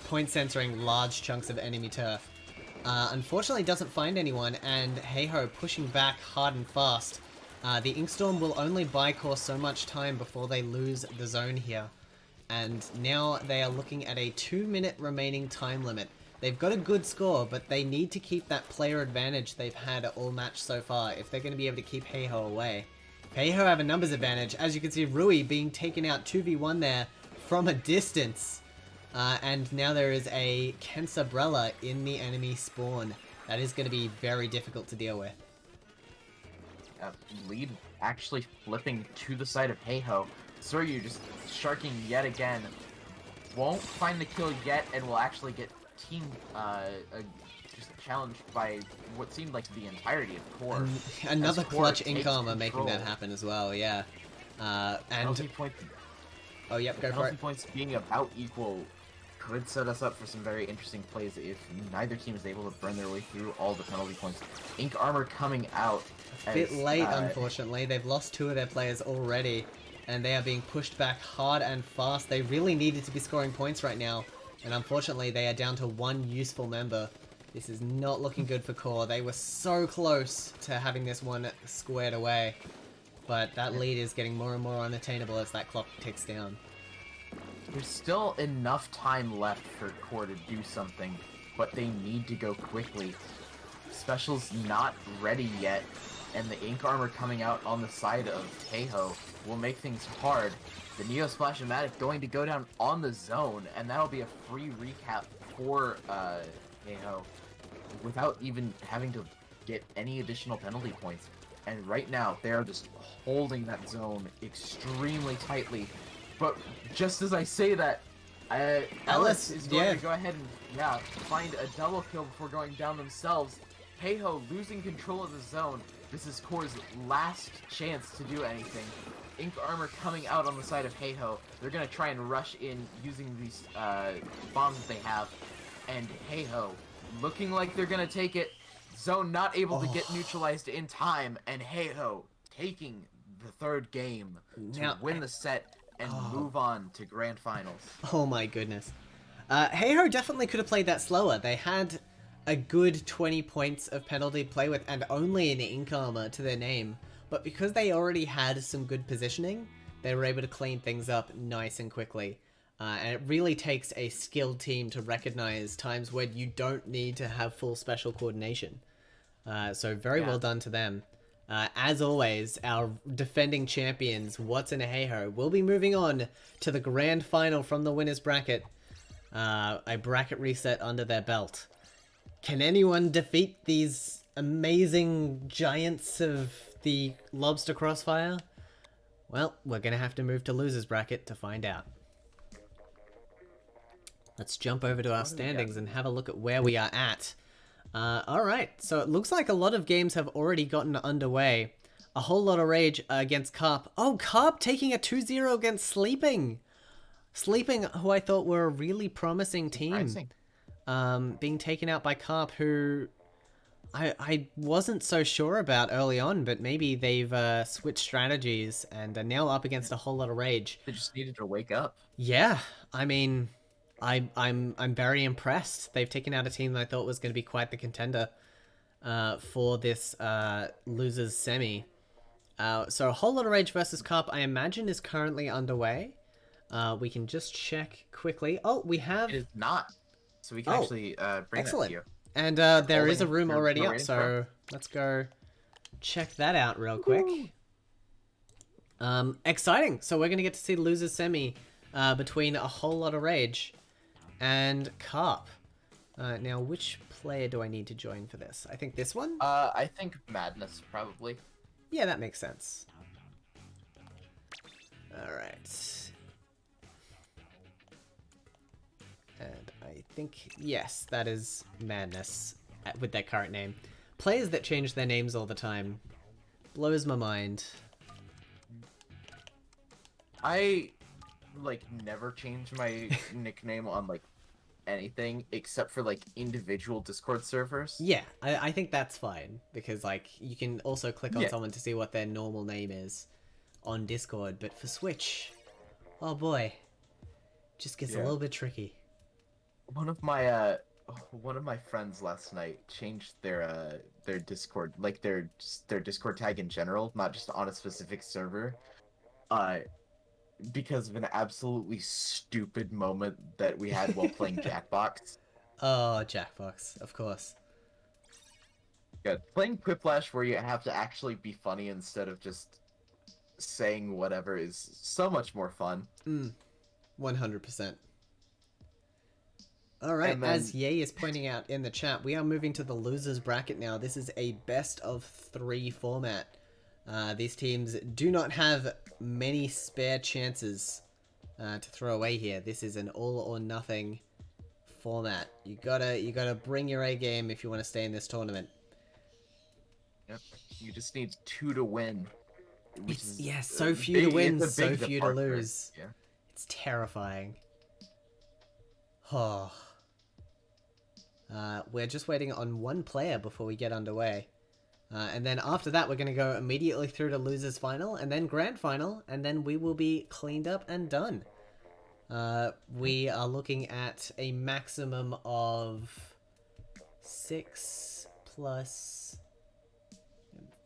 point sensoring large chunks of enemy turf. Unfortunately doesn't find anyone, and Heiho pushing back hard and fast. The Inkstorm will only buy Core so much time before they lose the zone here. And now they are looking at a 2-minute remaining time limit. They've got a good score, but they need to keep that player advantage they've had all match so far if they're going to be able to keep Heiho away. Heiho have a numbers advantage. As you can see, Rui being taken out 2v1 there from a distance. And now there is a Kensabrella in the enemy spawn. That is going to be very difficult to deal with. Lead actually flipping to the side of Heiho. Suryu just sharking yet again. Won't find the kill yet, and will actually get team just challenged by what seemed like the entirety of Core. Another clutch Ink Armor making that happen as well, yeah. And oh, yep, go for penalty it. points being about equal could set us up for some very interesting plays if neither team is able to burn their way through all the penalty points. Ink Armor coming out a bit late, unfortunately. They've lost 2 of their players already, and they are being pushed back hard and fast. They really needed to be scoring points right now, and unfortunately they are down to 1 useful member. This is not looking good for Core. They were so close to having this one squared away. But that lead is getting more and more unattainable as that clock ticks down. There's still enough time left for Core to do something, but they need to go quickly. Special's not ready yet, and the ink armor coming out on the side of Heiho will make things hard. The Neo Splash-O-Matic going to go down on the zone, and that'll be a free recap for Heiho without even having to get any additional penalty points. And right now, they're just holding that zone extremely tightly. But just as I say that, Ellis is going to go ahead and find a double kill before going down themselves. Heiho losing control of the zone. This is Core's last chance to do anything. Ink armor coming out on the side of Heiho. They're going to try and rush in using these bombs that they have. And Heiho looking like they're going to take it. Zone not able to get neutralized in time. And Heiho taking the third game to win the set and move on to grand finals. Oh my goodness. Heiho definitely could have played that slower. They had a good 20 points of penalty to play with and only an ink armor to their name. But because they already had some good positioning, they were able to clean things up nice and quickly. And it really takes a skilled team to recognize times when you don't need to have full special coordination. So very well done to them. As always, our defending champions, Watson and Heiho, will be moving on to the grand final from the winner's bracket. A bracket reset under their belt. Can anyone defeat these amazing giants of the Lobster Crossfire? Well, we're going to have to move to loser's bracket to find out. Let's jump over to our standings and have a look at where we are at. Alright, so it looks like a lot of games have already gotten underway. A whole lot of rage against Carp. Oh, Carp taking a 2-0 against Sleeping! Sleeping, who I thought were a really promising team. Being taken out by Carp, who I wasn't so sure about early on, but maybe they've switched strategies and are now up against a whole lot of rage. They just needed to wake up. Yeah, I mean, I'm very impressed. They've taken out a team that I thought was going to be quite the contender for this losers semi. So a whole lot of rage versus Carp, I imagine, is currently underway. We can just check quickly. Oh, we have. It is not. So we can actually bring that to you. And there is a room already up, so let's go check that out real quick. Exciting! So we're going to get to see the losers semi between a whole lot of rage and Carp. Now, which player do I need to join for this? I think this one? I think Madness, probably. Yeah, that makes sense. Alright. And I think, yes, that is Madness with their current name. Players that change their names all the time blows my mind. I, never change my nickname on, anything except for, individual Discord servers. Yeah, I think that's fine, because, you can also click on someone to see what their normal name is on Discord, but for Switch, oh boy, just gets a little bit tricky. One of my friends last night changed their Discord, their Discord tag in general, not just on a specific server, because of an absolutely stupid moment that we had while playing Jackbox. Oh, Jackbox, of course. Yeah, playing Quiplash where you have to actually be funny instead of just saying whatever is so much more fun. 100%. Alright, as Ye is pointing out in the chat, we are moving to the losers bracket now. This is a best of 3 format. These teams do not have many spare chances to throw away here. This is an all or nothing format. You gotta bring your A game if you want to stay in this tournament. Yep. You just need 2 to win. So few to win, so few to lose. Yeah. It's terrifying. Oh. We're just waiting on one player before we get underway. And then after that, we're going to go immediately through to losers final, and then grand final, and then we will be cleaned up and done. We are looking at a maximum of 6 plus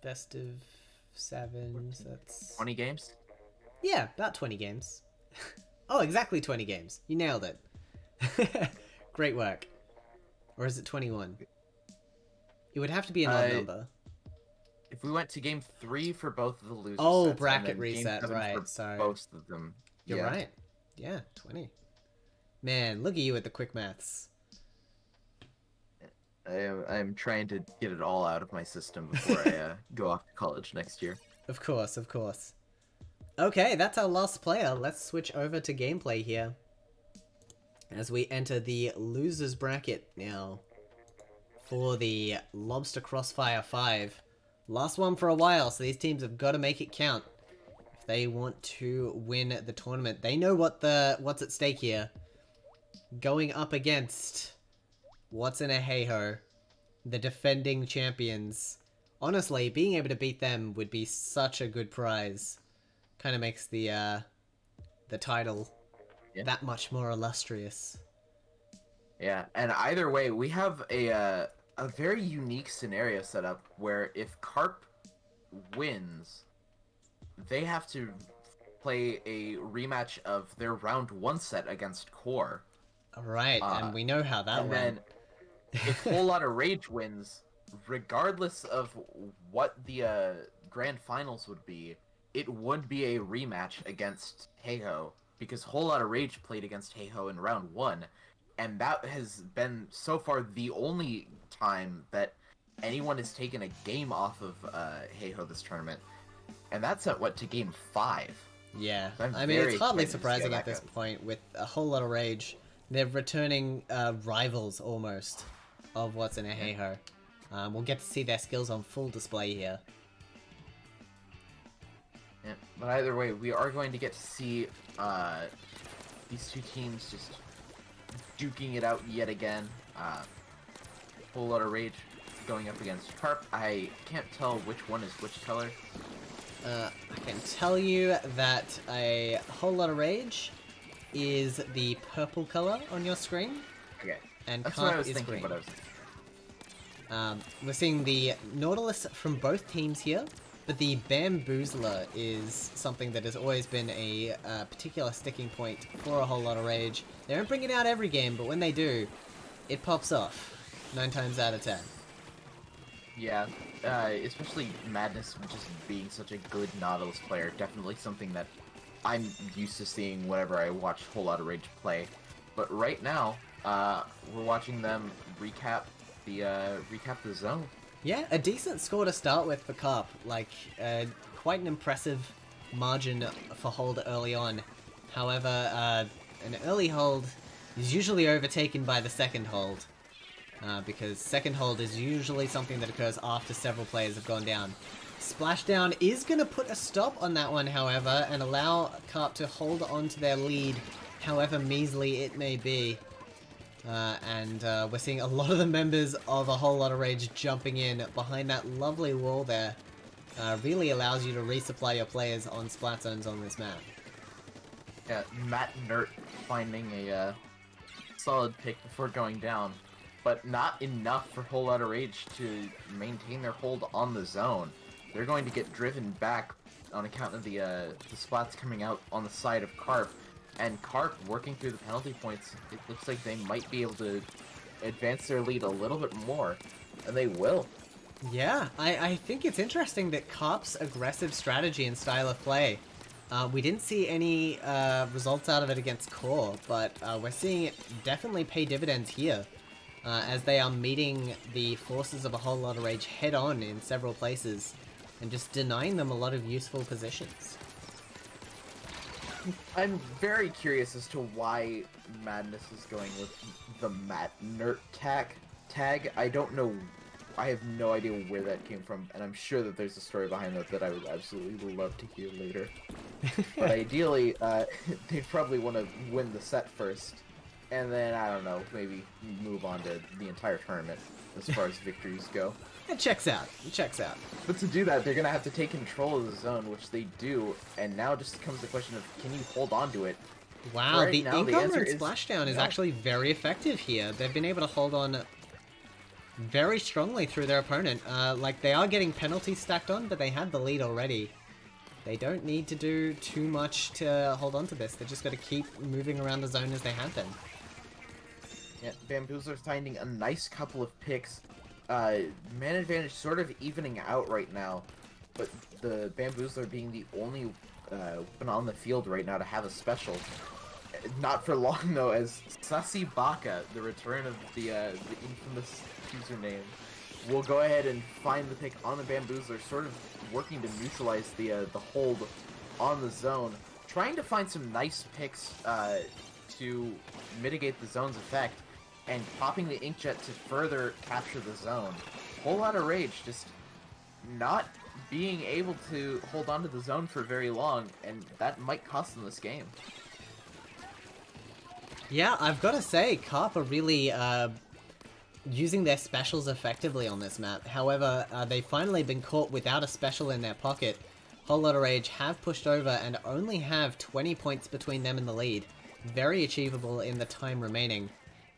best of 7, so that's... 20 games? Yeah, about 20 games. Oh, exactly 20 games. You nailed it. Great work. Or is it 21? It would have to be an odd number. If we went to game 3 for both of the losers Oh, sets, bracket and then reset, game 7 right, for so... both of them. You're right. Yeah, 20. Man, look at you with the quick maths. I'm trying to get it all out of my system before I go off to college next year. Of course, of course. Okay, that's our last player. Let's switch over to gameplay here. As we enter the losers bracket now for the Lobster Crossfire 5. Last one for a while, so these teams have got to make it count if they want to win the tournament. They know what's at stake here. Going up against what's in a hey-ho, the defending champions. Honestly, being able to beat them would be such a good prize. Kind of makes the title that much more illustrious. Yeah, and either way, we have a very unique scenario set up where if Carp wins, they have to play a rematch of their round 1 set against Core. Right, and we know how that went. And then if Whole Lotta Rage wins, regardless of what the grand finals would be, it would be a rematch against Heiho, because Whole Lotta Rage played against Heiho in round 1, and that has been so far the only time that anyone has taken a game off of Heiho this tournament, and that's at to game 5. Yeah, So I mean, it's hardly surprising at this point with a Whole Lotta Rage. They're returning rivals almost of what's in a Heiho. We'll get to see their skills on full display here. Yeah, but either way, we are going to get to see these two teams just duking it out yet again. Whole Lotta Rage going up against Carp. I can't tell which one is which color. I can tell you that a Whole Lotta Rage is the purple color on your screen. Okay, and that's Carp what I was is thinking. green. What I was thinking. We're seeing the Nautilus from both teams here, but the Bamboozler is something that has always been a particular sticking point for a Whole Lotta Rage. They don't bring it out every game, but when they do, it pops off 9 times out of 10. Yeah, especially Madness just being such a good Nautilus player, definitely something that I'm used to seeing whenever I watch Whole Lotta Rage play. But right now, we're watching them recap the zone. Yeah, a decent score to start with for Carp. Like, quite an impressive margin for hold early on. However, an early hold is usually overtaken by the second hold. Because second hold is usually something that occurs after several players have gone down. Splashdown is going to put a stop on that one, however, and allow Carp to hold on to their lead, however measly it may be. And we're seeing a lot of the members of a Whole Lotta Rage jumping in behind that lovely wall there. Really allows you to resupply your players on splat zones on this map. Yeah, Matt Nert finding a solid pick before going down, but not enough for Whole Lotta Rage to maintain their hold on the zone. They're going to get driven back on account of the splats coming out on the side of Carp. And Carp, working through the penalty points, it looks like they might be able to advance their lead a little bit more. And they will. Yeah, I think it's interesting that Carp's aggressive strategy and style of play, we didn't see any results out of it against Core, but we're seeing it definitely pay dividends here. As they are meeting the forces of a Whole Lotta Rage head-on in several places, and just denying them a lot of useful positions. I'm very curious as to why Madness is going with the Matt Nert tag. I don't know. I have no idea where that came from, and I'm sure that there's a story behind that I would absolutely love to hear later. But ideally, they'd probably want to win the set first, and then, I don't know, maybe move on to the entire tournament as far as victories go. It checks out. It checks out. But to do that, they're going to have to take control of the zone, which they do, and now just comes the question of, can you hold on to it? Wow, Right the now, the Incomer answer and is Splashdown is no. actually very effective here. They've been able to hold on very strongly through their opponent. Like, they are getting penalties stacked on, but they have the lead already. They don't need to do too much to hold on to this. They just got to keep moving around the zone as they have been. Yeah, Bamboozler's finding a nice couple of picks. Man advantage sort of evening out right now, but the Bamboozler being the only weapon on the field right now to have a special. Not for long though, as Sussy Baka, the return of the infamous username, will go ahead and find the pick on the Bamboozler, sort of working to neutralize the hold on the zone, trying to find some nice picks to mitigate the zone's effect, and popping the Inkjet to further capture the zone. Whole lot of rage, just not being able to hold on to the zone for very long, and that might cost them this game. Yeah, I've got to say, Carp are really using their specials effectively on this map. However, they've finally been caught without a special in their pocket. Whole Lotta Rage have pushed over and only have 20 points between them and the lead. Very achievable in the time remaining.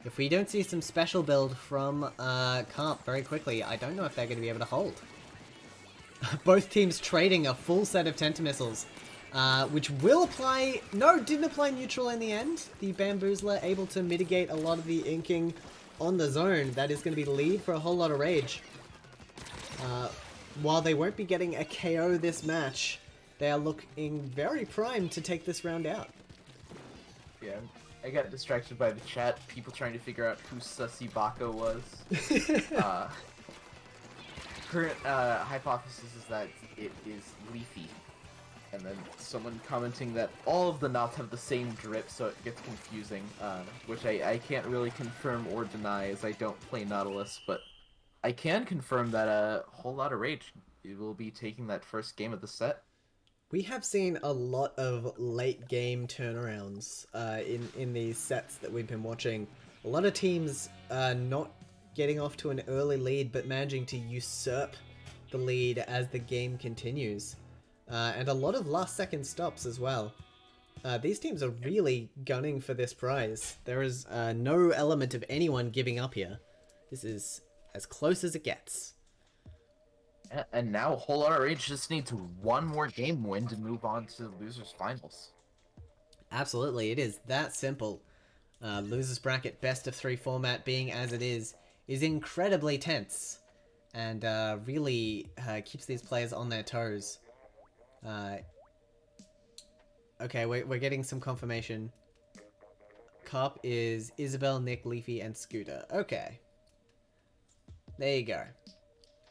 If we don't see some special build from Carp very quickly, I don't know if they're going to be able to hold. Both teams trading a full set of Tentamissiles. Which will apply... No, didn't apply neutral in the end. The Bamboozler able to mitigate a lot of the inking on the zone. That is going to be the lead for a Whole Lot of Rage. While they won't be getting a KO this match, they are looking very primed to take this round out. Yeah, I got distracted by the chat, people trying to figure out who Sussy Baka was. Current hypothesis is that it is Leafy. And then someone commenting that all of the knots have the same drip, so it gets confusing, which I can't really confirm or deny as I don't play Nautilus, but I can confirm that a Whole Lot of Rage will be taking that first game of the set. We have seen a lot of late game turnarounds in these sets that we've been watching. A lot of teams not getting off to an early lead, but managing to usurp the lead as the game continues. And a lot of last second stops as well. These teams are really gunning for this prize. There is no element of anyone giving up here. This is as close as it gets. And now a Whole Lot of Rage just needs one more game win to move on to the losers finals. Absolutely, it is that simple. Losers bracket best of 3 format being as it is incredibly tense. And really keeps these players on their toes. Okay, we're getting some confirmation. Carp is Isabel, Nick, Leafy, and Scooter. Okay. There you go.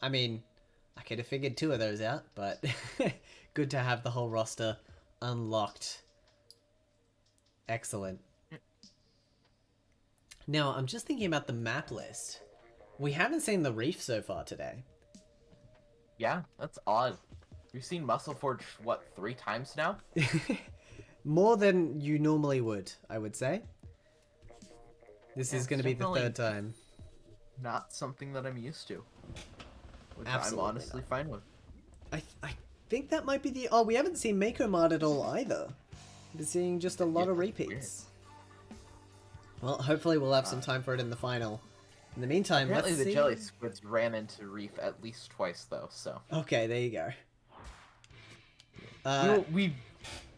I mean, I could have figured 2 of those out, but good to have the whole roster unlocked. Excellent. Now, I'm just thinking about the map list. We haven't seen the Reef so far today. Yeah, that's odd. We've seen Muscle Forge, what, 3 times now? More than you normally would, I would say. This is going to be the 3rd time. Not something that I'm used to. Which Absolutely I'm honestly fine with. I think that might be the... Oh, we haven't seen Mako Mart at all either. We're seeing just a lot of repeats. Well, hopefully we'll have some time for it in the final. In the meantime, apparently let's see... the Jelly Squids ran into Reef at least twice, though, so... Okay, there you go. We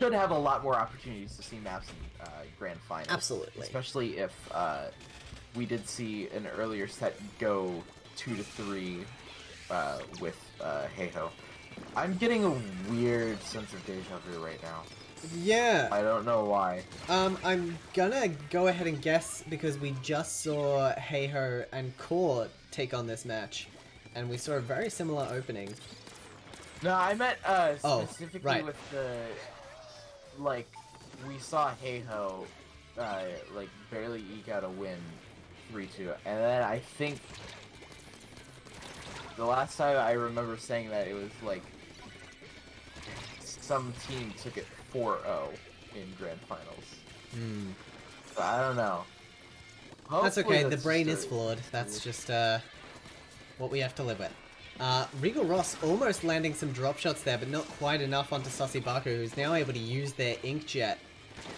should have a lot more opportunities to see maps in Grand Finals. Absolutely. Especially if we did see an earlier set go 2-3 with Heiho. I'm getting a weird sense of deja vu right now. Yeah. I don't know why. I'm gonna go ahead and guess because we just saw Heiho and Core take on this match, and we saw a very similar opening. No, I meant specifically with the, like, we saw Heiho, like, barely eke out a win 3-2, and then I think the last time I remember saying that it was, like, some team took it 4-0 in Grand Finals. So I don't know. That's okay, the that's brain is flawed. That's just, what we have to live with. Regal Ross almost landing some drop shots there, but not quite enough onto Sussy Baku, who's now able to use their Inkjet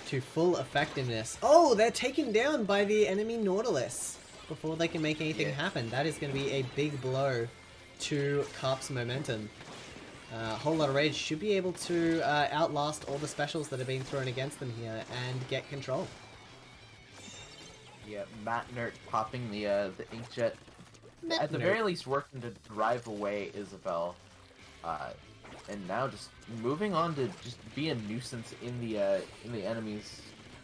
to full effectiveness. Oh, they're taken down by the enemy Nautilus. before they can make anything happen. That is going to be a big blow to Carp's momentum. Whole Lot of Rage should be able to outlast all the specials that are being thrown against them here and get control. Yeah, Matt Nert popping the inkjet. At the very least, working to drive away Isabel. And now just moving on to just be a nuisance in the enemy's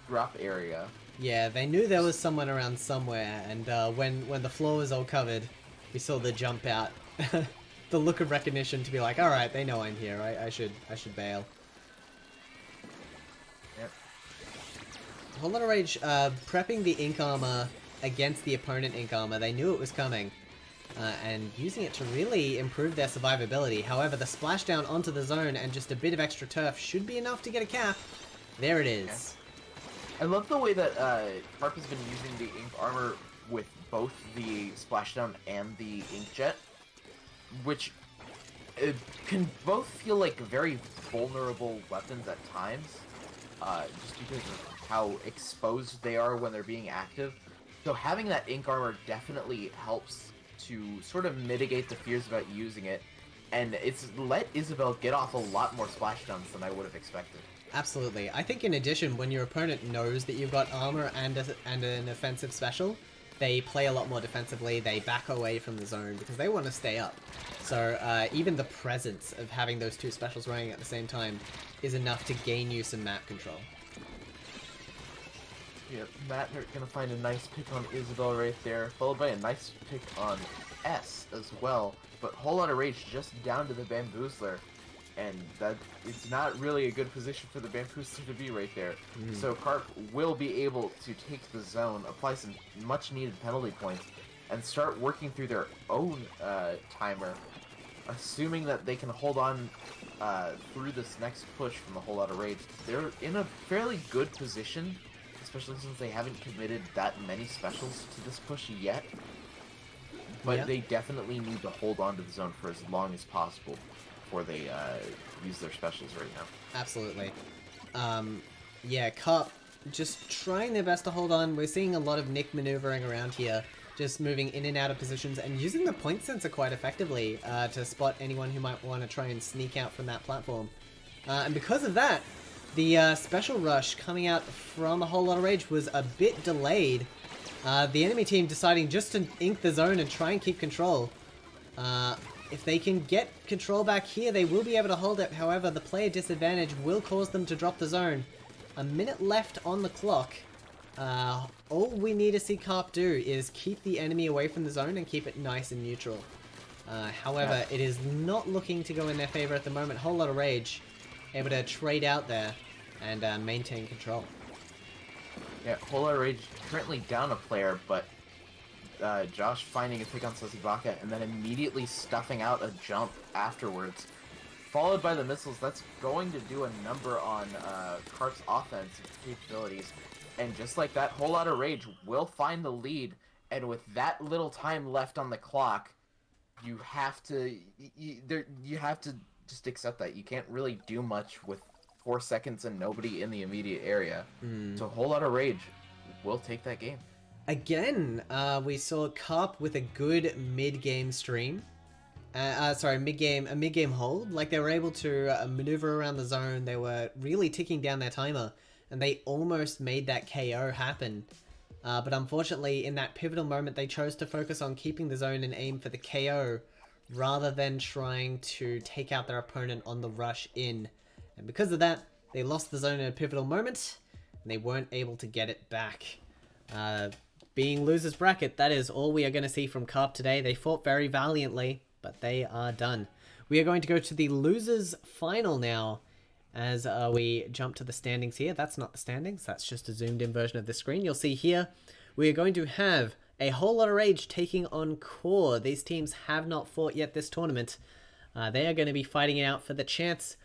drop area. Yeah, they knew there was someone around somewhere, and when the floor was all covered, we saw the jump out. The look of recognition to be like, all right, they know I'm here. I should bail. Yep. Whole Lot of Rage prepping the ink armor against the opponent ink armor. They knew it was coming, and using it to really improve their survivability. However, the splashdown onto the zone and just a bit of extra turf should be enough to get a cap. There it is. I love the way that Carp has been using the ink armor with both the splashdown and the inkjet, which can both feel like very vulnerable weapons at times, just because of how exposed they are when they're being active. So having that ink armor definitely helps to sort of mitigate the fears about using it, and it's let Isabel get off a lot more splashdowns than I would have expected. Absolutely. I think in addition, when your opponent knows that you've got armor and an offensive special, they play a lot more defensively, they back away from the zone because they want to stay up. So even the presence of having those two specials running at the same time is enough to gain you some map control. Yeah, Mattner gonna find a nice pick on Isabel right there, followed by a nice pick on S as well. But Whole Lot of Rage just down to the Bamboozler, and that it's not really a good position for the Bamboozler to be right there. So Carp will be able to take the zone, apply some much needed penalty points, and start working through their own timer, assuming that they can hold on through this next push from the Whole Lot of Rage. They're in a fairly good position, especially since they haven't committed that many specials to this push yet. But they definitely need to hold on to the zone for as long as possible before they use their specials right now. Absolutely. Yeah, Carp just trying their best to hold on. We're seeing a lot of Nick maneuvering around here, just moving in and out of positions and using the point sensor quite effectively to spot anyone who might want to try and sneak out from that platform. And because of that, the special rush coming out from a Whole Lot of Rage was a bit delayed. The enemy team deciding just to ink the zone and try and keep control. If they can get control back here, they will be able to hold it. However, the player disadvantage will cause them to drop the zone. A minute left on the clock. All we need to see Carp do is keep the enemy away from the zone and keep it nice and neutral. However, it is not looking to go in their favor at the moment. Whole Lot of Rage able to trade out there and maintain control. Yeah, Whole Lot of Rage currently down a player, but Josh finding a pick on Sosibaka and then immediately stuffing out a jump afterwards, followed by the missiles. That's going to do a number on Carp's offensive capabilities. And just like that, Whole Lot of Rage will find the lead, and with that little time left on the clock, you have to just accept that. You can't really do much with 4 seconds and nobody in the immediate area. So Whole Lot of Rage will take that game. Again, we saw Carp with a good mid-game stream. A mid-game hold. Like, they were able to maneuver around the zone. They were really ticking down their timer, and they almost made that KO happen. But unfortunately, in that pivotal moment, they chose to focus on keeping the zone and aim for the KO, rather than trying to take out their opponent on the rush in. And because of that, they lost the zone in a pivotal moment, and they weren't able to get it back. Being losers bracket, that is all we are going to see from Carp today. They fought very valiantly, but they are done. We are going to go to the losers final now, as we jump to the standings here. That's not the standings, that's just a zoomed in version of the screen. You'll see here, we are going to have a Whole Lot of Rage taking on Core. These teams have not fought yet this tournament. They are going to be fighting it out for the chance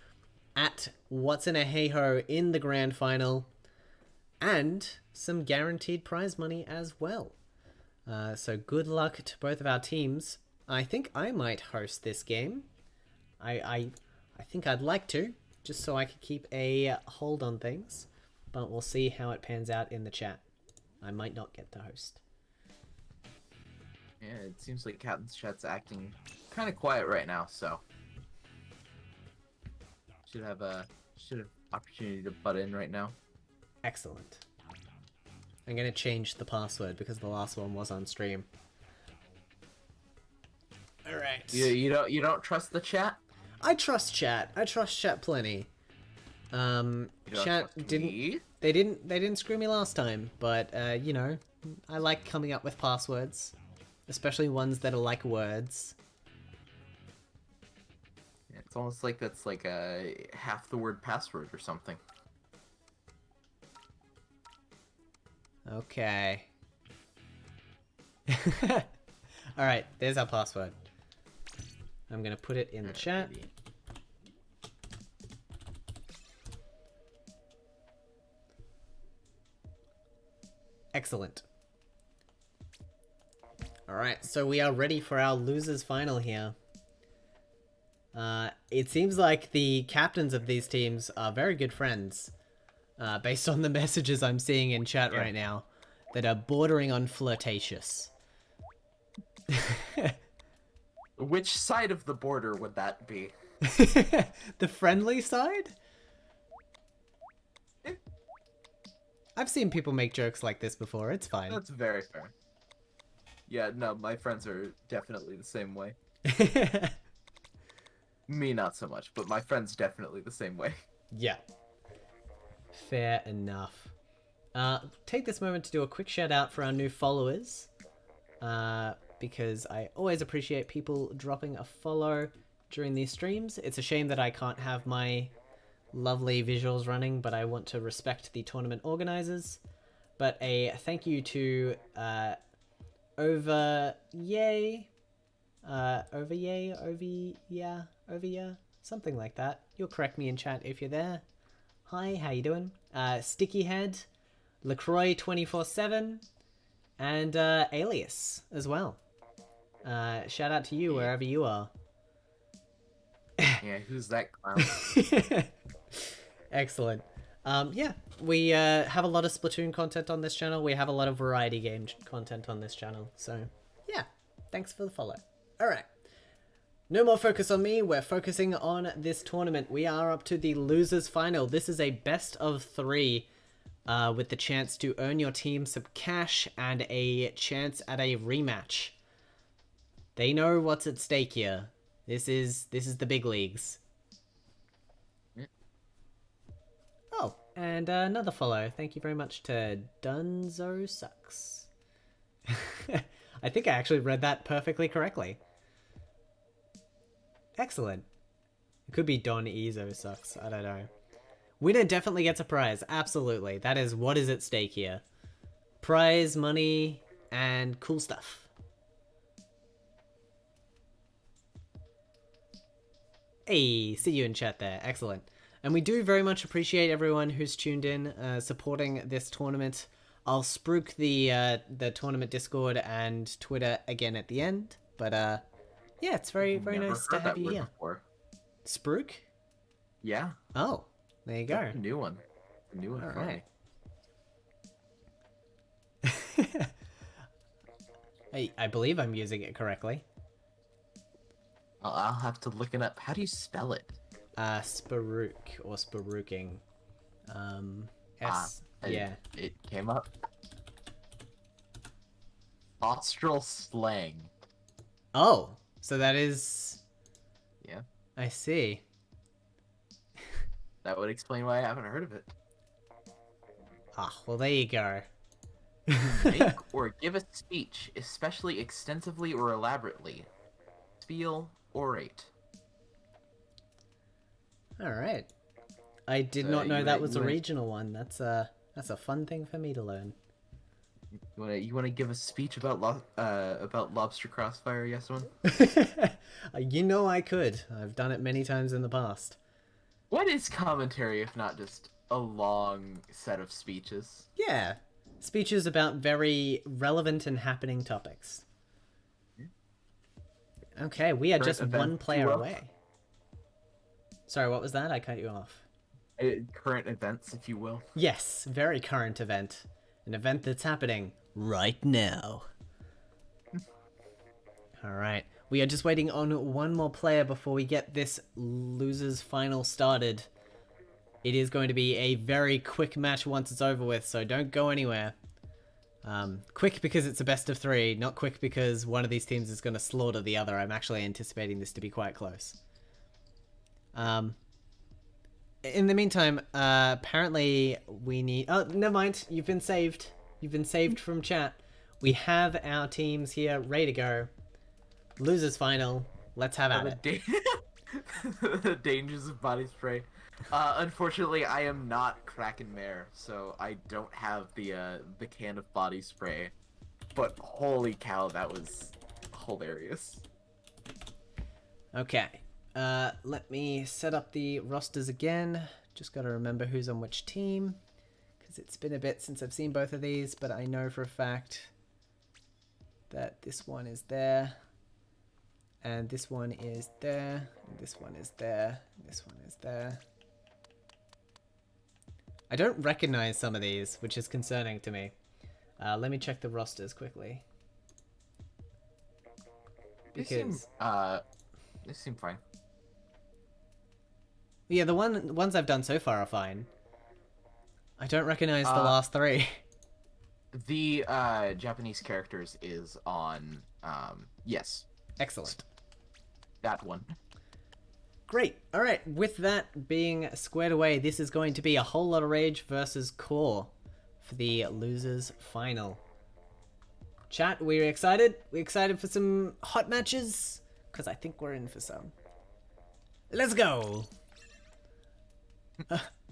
at What's in a Hey-Ho in the grand final, and some guaranteed prize money as well. So good luck to both of our teams. I think I might host this game. I think I'd like to, just so I could keep a hold on things, but we'll see how it pans out in the chat. I might not get to host. Yeah, it seems like Captain's Chat's acting kind of quiet right now, so should have opportunity to butt in right now. Excellent. I'm gonna change the password because the last one was on stream. All right. You don't trust the chat? I trust chat. I trust chat plenty. You don't Chat trust didn't. me? They didn't screw me last time, but you know, I like coming up with passwords, especially ones that are like words. Yeah, it's almost like that's like a half the word password or something. Okay. All right, there's our password. I'm gonna put it in the chat. Excellent. Alright, so we are ready for our losers final here. It seems like the captains of these teams are very good friends, based on the messages I'm seeing in chat right now, that are bordering on flirtatious. Which side of the border would that be? The friendly side? I've seen people make jokes like this before, it's fine. That's very fair. Yeah, no, my friends are definitely the same way. Me, not so much, but my friends definitely the same way. Yeah. Fair enough. Take this moment to do a quick shout out for our new followers. Because I always appreciate people dropping a follow during these streams. It's a shame that I can't have my lovely visuals running, but I want to respect the tournament organizers. But a thank you to Over something like that. You'll correct me in chat if you're there. Hi, how you doing? Sticky Head, LaCroix 24/7, and Alias as well. Shout out to you wherever you are. Yeah, who's that clown? Excellent. Yeah, we have a lot of Splatoon content on this channel. We have a lot of variety game content on this channel. So, yeah, thanks for the follow. All right. No more focus on me. We're focusing on this tournament. We are up to the losers final. This is a best of 3 with the chance to earn your team some cash and a chance at a rematch. They know what's at stake here. This is the big leagues. Oh, and another follow. Thank you very much to Dunzo Sucks. I think I actually read that perfectly correctly. Excellent. It could be Don Ezo Sucks. I don't know. Winner definitely gets a prize. Absolutely. That is what is at stake here. Prize, money, and cool stuff. Hey, see you in chat there. Excellent. And we do very much appreciate everyone who's tuned in, supporting this tournament. I'll spruik the tournament Discord and Twitter again at the end. But yeah, it's very nice to have you here. Before. Spruik? Yeah. Oh, there you go. A new one. A new one. All right. I believe I'm using it correctly. I'll have to look it up. How do you spell it? Sparook or Sparooking. Yeah. It came up. Austral slang. Oh, so that is. Yeah. I see. That would explain why I haven't heard of it. Ah, well, there you go. Make or give a speech, especially extensively or elaborately. Spiel, orate. All right. I did not know that was a regional one. That's a fun thing for me to learn. You wanna give a speech about Lobster Crossfire, yes one? You know I could. I've done it many times in the past. What is commentary if not just a long set of speeches? Yeah. Speeches about very relevant and happening topics. Okay, we are just one player away. Sorry, what was that? I cut you off. Current events, if you will. Yes, very current event. An event that's happening right now. All right. We are just waiting on one more player before we get this losers final started. It is going to be a very quick match once it's over with, so don't go anywhere. Quick because it's a best of 3, not quick because one of these teams is going to slaughter the other. I'm actually anticipating this to be quite close. In the meantime, apparently we need... Oh, never mind. You've been saved. You've been saved from chat. We have our teams here ready to go. Losers final. Let's have at it. The dangers of body spray. Unfortunately, I am not Kraken Mare, so I don't have the can of body spray. But holy cow, that was hilarious. Okay. Let me set up the rosters again. Just gotta remember who's on which team, because it's been a bit since I've seen both of these, but I know for a fact that this one is there, and this one is there, and this one is there, and this one is there. I don't recognize some of these, which is concerning to me. Let me check the rosters quickly. Because they seem fine. Yeah, the ones I've done so far are fine. I don't recognize the last 3. The Japanese characters is on yes. Excellent. That one. Great. All right. With that being squared away, this is going to be a whole lot of rage versus core for the losers final. Chat, we're excited. We're excited for some hot matches because I think we're in for some. Let's go.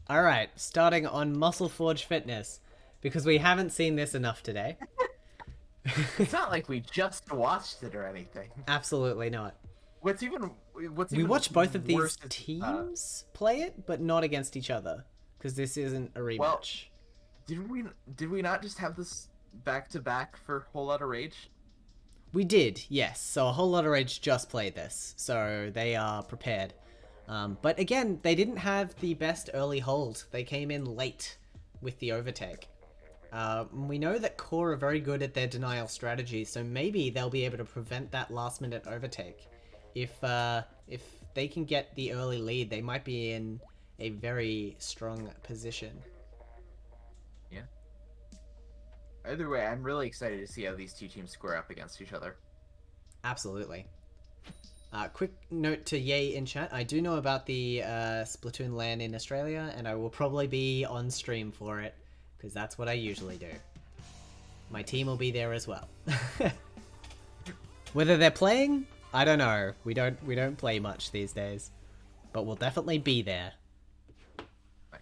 All right. Starting on Muscle Forge Fitness because we haven't seen this enough today. It's not like we just watched it or anything. Absolutely not. We watched both of these teams play it, but not against each other, because this isn't a rematch. Well, did we not just have this back to back for Whole Lotta Rage? We did, yes. So a Whole Lotta Rage just played this, so they are prepared. But again, they didn't have the best early hold. They came in late with the overtake. We know that Core are very good at their denial strategy, so maybe they'll be able to prevent that last minute overtake. If they can get the early lead, they might be in a very strong position. Yeah. Either way, I'm really excited to see how these two teams square up against each other. Absolutely. Quick note to Ye in chat. I do know about the Splatoon LAN in Australia, and I will probably be on stream for it, because that's what I usually do. My team will be there as well. Whether they're playing, I don't know. We don't play much these days, but we'll definitely be there. Nice.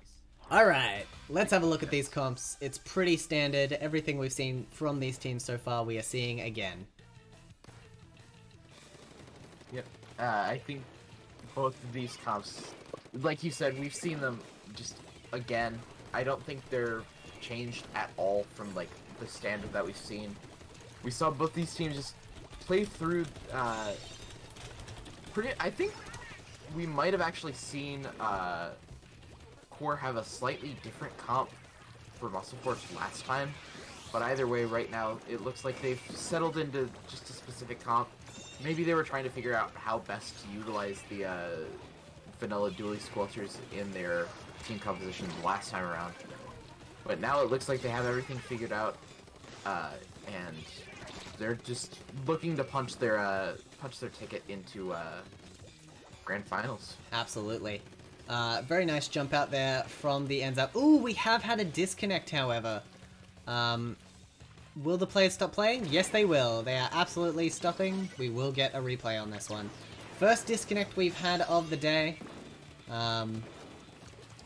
All right, let's have a look at these comps. It's pretty standard. Everything we've seen from these teams so far, we are seeing again. Yep. I think both of these comps, like you said, we've seen them just again. I don't think they're changed at all from like the standard that we've seen. We saw both these teams just play through I think we might have actually seen Core have a slightly different comp for Muscle Force last time, but either way right now it looks like they've settled into just a specific comp. Maybe they were trying to figure out how best to utilize the vanilla dually squelchers in their team composition last time around, but now it looks like they have everything figured out, and they're just looking to punch their ticket into grand finals. Absolutely. Very nice jump out there from the ends up. Ooh, we have had a disconnect, however. Will the players stop playing? Yes, they will. They are absolutely stopping. We will get a replay on this one. First disconnect we've had of the day.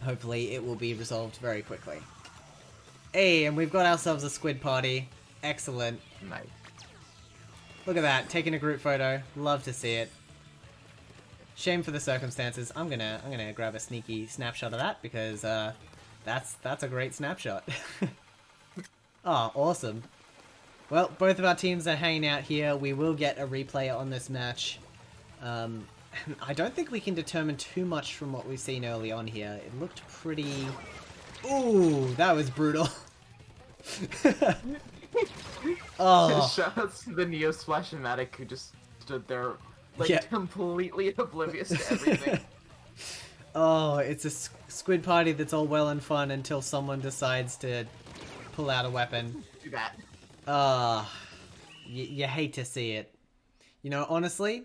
Hopefully it will be resolved very quickly. Hey, and we've got ourselves a squid party. Excellent. Nice. Look at that, taking a group photo. Love to see it. Shame for the circumstances. I'm gonna grab a sneaky snapshot of that because that's a great snapshot. Oh, awesome. Well, both of our teams are hanging out here. We will get a replay on this match. I don't think we can determine too much from what we've seen early on here. It looked pretty... Ooh, that was brutal. Oh. Shoutouts to the Neo Splash-O-Matic who just stood there, like, Yeah. completely oblivious to everything. Oh, it's a squid party that's all well and fun until someone decides to pull out a weapon. Do that. Ah, you hate to see it. You know, honestly,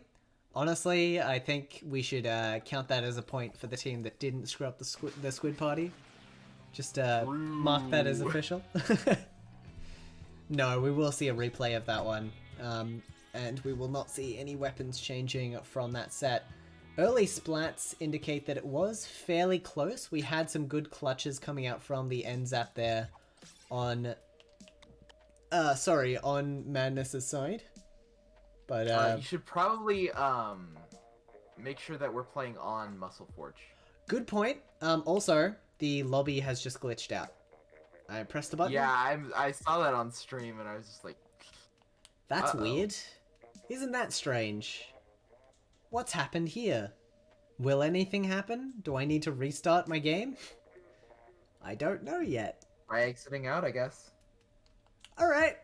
I think we should count that as a point for the team that didn't screw up the squid party. Just mark that as True. official. No, we will see a replay of that one, and we will not see any weapons changing from that set. Early splats indicate that it was fairly close. We had some good clutches coming out from the end zap there on on Madness's side. But You should probably make sure that we're playing on Muscle Forge. good point. Also, the lobby has just glitched out. I pressed the button. Yeah, I saw that on stream and I was just like, That's weird. Isn't that strange? What's happened here? Will anything happen? Do I need to restart my game? I don't know yet. try exiting out, I guess. Alright.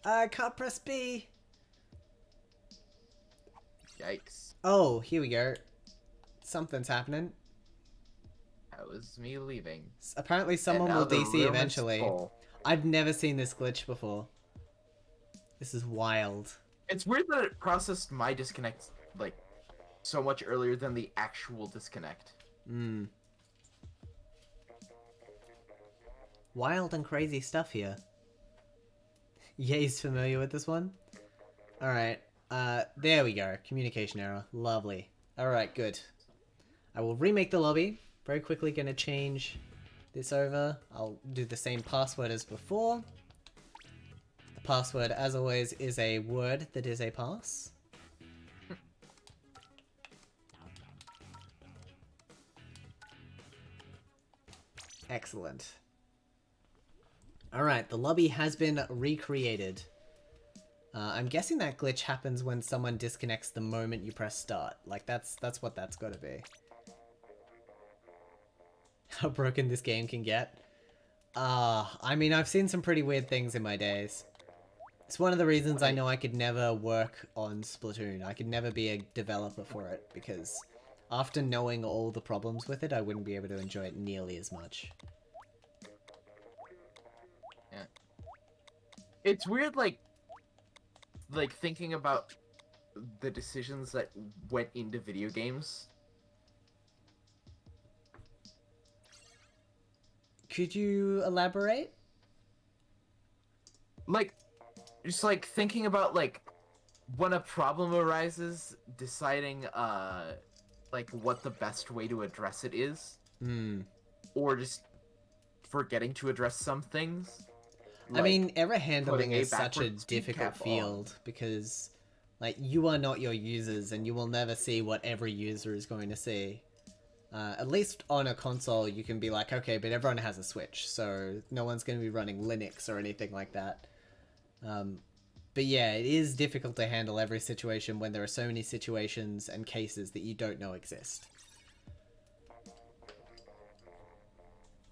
Can't press B. Yikes. Oh, here we go. Something's happening. That was me leaving. Apparently someone And now will the DC room is eventually. full. I've never seen this glitch before. This is wild. It's weird that it processed my disconnect, like, so much earlier than the actual disconnect. Hmm. Wild and crazy stuff here. Ye's familiar with this one? Alright. There we go. Communication error. Lovely. Alright, good. I will remake the lobby. Very quickly gonna change this over. I'll do the same password as before. The password, as always, is a word that is a pass. Excellent. Alright, the lobby has been recreated. I'm guessing that glitch happens when someone disconnects the moment you press start. Like, that's what that's gotta be. How broken this game can get. I mean, I've seen some pretty weird things in my days. It's one of the reasons I know I could never work on Splatoon. I could never be a developer for it, because after knowing all the problems with it, I wouldn't be able to enjoy it nearly as much. Yeah. It's weird, like thinking about the decisions that went into video games. Could you elaborate? Like, just like thinking about like when a problem arises, deciding like what the best way to address it is, or just forgetting to address some things. I mean, error handling putting a is such a backward speed difficult cap on. field because, like, you are not your users and you will never see what every user is going to see. At least on a console, you can be like, okay, but everyone has a Switch, so no one's going to be running Linux or anything like that. But yeah, it is difficult to handle every situation when there are so many situations and cases that you don't know exist.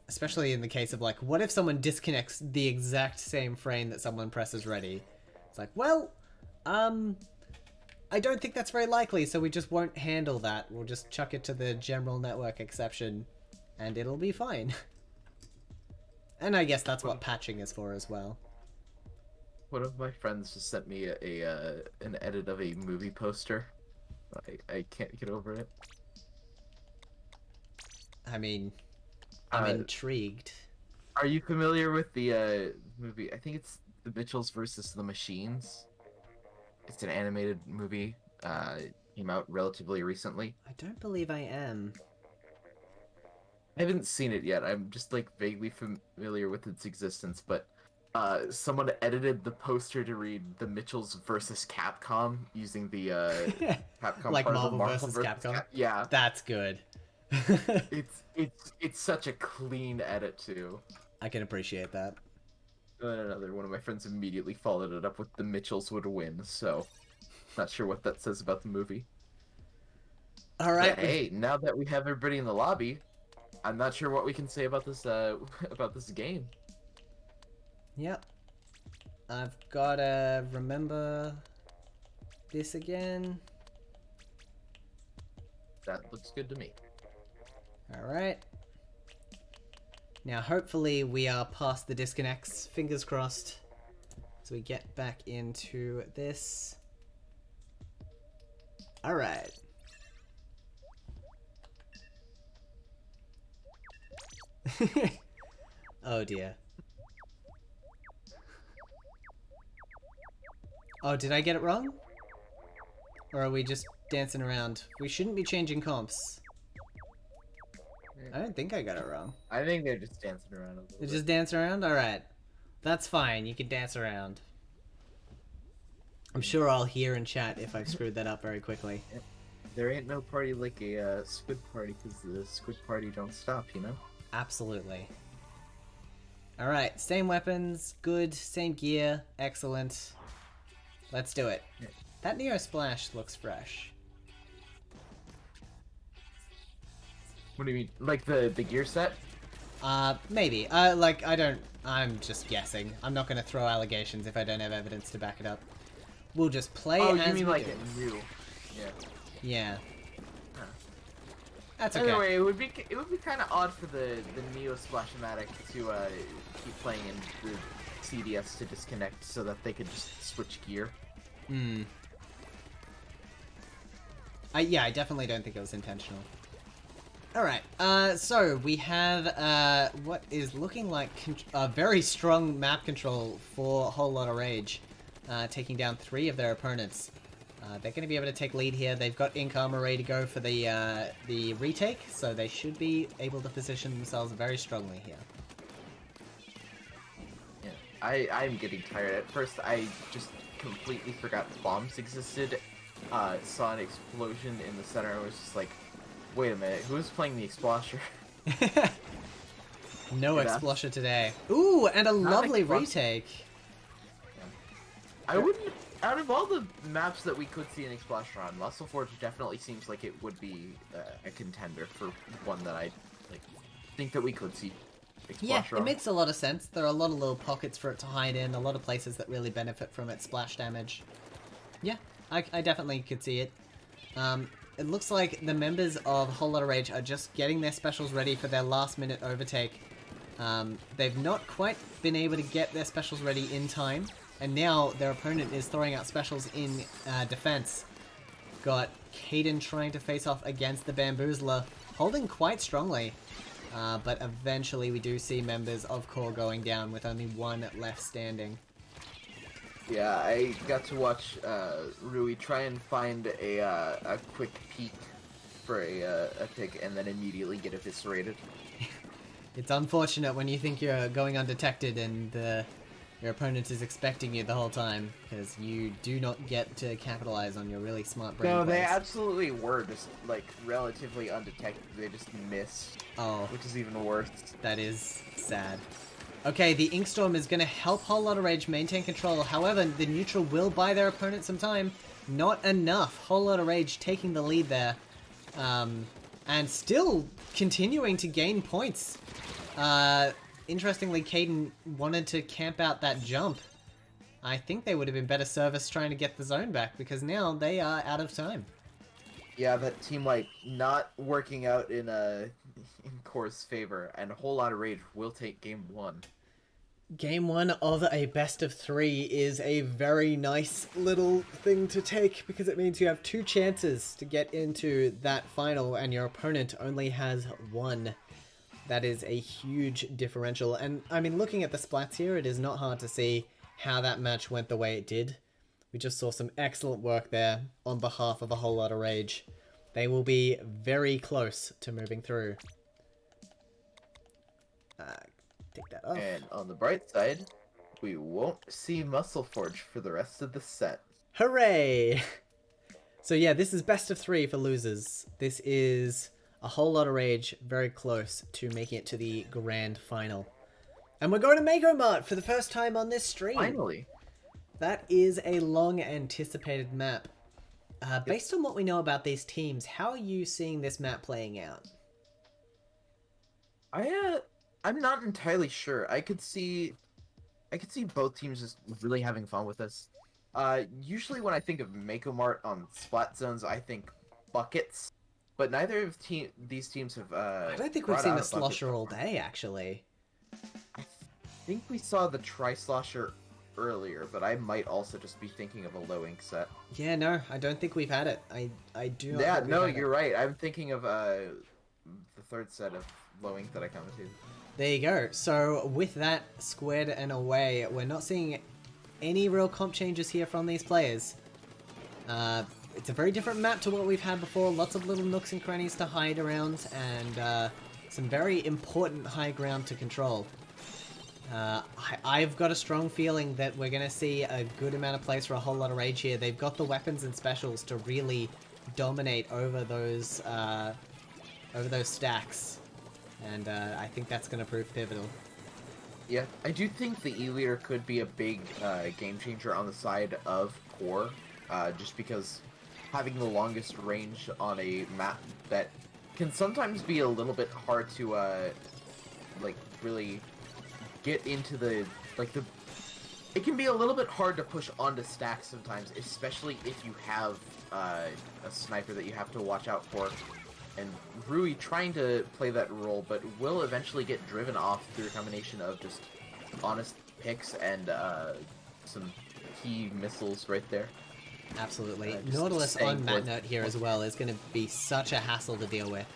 Especially in the case of, like, what if someone disconnects the exact same frame that someone presses ready? It's like, well, I don't think that's very likely, so we just won't handle that. We'll just chuck it to the general network exception, and it'll be fine. And I guess that's what patching is for as well. One of my friends just sent me an edit of a movie poster. I can't get over it. I mean, I'm intrigued. Are you familiar with the movie? I think it's The Mitchells versus the Machines. It's an animated movie. Came out relatively recently. I don't believe I am. I haven't seen it yet. I'm just like vaguely familiar with its existence, but someone edited the poster to read The Mitchells versus Capcom using the Capcom Like part of the Marvel versus Capcom? Yeah. That's good. It's such a clean edit too. I can appreciate that. And then another one of my friends immediately followed it up with The Mitchells would win, so not sure what that says about the movie. Alright. But hey, now that we have everybody in the lobby, I'm not sure what we can say about this game. Yep. I've gotta remember this again. That looks good to me. Alright. Now hopefully we are past the disconnects, fingers crossed, so we get back into this. Alright. Oh dear. Oh, did I get it wrong? Or are we just dancing around? We shouldn't be changing comps. I don't think I got it wrong. I think they're just dancing around a little They bit. just dance around? Alright. That's fine, you can dance around. I'm sure I'll hear in chat if I've screwed that up very quickly. There ain't no party like a squid party, because the squid party don't stop, you know? Absolutely. Alright, same weapons, good, same gear, excellent. Let's do it. Yeah. That Neo Splash looks fresh. What do you mean? Like the gear set? Maybe. I'm just guessing. I'm not gonna throw allegations if I don't have evidence to back it up. We'll just play Oh, as you mean we like do. it new? Yeah. Yeah. Huh. That's okay. Anyway, it would be kind of odd for the Neo Splashmatic to keep playing in the CDS to disconnect so that they could just switch gear. Hmm. Yeah, I definitely don't think it was intentional. Alright, so we have what is looking like a very strong map control for a Whole Lotta Rage, taking down 3 of their opponents. They're going to be able to take lead here. They've got Ink Armor ready to go for the retake, so they should be able to position themselves very strongly here. Yeah, I'm getting tired. At first, I just completely forgot bombs existed. Saw an explosion in the center. I was just like, wait a minute, who's playing the Explosion? No Yeah. Explosion today. Ooh, and a Not lovely Explosion. retake. I wouldn't. Out of all the maps that we could see an Explosion on, Muscle Forge definitely seems like it would be a contender for one that I think that we could see. Yeah, Explosion it on. makes a lot of sense. There are a lot of little pockets for it to hide in, a lot of places that really benefit from its splash damage. Yeah, I definitely could see it. It looks like the members of Whole Lotta Rage are just getting their specials ready for their last minute overtake. They've not quite been able to get their specials ready in time, and now their opponent is throwing out specials in defense. Got Caden trying to face off against the Bamboozler, holding quite strongly. But eventually we do see members of Core going down with only 1 left standing. Yeah, I got to watch Rui try and find a quick peek for a pick and then immediately get eviscerated. It's unfortunate when you think you're going undetected and your opponent is expecting you the whole time, because you do not get to capitalize on your really smart brain No, they plays. absolutely were just like relatively undetected. They just missed, Oh, which is even worse. that is sad. Okay, the Inkstorm is going to help Whole Lotta Rage maintain control. However, the neutral will buy their opponent some time. Not enough. Whole Lotta Rage taking the lead there. And still continuing to gain points. Interestingly, Caden wanted to camp out that jump. I think they would have been better service trying to get the zone back, because now they are out of time. Yeah, that team like not working out in Core's favor, and a whole lot of rage will take game 1. Game 1 of a best of 3 is a very nice little thing to take, because it means you have 2 chances to get into that final and your opponent only has 1. That is a huge differential, and I mean, looking at the splats here, it is not hard to see how that match went the way it did. We just saw some excellent work there on behalf of a Whole Lotta Rage. They will be very close to moving through. Take that off. And on the bright side, we won't see Muscle Forge for the rest of the set. Hooray! So yeah, this is best of 3 for losers. This is a Whole Lotta Rage very close to making it to the grand final. And we're going to Mako Mart for the first time on this stream. Finally. That is a long anticipated map. Based on what we know about these teams, how are you seeing this map playing out? I'm not entirely sure. I could see both teams just really having fun with this. Usually when I think of Mako Mart on Splat Zones, I think buckets, but neither of these teams have I don't think we've brought seen out a a bucket slosher so all far. day, actually. I think we saw the Tri-Slosher earlier, but I might also just be thinking of a low ink set. Yeah, no, I don't think we've had it. I do not Yeah, think we've no, had it. you're right. I'm thinking of the third set of low ink that I commented. There you go. So with that squared and away, we're not seeing any real comp changes here from these players. It's a very different map to what we've had before. Lots of little nooks and crannies to hide around, and some very important high ground to control. I've got a strong feeling that we're going to see a good amount of plays for a whole lot of rage here. They've got the weapons and specials to really dominate over those stacks, and I think that's going to prove pivotal. Yeah, I do think the E-Leader could be a big game changer on the side of Core, just because having the longest range on a map that can sometimes be a little bit hard to, like, really get into the it can be a little bit hard to push onto stacks sometimes, especially if you have a sniper that you have to watch out for. And Rui trying to play that role, but will eventually get driven off through a combination of just honest picks and some key missiles right there. Absolutely. Just Nautilus staying on Mat Note here as well is going to be such a hassle to deal with.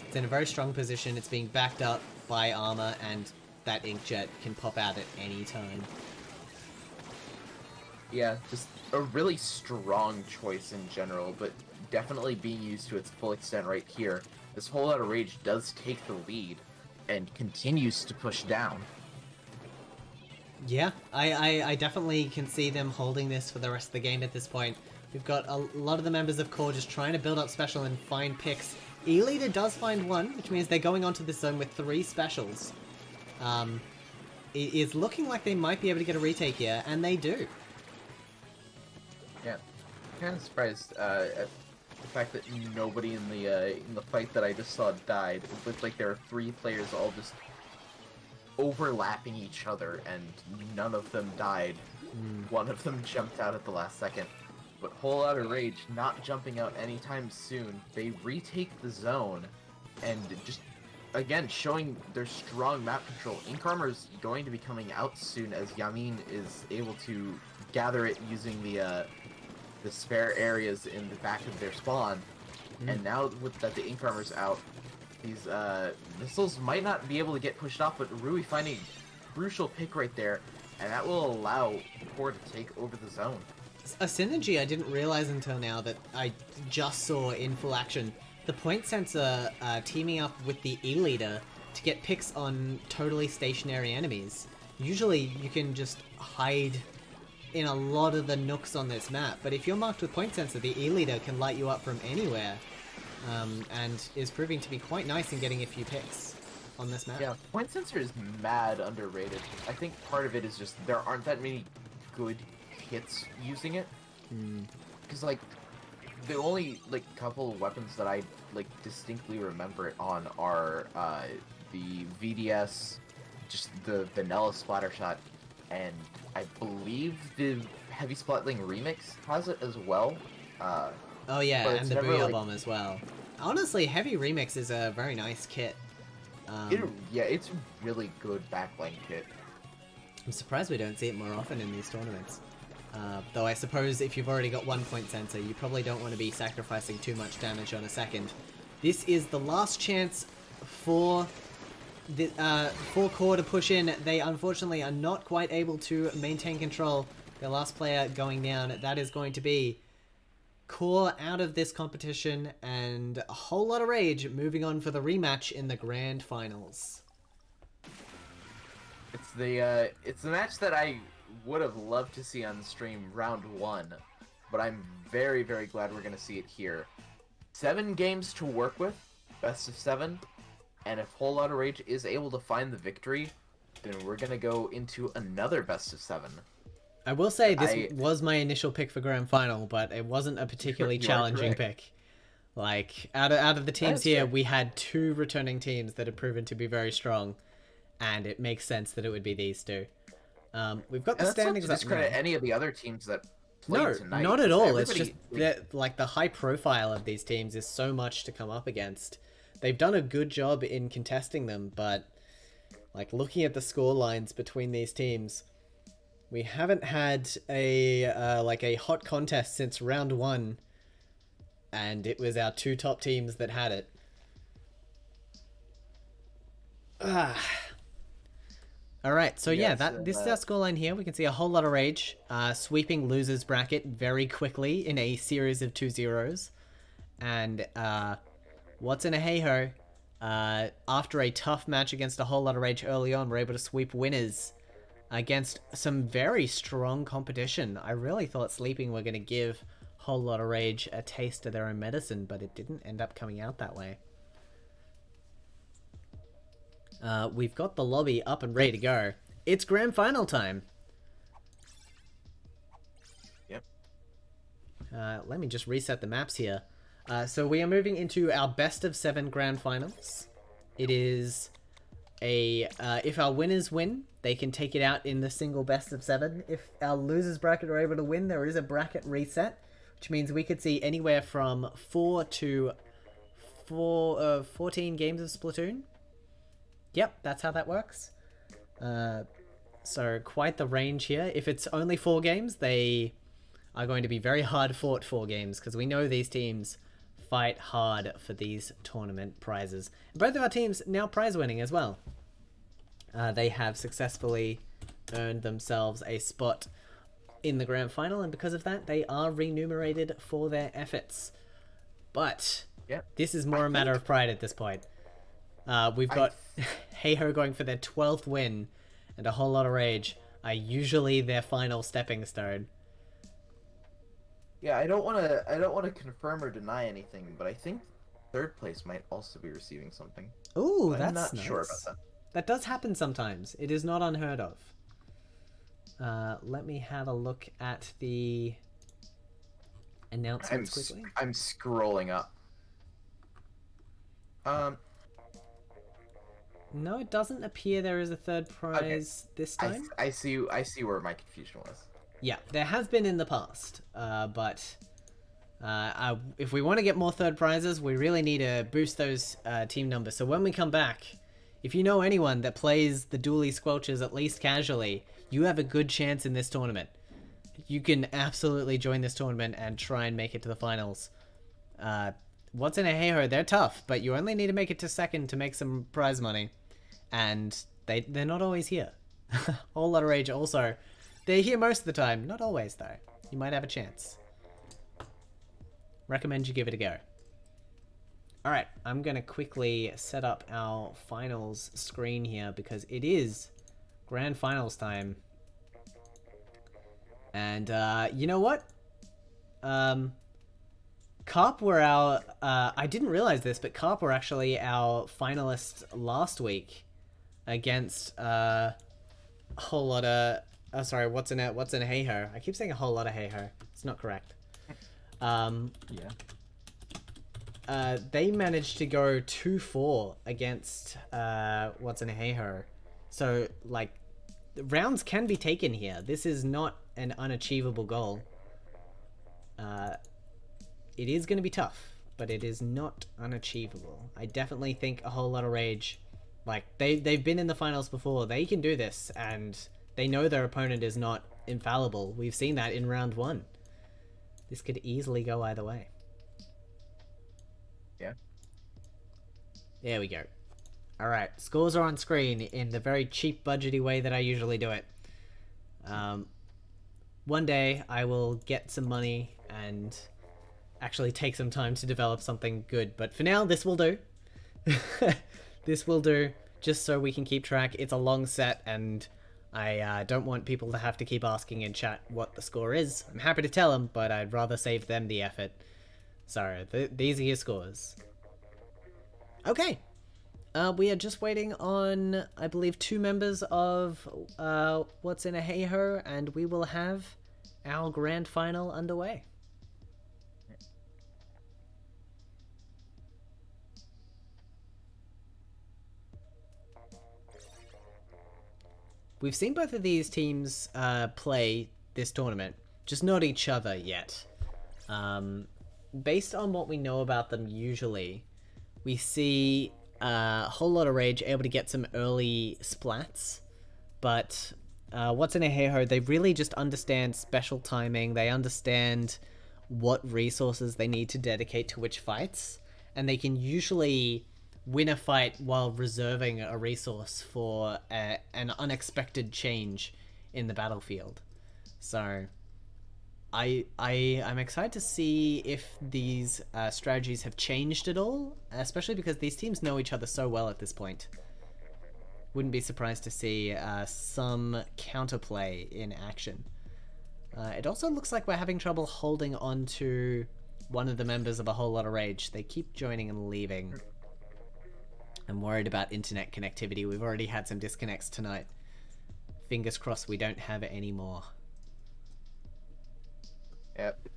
It's in a very strong position. It's being backed up by armor, and that inkjet can pop out at any time. Yeah, just a really strong choice in general, but definitely being used to its full extent right here. This whole lot of rage does take the lead and continues to push down. Yeah, I definitely can see them holding this for the rest of the game at this point. We've got a lot of the members of Core just trying to build up special and find picks. E-Leader does find one, which means they're going onto this zone with 3 specials. It is looking like they might be able to get a retake here, and they do. Yeah, kind of surprised at the fact that nobody in the fight that I just saw died. It looked like there were 3 players all just overlapping each other, and none of them died. One of them jumped out at the last second. But Whole Lotta Rage not jumping out anytime soon. They retake the zone, and just, again, showing their strong map control. Ink Armor's going to be coming out soon as Yamin is able to gather it using the spare areas in the back of their spawn. And now with that the Ink Armor's out, these missiles might not be able to get pushed off, but Rui finding a crucial pick right there, and that will allow Core to take over the zone. A synergy I didn't realize until now that I just saw in full action. The point sensor teaming up with the E-Leader to get picks on totally stationary enemies. Usually you can just hide in a lot of the nooks on this map, but if you're marked with point sensor, the E-Leader can light you up from anywhere, and is proving to be quite nice in getting a few picks on this map. Yeah, point sensor is mad underrated. I think part of it is just there aren't that many good hits using it. Because like the only like couple of weapons that I like distinctly remember it on are the VDS, just the vanilla splatter shot, and I believe the Heavy Splatling Remix has it as well. Oh yeah, but and it's the never, Booyah like- Bomb as well. Honestly, Heavy Remix is a very nice kit. Yeah, it's a really good backline kit. I'm surprised we don't see it more often in these tournaments. Though I suppose if you've already got 1 point sensor, you probably don't want to be sacrificing too much damage on a second. This is the last chance for Core to push in. They unfortunately are not quite able to maintain control. Their last player going down. That is going to be Core out of this competition, and a whole lot of rage moving on for the rematch in the grand finals. It's the match that I would have loved to see on stream round 1, but I'm very, very glad we're gonna see it here. 7 games to work with, best of 7, and if Whole Lotta Rage is able to find the victory, then we're gonna go into another best of 7. I will say this was my initial pick for grand final, but it wasn't a particularly You are challenging correct. pick. Like out of the teams is here, fair. we had 2 returning teams that had proven to be very strong, and it makes sense that it would be these 2. We've got the And that's not standings to up now. discredit any of the other teams that played No, tonight. not at all. It's Everybody, just that, like, the high profile of these teams is so much to come up against. They've done a good job in contesting them, but like looking at the score lines between these teams, we haven't had a like a hot contest since round 1, and it was our 2 top teams that had it. Ah. All right, so yeah, this is our scoreline here. We can see a whole lot of rage, sweeping losers bracket very quickly in a series of 2-0s, and what's in a hey-ho? After a tough match against a whole lot of rage early on, we're able to sweep winners against some very strong competition. I really thought sleeping were going to give whole lot of rage a taste of their own medicine, but it didn't end up coming out that way. We've got the lobby up and ready to go. It's grand final time. Yep. Let me just reset the maps here. So we are moving into our best of 7 grand finals. It is a if our winners win, they can take it out in the single best of 7. If our losers bracket are able to win, there is a bracket reset, which means we could see anywhere from 4 to 14 games of Splatoon. Yep, that's how that works. So quite the range here. If it's only 4 games, they are going to be very hard fought 4 games, because we know these teams fight hard for these tournament prizes. Both of our teams now prize winning as well. They have successfully earned themselves a spot in the grand final, and because of that, they are remunerated for their efforts. But this is more a matter of pride at this point. We've got Hey-Ho going for their 12th win, and a whole lot of rage are usually their final stepping stone. Yeah, I don't want to confirm or deny anything, but I think 3rd place might also be receiving something. Ooh, I'm that's not nice. sure about that. That does happen sometimes. It is not unheard of. Let me have a look at the announcements quickly. I'm scrolling up. No, it doesn't appear there is a 3rd prize this time. I see where my confusion was. Yeah, there has been in the past, but if we want to get more 3rd prizes, we really need to boost those team numbers. So when we come back, if you know anyone that plays the Dually Squelchers at least casually, you have a good chance in this tournament. You can absolutely join this tournament and try and make it to the finals. What's in a hey-ho? They're tough, but you only need to make it to 2nd to make some prize money. And they're not always here. Whole lot of rage also. They're here most of the time. Not always, though. You might have a chance. Recommend you give it a go. Alright, I'm going to quickly set up our finals screen here, because it is grand finals time. And, you know what? Carp were our... I didn't realize this, but Carp were actually our finalists last week against a whole lot of... Oh, sorry, what's in a hey-ho? I keep saying a whole lot of hey-ho. It's not correct. They managed to go 2-4 against what's in a hey-ho. So, like, rounds can be taken here. This is not an unachievable goal. It is going to be tough, but it is not unachievable. I definitely think a whole lot of rage. Like, they've been in the finals before. They can do this, and they know their opponent is not infallible. We've seen that in round 1. This could easily go either way. Yeah. There we go. Alright, scores are on screen in the very cheap, budgety way that I usually do it. One day, I will get some money and actually take some time to develop something good. But for now, this will do. This will do, just so we can keep track. It's a long set, and I don't want people to have to keep asking in chat what the score is. I'm happy to tell them, but I'd rather save them the effort. So, these are your scores. Okay. We are just waiting on, I believe, 2 members of What's in a Hey-Ho, and we will have our grand final underway. We've seen both of these teams play this tournament. just not each other yet. Based on what we know about them usually, we see a whole lot of Rage able to get some early splats, but what's in a hey-ho, they really just understand special timing, they understand what resources they need to dedicate to which fights, and they can usually win a fight while reserving a resource for an unexpected change in the battlefield. So I'm excited to see if these strategies have changed at all, especially because these teams know each other so well at this point. Wouldn't be surprised to see some counterplay in action. It also looks like we're having trouble holding on to one of the members of A Whole Lot of Rage. They keep joining and leaving. I'm worried about internet connectivity. We've already had some disconnects tonight. Fingers crossed we don't have any more. Yep.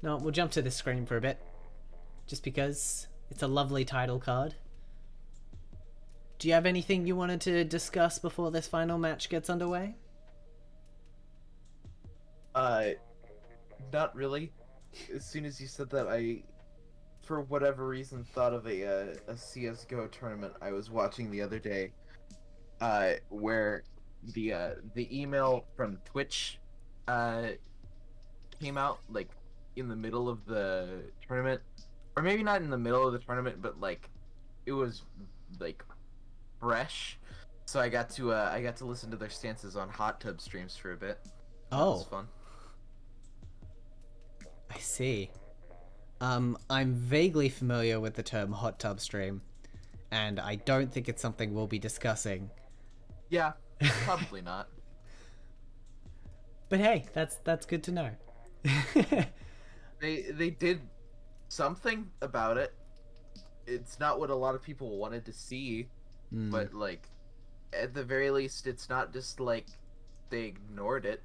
No, we'll jump to this screen for a bit. Just because it's a lovely title card. Do you have anything you wanted to discuss before this final match gets underway? Not really. As soon as you said that, I, for whatever reason, thought of a CS:GO tournament I was watching the other day, where the email from Twitch, came out like in the middle of the tournament, or maybe not in the middle of the tournament, but like it was like fresh. So I got to listen to their stances on hot tub streams for a bit. That was fun. I see. I'm vaguely familiar with the term hot tub stream, and I don't think it's something we'll be discussing. Yeah, probably not. But hey, that's good to know. They did something about it. It's not what a lot of people wanted to see, but like at the very least it's not just like they ignored it.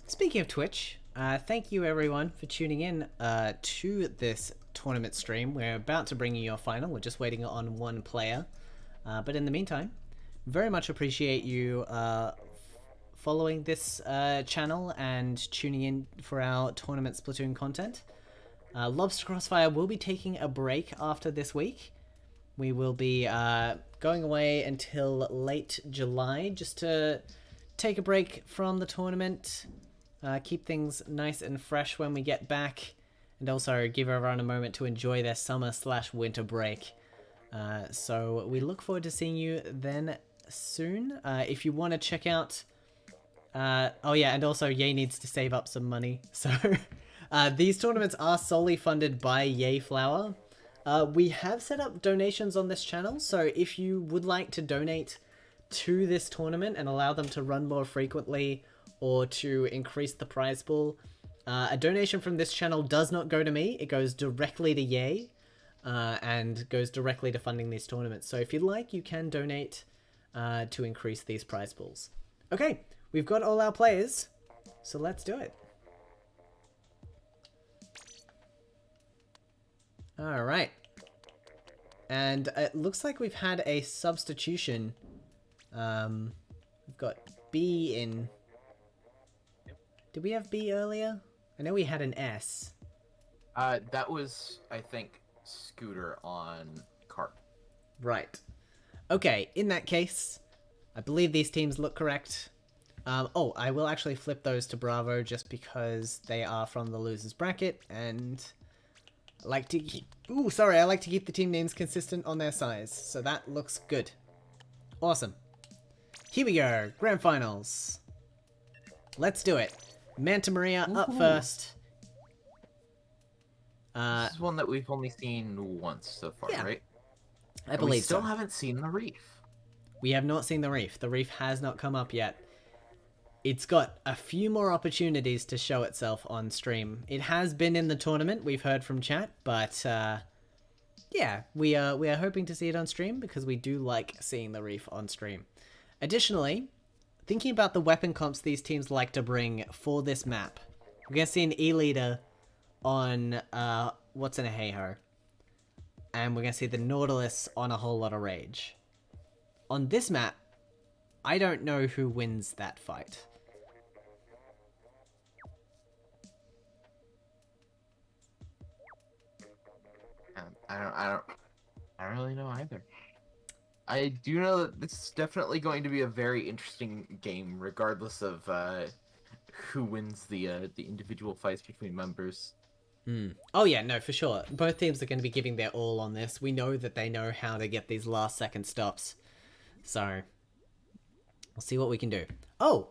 Speaking of Twitch, thank you everyone for tuning in to this tournament stream. We're about to bring you your final. We're just waiting on one player. But in the meantime, very much appreciate you following this channel and tuning in for our tournament Splatoon content. Lobster Crossfire will be taking a break after this week. We will be going away until late July just to take a break from the tournament, keep things nice and fresh when we get back, and also give everyone a moment to enjoy their summer/winter break. So we look forward to seeing you then soon. If you want to check out... oh yeah, and also Ye needs to save up some money. So these tournaments are solely funded by Yayflower. We have set up donations on this channel, so if you would like to donate to this tournament and allow them to run more frequently or to increase the prize pool, a donation from this channel does not go to me. It goes directly to Yay and goes directly to funding these tournaments. So if you'd like, you can donate to increase these prize pools. Okay, we've got all our players, so let's do it. All right. And it looks like we've had a substitution. We've got B in... Did we have B earlier? I know we had an S. That was, I think, Scooter on Carp. Right. Okay, in that case, I believe these teams look correct. Oh, I will actually flip those to Bravo just because they are from the loser's bracket, and I like to keep... Ooh, sorry, I like to keep the team names consistent on their size, so that looks good. Awesome. Here we go, Grand Finals. Let's do it. Manta Maria up first. This is one that we've only seen once so far, yeah, right? I believe we still so. haven't seen the reef. We have not seen the reef. The reef has not come up yet. It's got a few more opportunities to show itself on stream. It has been in the tournament, we've heard from chat, but yeah, we are hoping to see it on stream because we do like seeing the reef on stream. Additionally, thinking about the weapon comps these teams like to bring for this map, we're going to see an E-leader on What's in a Hey-Ho. And we're going to see the Nautilus on a Whole Lot of Rage. On this map, I don't know who wins that fight. I don't really know either. I do know that this is definitely going to be a very interesting game, regardless of who wins the individual fights between members. Oh yeah, no, for sure. Both teams are going to be giving their all on this. We know that they know how to get these last second stops. So, we'll see what we can do. Oh,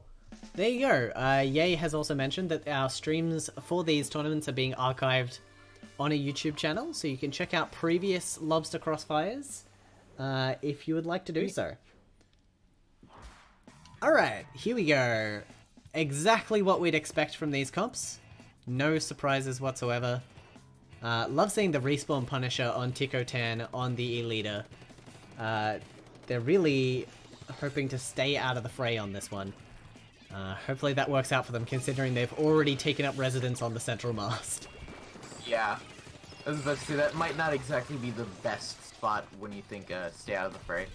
there you go. Ye has also mentioned that our streams for these tournaments are being archived on a YouTube channel, so you can check out previous Lobster Crossfires if you would like to do so. Alright, here we go. Exactly what we'd expect from these comps. No surprises whatsoever. Love seeing the respawn Punisher on Tico Tan on the E-Leader. They're really hoping to stay out of the fray on this one. Hopefully that works out for them, considering they've already taken up residence on the central mast. Yeah. I was about to say, that might not exactly be the best spot when you think stay out of the fray.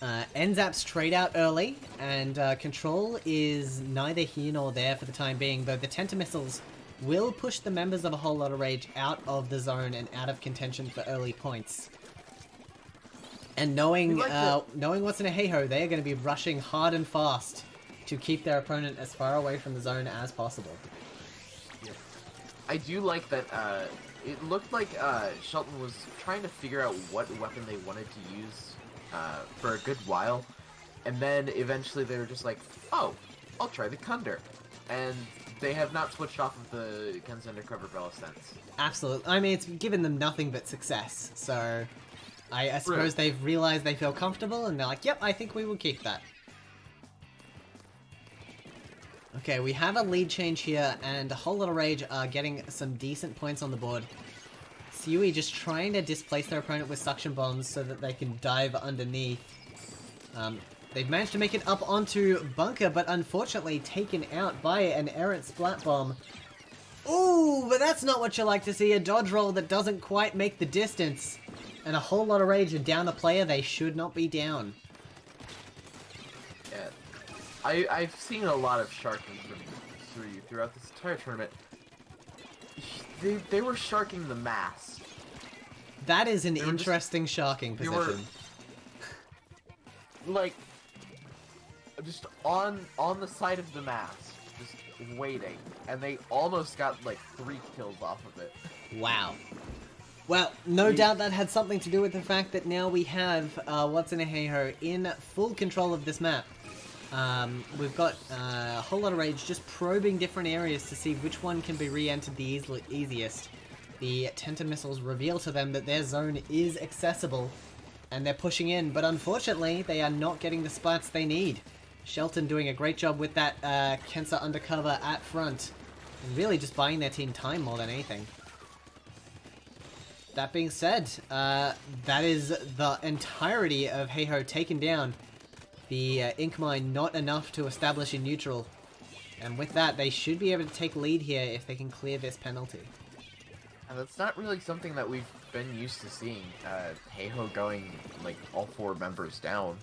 NZAP's trade out early, and Control is neither here nor there for the time being, though the Tenta missiles will push the members of a Whole Lot of Rage out of the zone and out of contention for early points. And knowing what's in a Hey-Ho, they are going to be rushing hard and fast to keep their opponent as far away from the zone as possible. Yeah. I do like that it looked like Shelton was trying to figure out what weapon they wanted to use for a good while, and then eventually they were just like, oh, I'll try the Kunder. And they have not switched off of the Ken's Undercover Bella since. Absolutely. I mean, it's given them nothing but success, so I suppose they've realized they feel comfortable, and they're like, yep, I think we will keep that. Okay, we have a lead change here, and a Whole Lot of Rage are getting some decent points on the board. Sui just trying to displace their opponent with suction bombs so that they can dive underneath. They've managed to make it up onto Bunker, but unfortunately taken out by an errant splat bomb. Ooh, but that's not what you like to see. A dodge roll that doesn't quite make the distance. And a Whole Lot of Rage are down a player they should not be down. Yeah. I've seen a lot of sharking from Sui throughout this entire tournament. They were sharking the mast. That is an interesting sharking position. Like, just on the side of the mast, just waiting, and they almost got like 3 kills off of it. Wow. Well, no doubt that had something to do with the fact that now we have What's in a Hey-Ho in full control of this map. We've got a Whole Lot of Rage just probing different areas to see which one can be re-entered the easiest. The Tenta missiles reveal to them that their zone is accessible, and they're pushing in, but unfortunately, they are not getting the splats they need. Shelton doing a great job with that Kensa undercover at front, and really just buying their team time more than anything. That being said, that is the entirety of Hey-Ho taken down. The ink mine not enough to establish in neutral, and with that, they should be able to take lead here if they can clear this penalty. And that's not really something that we've been used to seeing. Hey-Ho going like all 4 members down,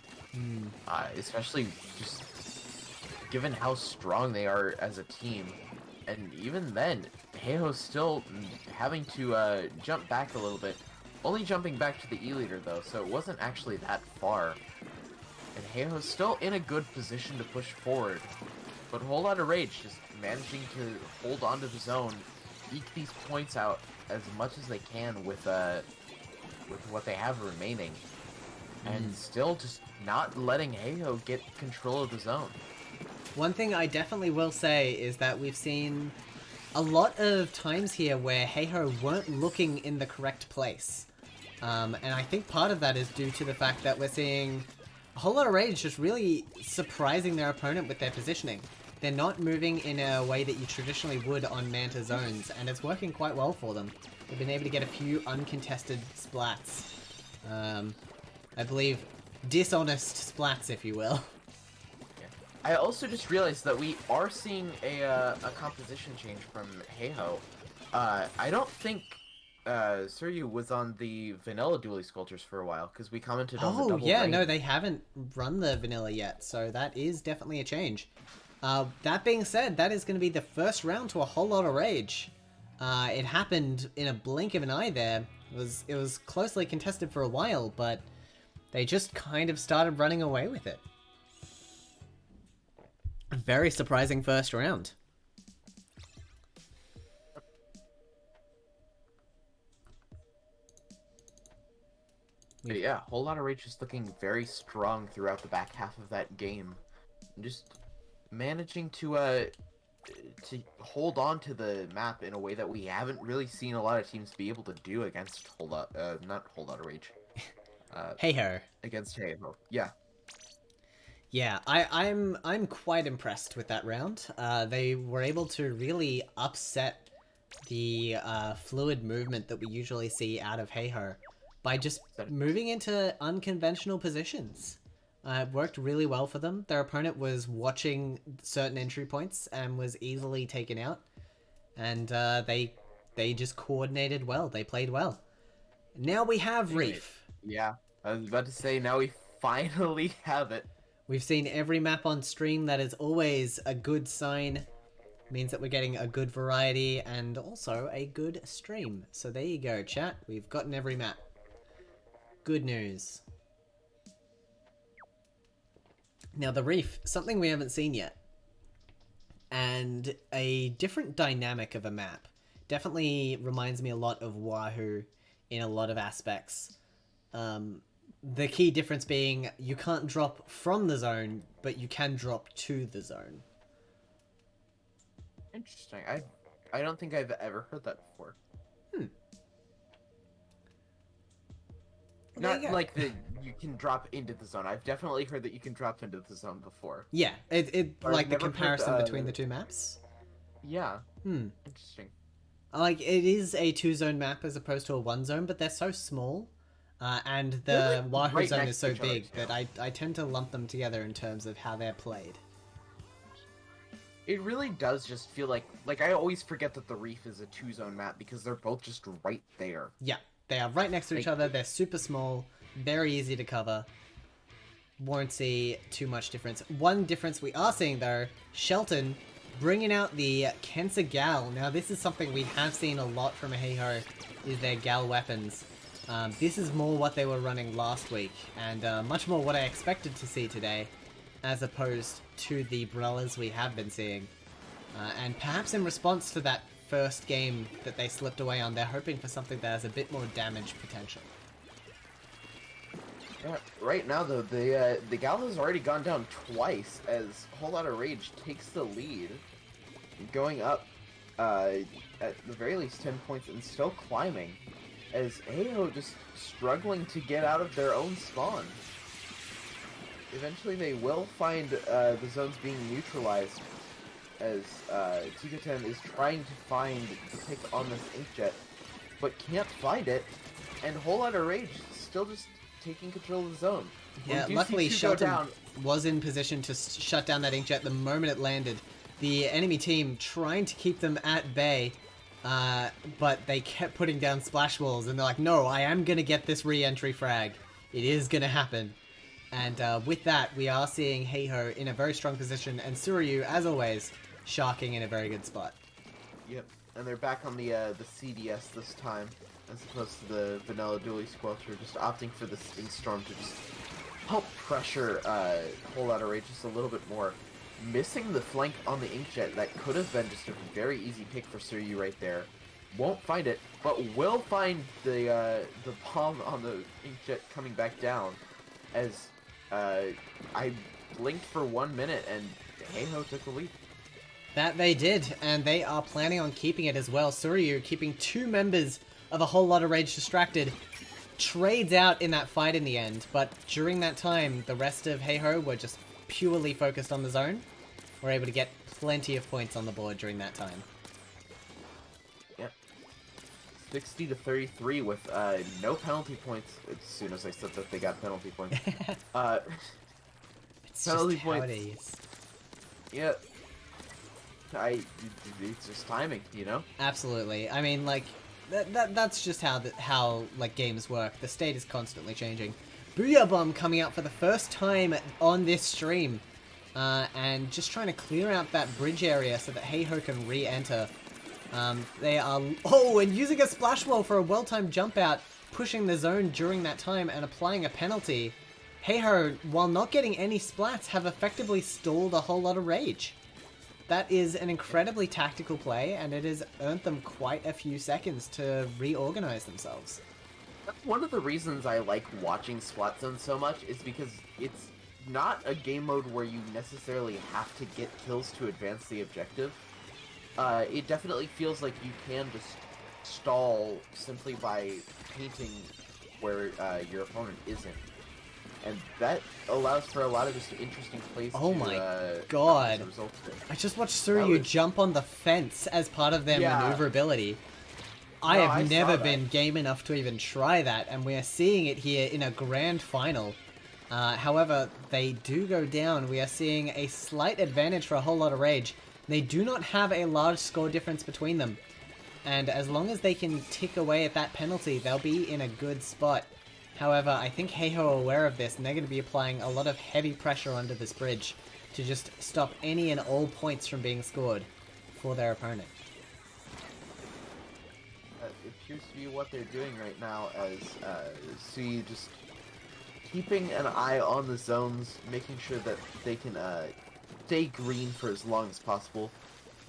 especially just given how strong they are as a team. And even then, Hey-Ho's still having to jump back a little bit. Only jumping back to the E-Leader though, so it wasn't actually that far. And Hey-Ho's still in a good position to push forward. But Whole Lot of Rage just managing to hold onto the zone, eke these points out as much as they can with what they have remaining. And still just not letting Hey-Ho get control of the zone. One thing I definitely will say is that we've seen a lot of times here where Hey-Ho weren't looking in the correct place. And I think part of that is due to the fact that we're seeing a Whole Lot of Rage just really surprising their opponent with their positioning. They're not moving in a way that you traditionally would on Manta zones, and it's working quite well for them. They've been able to get a few uncontested splats. I believe dishonest splats, if you will. I also just realized that we are seeing a composition change from Hey-Ho. I don't think Suryu was on the vanilla dually sculptures for a while because we commented on the Oh, double yeah, rain. no, they haven't run the vanilla yet, so that is definitely a change. That being said, that is going to be the first round to a whole lot of rage. It happened in a blink of an eye there. It was closely contested for a while, but they just kind of started running away with it. A very surprising first round. But yeah, whole lot of rage just looking very strong throughout the back half of that game, and just managing to hold on to the map in a way that we haven't really seen a lot of teams be able to do against not whole lot of rage, Hey ho. against Heiho. Yeah, Yeah, I'm quite impressed with that round. They were able to really upset the fluid movement that we usually see out of Heiho by just moving into unconventional positions. It worked really well for them. Their opponent was watching certain entry points and was easily taken out, and they just coordinated well. They played well. Now we have anyway, Reef. yeah. I was about to say now we finally have it. We've seen every map on stream. That is always a good sign. Means that we're getting a good variety and also a good stream. So there you go, chat. We've gotten every map. Good news. Now the Reef, something we haven't seen yet. And a different dynamic of a map. Definitely reminds me a lot of Wahoo in a lot of aspects. The key difference being you can't drop from the zone, but you can drop to the zone. Interesting. I don't think I've ever heard that before. Not like the you can drop into the zone. I've definitely heard that you can drop into the zone before. Yeah, it But like I've the never heard, comparison between the two maps. Yeah. Hmm. Interesting. Like it is a 2-zone map as opposed to a 1-zone, but they're so small, and the They're, like, Wahoo right zone next is to so each other, big too. that I tend to lump them together in terms of how they're played. It really does just feel like I always forget that the Reef is a 2-zone map because they're both just right there. Yeah, they are right next to each Like- other. They're super small, very easy to cover. Won't see too much difference. One difference we are seeing though, Shelton bringing out the Kensa Gal. Now this is something we have seen a lot from Heiho, is their Gal weapons. This is more what they were running last week, and much more what I expected to see today, as opposed to the Brellas we have been seeing. And perhaps in response to that first game that they slipped away on, they're hoping for something that has a bit more damage potential. Yeah, right now though, the Gal has already gone down twice as Whole Lotta Rage takes the lead, going up at the very least 10 points and still climbing, as Heiho just struggling to get out of their own spawn. Eventually they will find the zones being neutralized as Tikaten is trying to find the pick on this Inkjet, but can't find it, and Whole Lotta Rage still just taking control of the zone. Yeah, When luckily DC2 go Shelton down, was in position to shut down that Inkjet the moment it landed. The enemy team trying to keep them at bay, but they kept putting down splash walls, and they're like, no, I am going to get this re-entry frag. It is going to happen. And with that, we are seeing Heiho in a very strong position, and Suryu, as always, sharking in a very good spot. Yep, and they're back on the CDS this time, as opposed to the vanilla dually squelcher, just opting for the Sting Storm to just help pressure Whole Lotta Rage just a little bit more. Missing the flank on the Inkjet, that could have been just a very easy pick for Suryu right there. Won't find it, but will find the bomb on the Inkjet coming back down, as I blinked for 1 minute and Heiho took the lead. That they did, and they are planning on keeping it as well. Suryu keeping 2 members of a Whole Lotta Rage distracted, trades out in that fight in the end, but during that time, the rest of Heiho were just purely focused on the zone. We're able to get plenty of points on the board during that time. Yep. 60 to 33 with no penalty points. As soon as I said that they got penalty points. It's penalty just how points. it is. Yep. It's just timing, you know. Absolutely. I mean, like, that's just how like games work. The state is constantly changing. Booyah Bomb coming out for the first time on this stream, and just trying to clear out that bridge area so that Heiho can re-enter. They are and using a splash wall for a well-timed jump out, pushing the zone during that time and applying a penalty. Heiho, while not getting any splats, have effectively stalled a whole lot of rage. That is an incredibly tactical play, and it has earned them quite a few seconds to reorganize themselves. That's one of the reasons I like watching Splat Zone so much, is because it's not a game mode where you necessarily have to get kills to advance the objective. It definitely feels like you can just stall simply by painting where your opponent isn't. And that allows for a lot of just interesting plays. Oh my god. I just watched Suryu jump on the fence as part of their maneuverability. I have never been game enough to even try that, and we are seeing it here in a grand final. However, they do go down. We are seeing a slight advantage for a whole lot of rage. They do not have a large score difference between them. And as long as they can tick away at that penalty, they'll be in a good spot. However, I think Heiho are aware of this, and they're going to be applying a lot of heavy pressure under this bridge to just stop any and all points from being scored for their opponent. It appears to be what they're doing right now, as Sui just keeping an eye on the zones, making sure that they can stay green for as long as possible.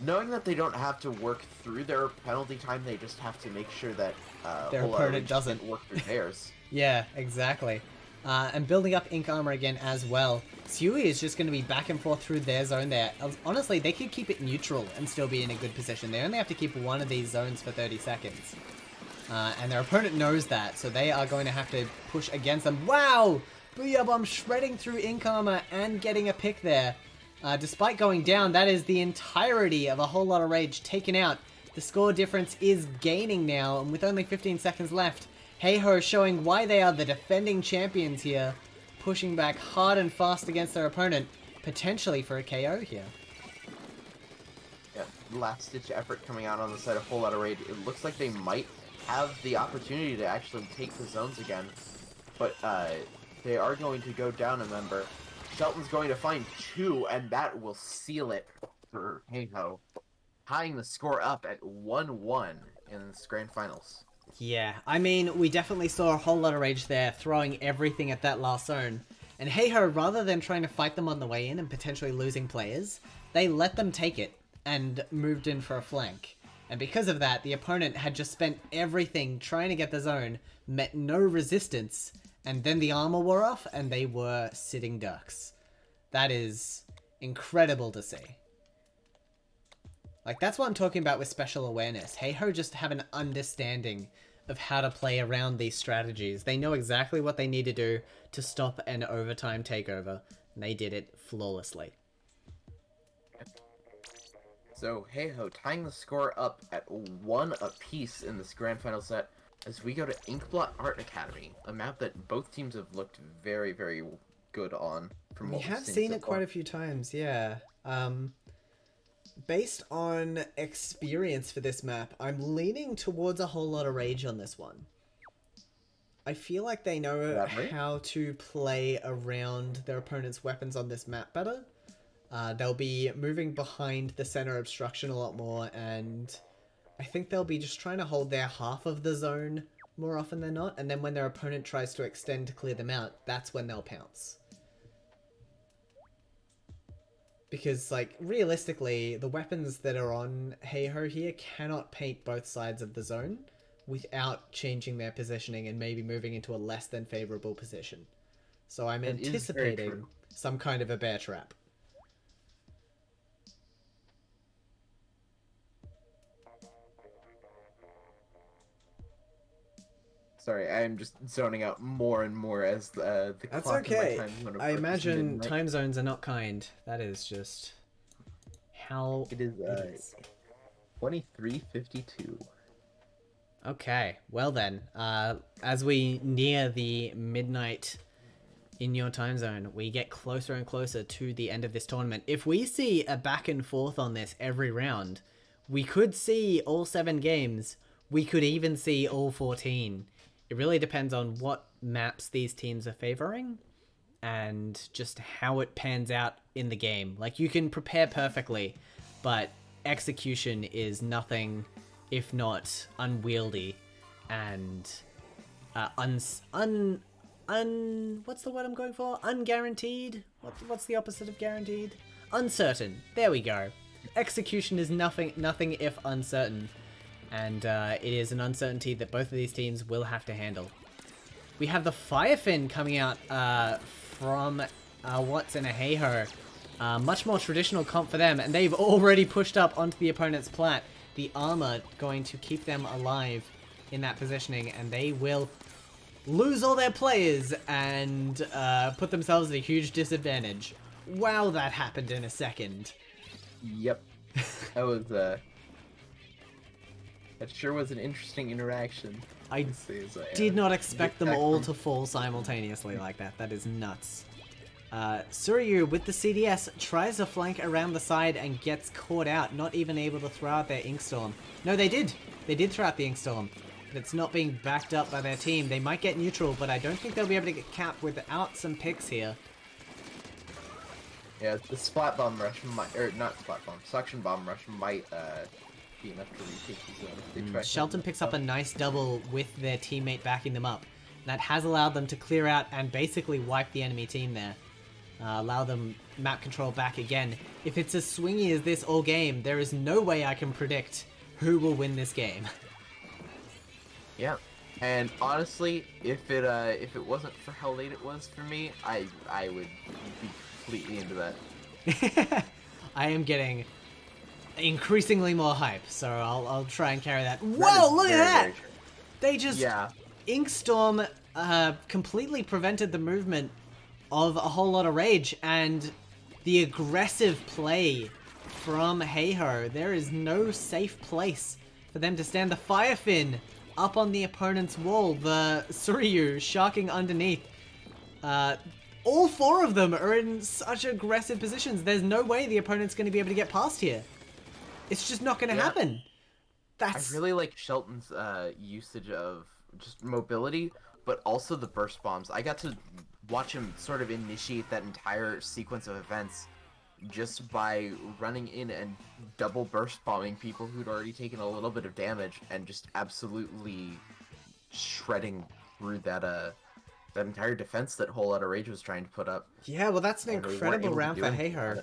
Knowing that they don't have to work through their penalty time, they just have to make sure that their opponent doesn't work through theirs. Yeah, exactly. And building up ink armor again as well. Sui is just going to be back and forth through their zone there. Honestly, they could keep it neutral and still be in a good position. They only have to keep one of these zones for 30 seconds. And their opponent knows that, so they are going to have to push against them. Wow! Booyah Bomb shredding through ink armor and getting a pick there. Despite going down, that is the entirety of a whole lot of rage taken out. The score difference is gaining now, and with only 15 seconds left, Heiho showing why they are the defending champions here, pushing back hard and fast against their opponent, potentially for a KO here. Yeah, last-ditch effort coming out on the side of Whole Lotta Rage. It looks like they might have the opportunity to actually take the zones again, but they are going to go down a member. Shelton's going to find 2, and that will seal it for Heiho, tying the score up at 1-1 in this grand finals. Yeah, I mean, we definitely saw a whole lot of rage there, throwing everything at that last zone. And Heiho, rather than trying to fight them on the way in and potentially losing players, they let them take it and moved in for a flank. And because of that, the opponent had just spent everything trying to get the zone, met no resistance, and then the armor wore off and they were sitting ducks. That is incredible to see. Like, that's what I'm talking about with special awareness. Heiho just have an understanding of how to play around these strategies. They know exactly what they need to do to stop an overtime takeover, and they did it flawlessly. So, Heiho tying the score up at 1 apiece in this grand final set as we go to Inkblot Art Academy, a map that both teams have looked very, very good on. From what we have seen it quite a few times, yeah. Based on experience for this map, I'm leaning towards a whole lot of rage on this one. I feel like they know how to play around their opponent's weapons on this map better. They'll be moving behind the center obstruction a lot more, and I think they'll be just trying to hold their half of the zone more often than not, and then when their opponent tries to extend to clear them out, that's when they'll pounce. Because, like, realistically, the weapons that are on Heiho here cannot paint both sides of the zone without changing their positioning and maybe moving into a less than favorable position. So I'm anticipating some kind of a bear trap. Sorry, I'm just zoning out more and more as the That's clock okay. in my time zone I imagine time zones are not kind. That is just how it is. 23:52. Okay, well then, as we near the midnight in your time zone. We get closer and closer to the end of this tournament. If we see a back and forth on this every round, we could see all 7 games. We could even see all 14. It really depends on what maps these teams are favoring and just how it pans out in the game. Like, you can prepare perfectly, but execution is nothing if not unwieldy and what's the word I'm going for? Unguaranteed? What's the opposite of guaranteed? Uncertain. There we go. Execution is nothing if uncertain, and it is an uncertainty that both of these teams will have to handle. We have the Firefin coming out from What's in a Hey-Ho. Much more traditional comp for them, and they've already pushed up onto the opponent's plat. The armor going to keep them alive in that positioning, and they will lose all their players and put themselves at a huge disadvantage. Wow, that happened in a second. Yep. That was, that sure was an interesting interaction. I did not expect them all to fall simultaneously like that. That is nuts. Suryu with the CDS tries to flank around the side and gets caught out, not even able to throw out their Inkstorm. No, they did. They did throw out the Inkstorm. But it's not being backed up by their team. They might get neutral, but I don't think they'll be able to get capped without some picks here. Yeah, the Splat Bomb Rush might, or not Splat Bomb, Suction Bomb Rush might be enough to retake the zone if they try. Shelton picks up a nice double with their teammate backing them up. That has allowed them to clear out and basically wipe the enemy team there. Allow them map control back again. If it's as swingy as this all game, there is no way I can predict who will win this game. Yeah, and honestly, if it wasn't for how late it was for me, I would be completely into that. I am getting increasingly more hype, so I'll try and carry that. Whoa, look at that! They just Inkstorm completely prevented the movement of a whole lot of rage, and the aggressive play from Hey-Ho. There is no safe place for them to stand. The Firefin up on the opponent's wall, the Suryu sharking underneath. All 4 of them are in such aggressive positions. There's no way the opponent's going to be able to get past here. It's just not going to happen. I really like Shelton's usage of just mobility, but also the burst bombs. I got to watch him sort of initiate that entire sequence of events just by running in and double burst bombing people who'd already taken a little bit of damage and just absolutely shredding through that that entire defense that Whole Lotta Rage was trying to put up. Yeah, well, that's an incredible round for Hey-Ho.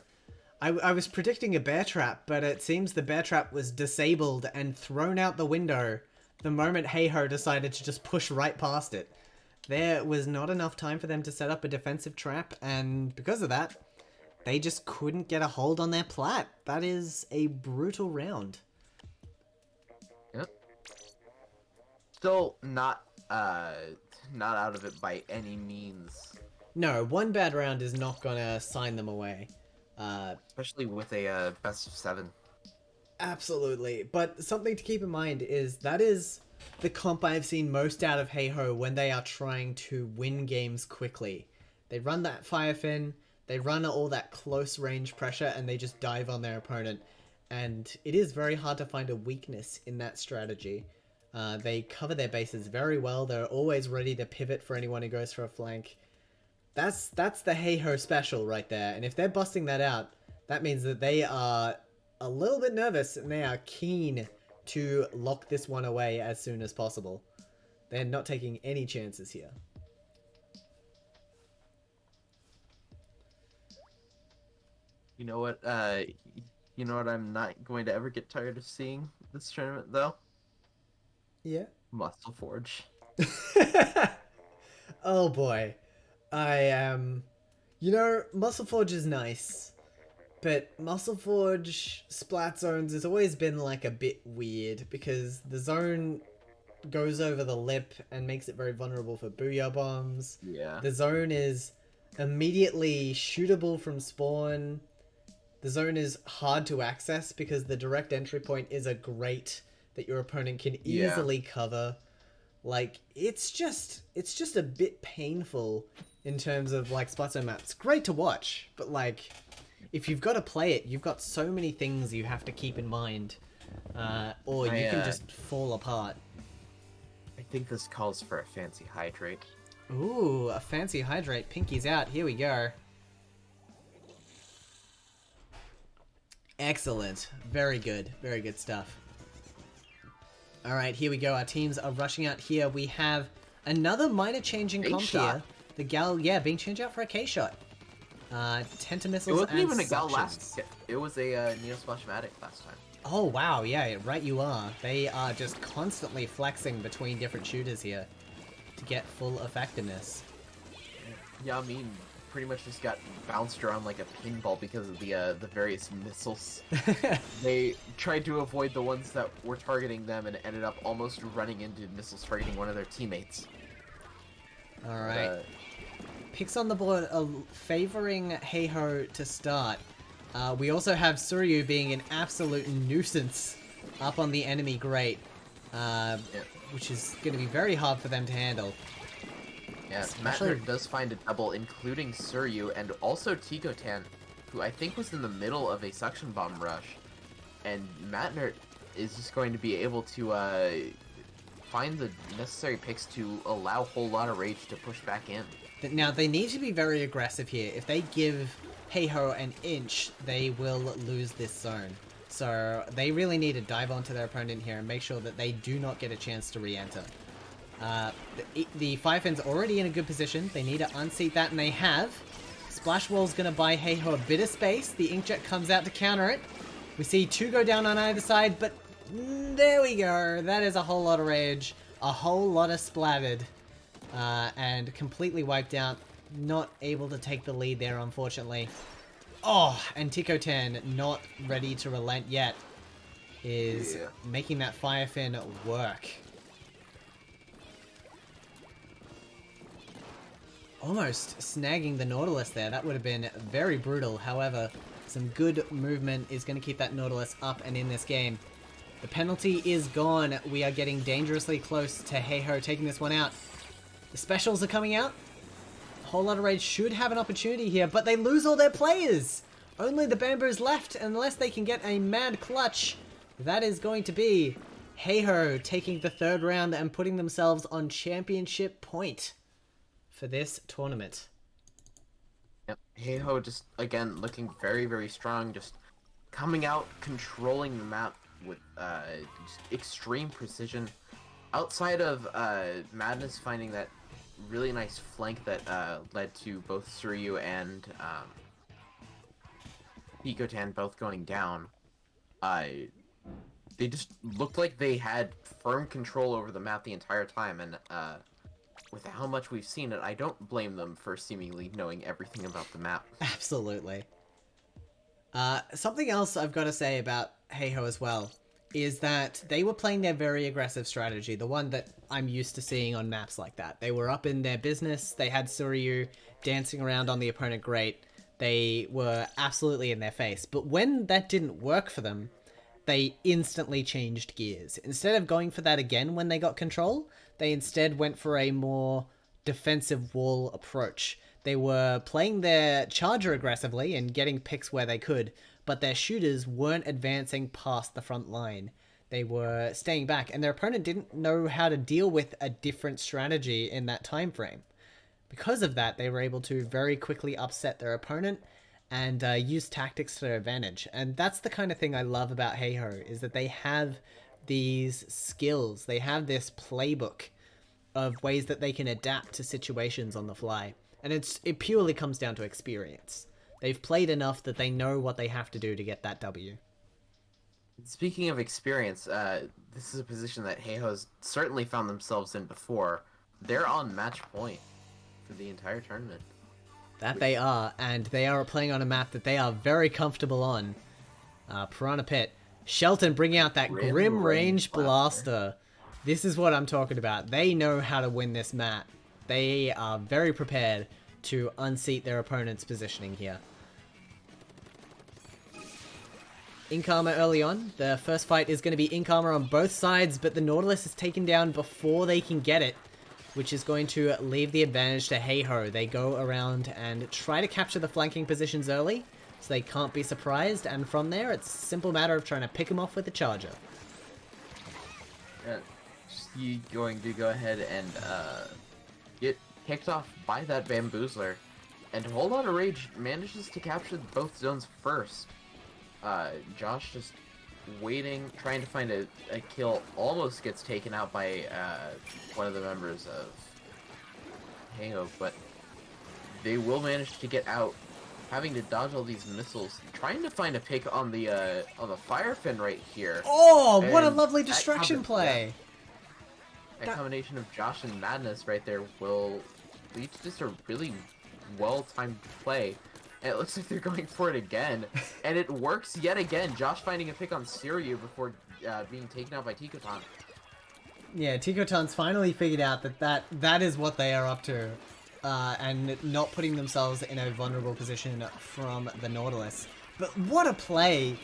I was predicting a bear trap, but it seems the bear trap was disabled and thrown out the window the moment Hey-Ho decided to just push right past it. There was not enough time for them to set up a defensive trap, and because of that, they just couldn't get a hold on their plat. That is a brutal round. Yep. Still not out of it by any means. No, one bad round is not gonna sign them away. Especially with a best of 7. Absolutely. But something to keep in mind is that is the comp I've seen most out of Hey-Ho when they are trying to win games quickly. They run that Firefin, they run all that close range pressure, and they just dive on their opponent. And it is very hard to find a weakness in that strategy. They cover their bases very well. They're always ready to pivot for anyone who goes for a flank. That's the Hey-Ho special right there. And if they're busting that out, that means that they are a little bit nervous and they are keen to lock this one away as soon as possible. They're not taking any chances here. You know what? You know what? I'm not going to ever get tired of seeing this tournament, though. Yeah. Muscle Forge. Oh boy, I am. You know, Muscle Forge is nice, but Muscle Forge splat zones has always been like a bit weird because the zone goes over the lip and makes it very vulnerable for booyah bombs. Yeah. The zone is immediately shootable from spawn. The zone is hard to access because the direct entry point is a grate that your opponent can easily cover. Like, it's just a bit painful in terms of like Splatoon maps. It's great to watch, but like, if you've got to play it, you've got so many things you have to keep in mind, or you can just fall apart. I think this calls for a fancy hydrate. Ooh, a fancy hydrate. Pinky's out. Here we go. Excellent. Very good. Very good stuff. Alright, here we go. Our teams are rushing out here. We have another minor change in comp here. The Gal, yeah, being changed out for a K-Shot. Tenta missiles. It wasn't even a Gal last. It was a Neo Splashmatic last time. Oh, wow. Yeah, right you are. They are just constantly flexing between different shooters here to get full effectiveness. Yeah, I mean, pretty much just got bounced around like a pinball because of the various missiles. They tried to avoid the ones that were targeting them and ended up almost running into missiles targeting one of their teammates. Alright. Picks on the board favoring Heiho to start. We also have Suryu being an absolute nuisance up on the enemy grate, which is going to be very hard for them to handle. Yeah, Matner does find a double, including Suryu and also Tikotan, who I think was in the middle of a suction bomb rush. And Matner is just going to be able to find the necessary picks to allow a whole lot of rage to push back in. Now, they need to be very aggressive here. If they give Heiho an inch, they will lose this zone. So they really need to dive onto their opponent here and make sure that they do not get a chance to re-enter. The Firefin's already in a good position. They need to unseat that, and they have. Splash Wall's going to buy Heiho a bit of space. The Inkjet comes out to counter it. We see two go down on either side, but there we go. That is a whole lot of rage. A whole lot of splattered. And completely wiped out. Not able to take the lead there, unfortunately. Oh, and Tikotan, not ready to relent yet, is making that Firefin work. Almost snagging the Nautilus there. That would have been very brutal. However, some good movement is going to keep that Nautilus up and in this game. The penalty is gone. We are getting dangerously close to Heiho taking this one out. The specials are coming out. A whole lot of rage should have an opportunity here, but they lose all their players. Only the Bamboos left, unless they can get a mad clutch. That is going to be Heiho taking the third round and putting themselves on championship point for this tournament. Yep, Heiho just, again, looking very, very strong, just coming out, controlling the map with just extreme precision. Outside of Madness finding that really nice flank that led to both Suryu and Tikotan both going down, they just looked like they had firm control over the map the entire time, and with how much we've seen it, I don't blame them for seemingly knowing everything about the map. Absolutely. Something else I've got to say about Heiho as well is that they were playing their very aggressive strategy, the one that I'm used to seeing on maps like that. They were up in their business, they had Suryu dancing around on the opponent grate, they were absolutely in their face. But when that didn't work for them, they instantly changed gears. Instead of going for that again when they got control, they instead went for a more defensive wall approach. They were playing their charger aggressively and getting picks where they could, but their shooters weren't advancing past the front line. They were staying back, and their opponent didn't know how to deal with a different strategy in that time frame. Because of that, they were able to very quickly upset their opponent and use tactics to their advantage. And that's the kind of thing I love about Heiho, is that they have these skills. They have this playbook of ways that they can adapt to situations on the fly. And it purely comes down to experience. They've played enough that they know what they have to do to get that W. Speaking of experience, this is a position that Heiho's certainly found themselves in before. They're on match point for the entire tournament. That they are, and they are playing on a map that they are very comfortable on. Piranha Pit. Shelton bringing out that Grim Range Blaster. This is what I'm talking about. They know how to win this map. They are very prepared to unseat their opponent's positioning here. Ink Armor early on. The first fight is going to be Ink Armor on both sides, but the Nautilus is taken down before they can get it. which is going to leave the advantage to Hey Ho. They go around and try to capture the flanking positions early, so they can't be surprised, and from there, it's a simple matter of trying to pick them off with a charger. You going to go ahead and get picked off by that bamboozler, and Whole Lot of Rage manages to capture both zones first. Josh just waiting, trying to find a kill, almost gets taken out by one of the members of Heyo, but they will manage to get out, having to dodge all these missiles, trying to find a pick on the fire fin right here. Oh, what a lovely distraction play! Yeah. That combination of Josh and Madness right there will lead to just a really well-timed play. And it looks like they're going for it again. And it works yet again. Josh finding a pick on Siryu before being taken out by Tikotan. Yeah, Tikotan's finally figured out that is what they are up to. And not putting themselves in a vulnerable position from the Nautilus. But what a play!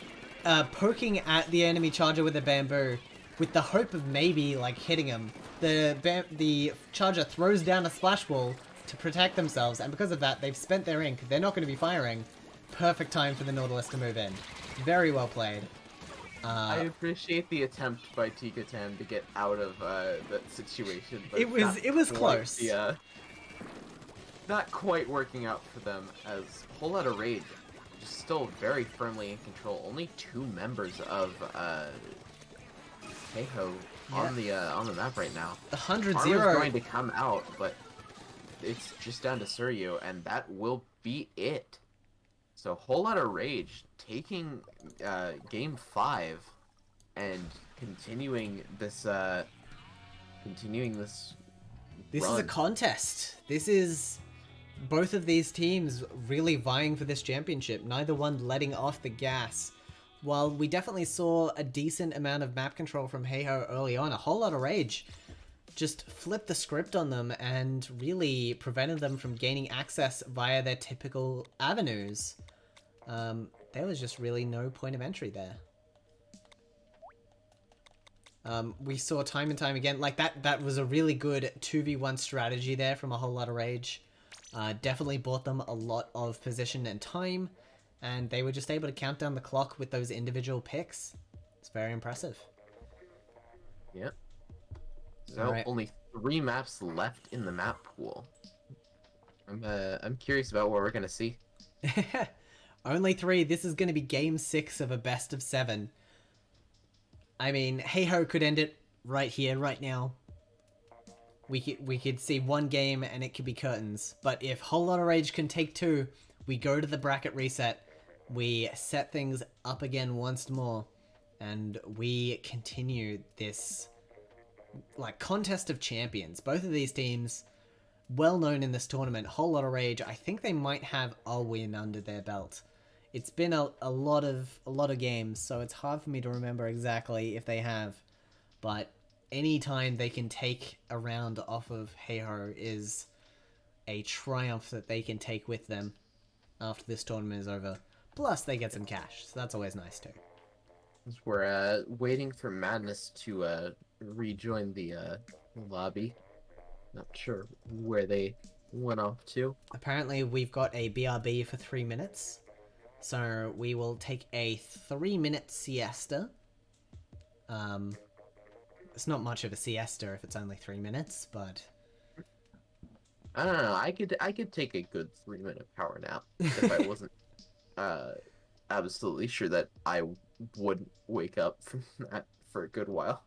Poking at the enemy charger with a bamboo, with the hope of maybe, like, hitting him. The charger throws down a splash wall to protect themselves, and because of that, they've spent their ink. They're not going to be firing. Perfect time for the Nautilus to move in. Very well played. I appreciate the attempt by Tikotan to get out of that situation. But it was close. Yeah, not quite working out for them, as Whole Lot of Rage just still very firmly in control. Only 2 members of Heiho on the map right now. The 100-0 is going to come out, but it's just down to Suryu, and that will be it. So Whole Lot of Rage taking game 5 and continuing this This run. is a contest. This is both of these teams really vying for this championship, neither one letting off the gas. While we definitely saw a decent amount of map control from Heiho early on, a Whole Lot of Rage just flipped the script on them and really prevented them from gaining access via their typical avenues. There was just really no point of entry there. We saw time and time again, like that was a really good 2v1 strategy there from a Whole Lot of Rage. Definitely bought them a lot of position and time, and they were just able to count down the clock with those individual picks. It's very impressive. Yep. So only 3 maps left in the map pool. I'm curious about what we're gonna see. Only 3. This is gonna be game 6 of a best of 7. I mean, Heiho could end it right here, right now. We could see 1 game and it could be curtains. But if Whole Lot of Rage can take 2, we go to the bracket reset. We set things up again once more, and we continue this like contest of champions. Both of these teams well known in this tournament. Whole Lot of Rage, I think they might have a win under their belt. It's been a lot of games, so it's hard for me to remember exactly if they have, but anytime they can take a round off of Heiho is a triumph that they can take with them after this tournament is over. Plus they get some cash, so that's always nice too. We're waiting for Madness to rejoin the lobby. Not sure where they went off to. Apparently we've got a BRB for 3 minutes. So we will take a 3-minute siesta. It's not much of a siesta if it's only 3 minutes, but I don't know. I could take a good 3-minute power nap if I wasn't absolutely sure that I wouldn't wake up from that for a good while.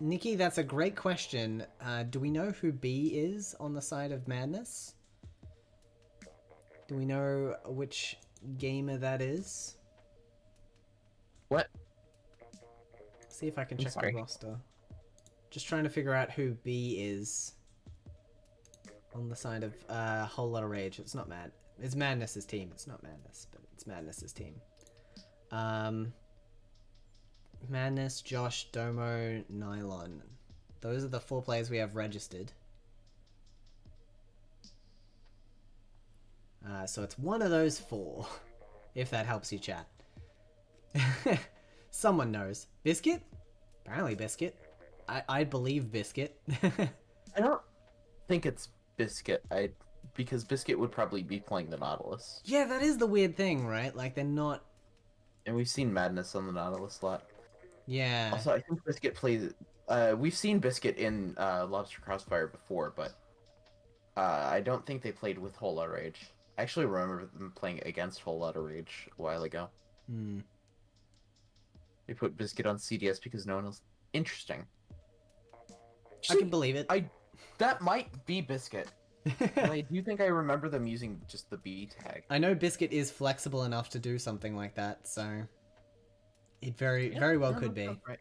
Nikki, that's a great question. Do we know who B is on the side of Madness? Do we know which gamer that is? What? See if I can check the roster. Just trying to figure out who B is on the side of Whole Lot of Rage. It's not Mad. It's Madness's team. It's not Madness, but it's Madness's team. Madness, Josh, Domo, Nylon. Those are the 4 players we have registered. So it's one of those 4, if that helps you, chat. Someone knows. Biscuit? Apparently Biscuit. I believe Biscuit. I don't think it's Biscuit. Because Biscuit would probably be playing the Nautilus, Yeah, that is the weird thing, right? Like, they're not... and we've seen Madness on the Nautilus a lot. Yeah. Also, I think Biscuit plays. We've seen Biscuit in Lobster Crossfire before, but I don't think they played with Whole Lotta Rage. I actually remember them playing against Whole Lotta Rage a while ago. Hmm. They put Biscuit on CDS because no one else. Interesting. I can believe it. That might be Biscuit. I do think I remember them using just the B tag. I know Biscuit is flexible enough to do something like that, so it very well could be. Right.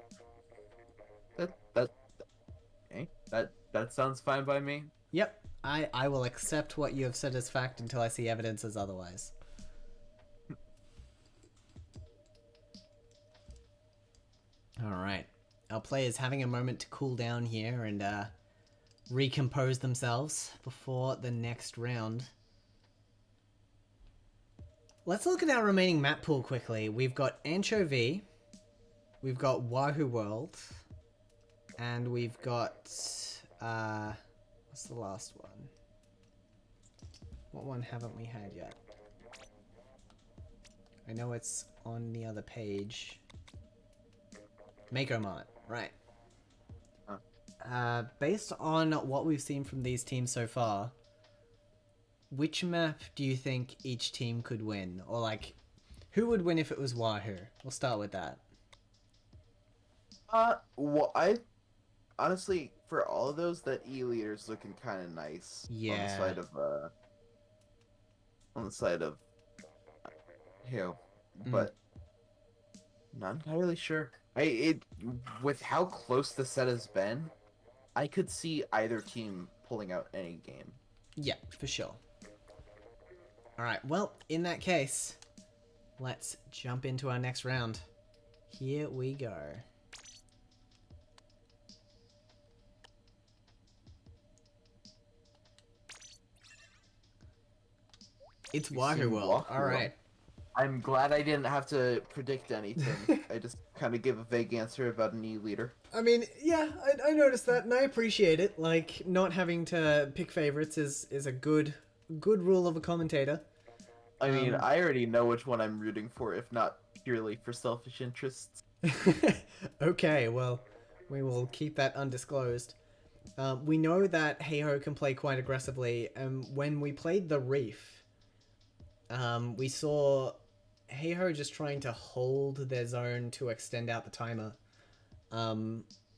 Okay. That sounds fine by me. Yep. I will accept what you have said as fact until I see evidence as otherwise. Alright. Our players having a moment to cool down here and recompose themselves before the next round. Let's look at our remaining map pool quickly. We've got Anchovy, we've got Wahoo World, and we've got what's the last one? What one haven't we had yet? I know it's on the other page. Mako Mart, right. Based on what we've seen from these teams so far, which map do you think each team could win? Or, like, who would win if it was Wahoo? We'll start with that. Well, I honestly, for all of those, that E-leader's looking kind of nice. Yeah. On the side of, but not entirely sure. With how close the set has been, I could see either team pulling out any game. Yeah, for sure. Alright, well, in that case, let's jump into our next round. Here we go. It's Wahoo World. Alright. I'm glad I didn't have to predict anything. I just kind of give a vague answer about an E-leader. I mean, yeah, I noticed that, and I appreciate it. Like, not having to pick favorites is a good rule of a commentator. I mean, I already know which one I'm rooting for, if not purely for selfish interests. Okay, well, we will keep that undisclosed. We know that Heiho can play quite aggressively, and when we played the Reef, we saw Heiho just trying to hold their zone to extend out the timer.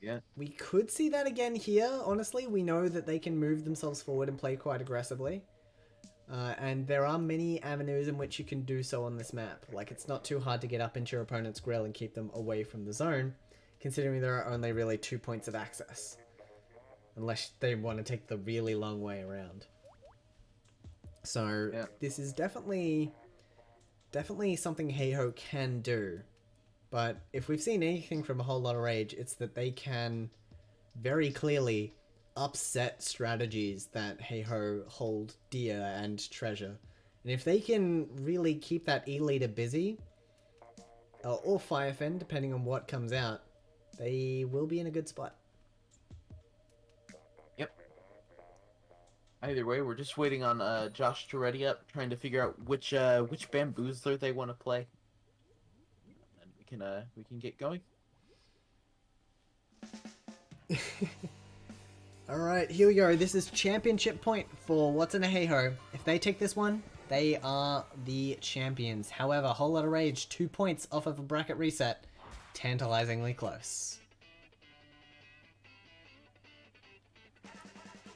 Yeah. We could see that again here, honestly. We know that they can move themselves forward and play quite aggressively. And there are many avenues in which you can do so on this map. Like, it's not too hard to get up into your opponent's grill and keep them away from the zone, considering there are only really 2 points of access. Unless they want to take the really long way around. So, yeah. This is definitely something Heiho can do. But if we've seen anything from A Whole Lotta Rage, it's that they can very clearly upset strategies that Heiho hold dear and treasure. And if they can really keep that E-leader busy, or Firefin, depending on what comes out, they will be in a good spot. Yep. Either way, we're just waiting on Josh to ready up, trying to figure out which bamboozler they want to play. And we can get going. Alright, here we go. This is championship point for What's in a Heiho. If they take this one, they are the champions. However, Whole Lotta Rage, 2 points off of a bracket reset. Tantalizingly close.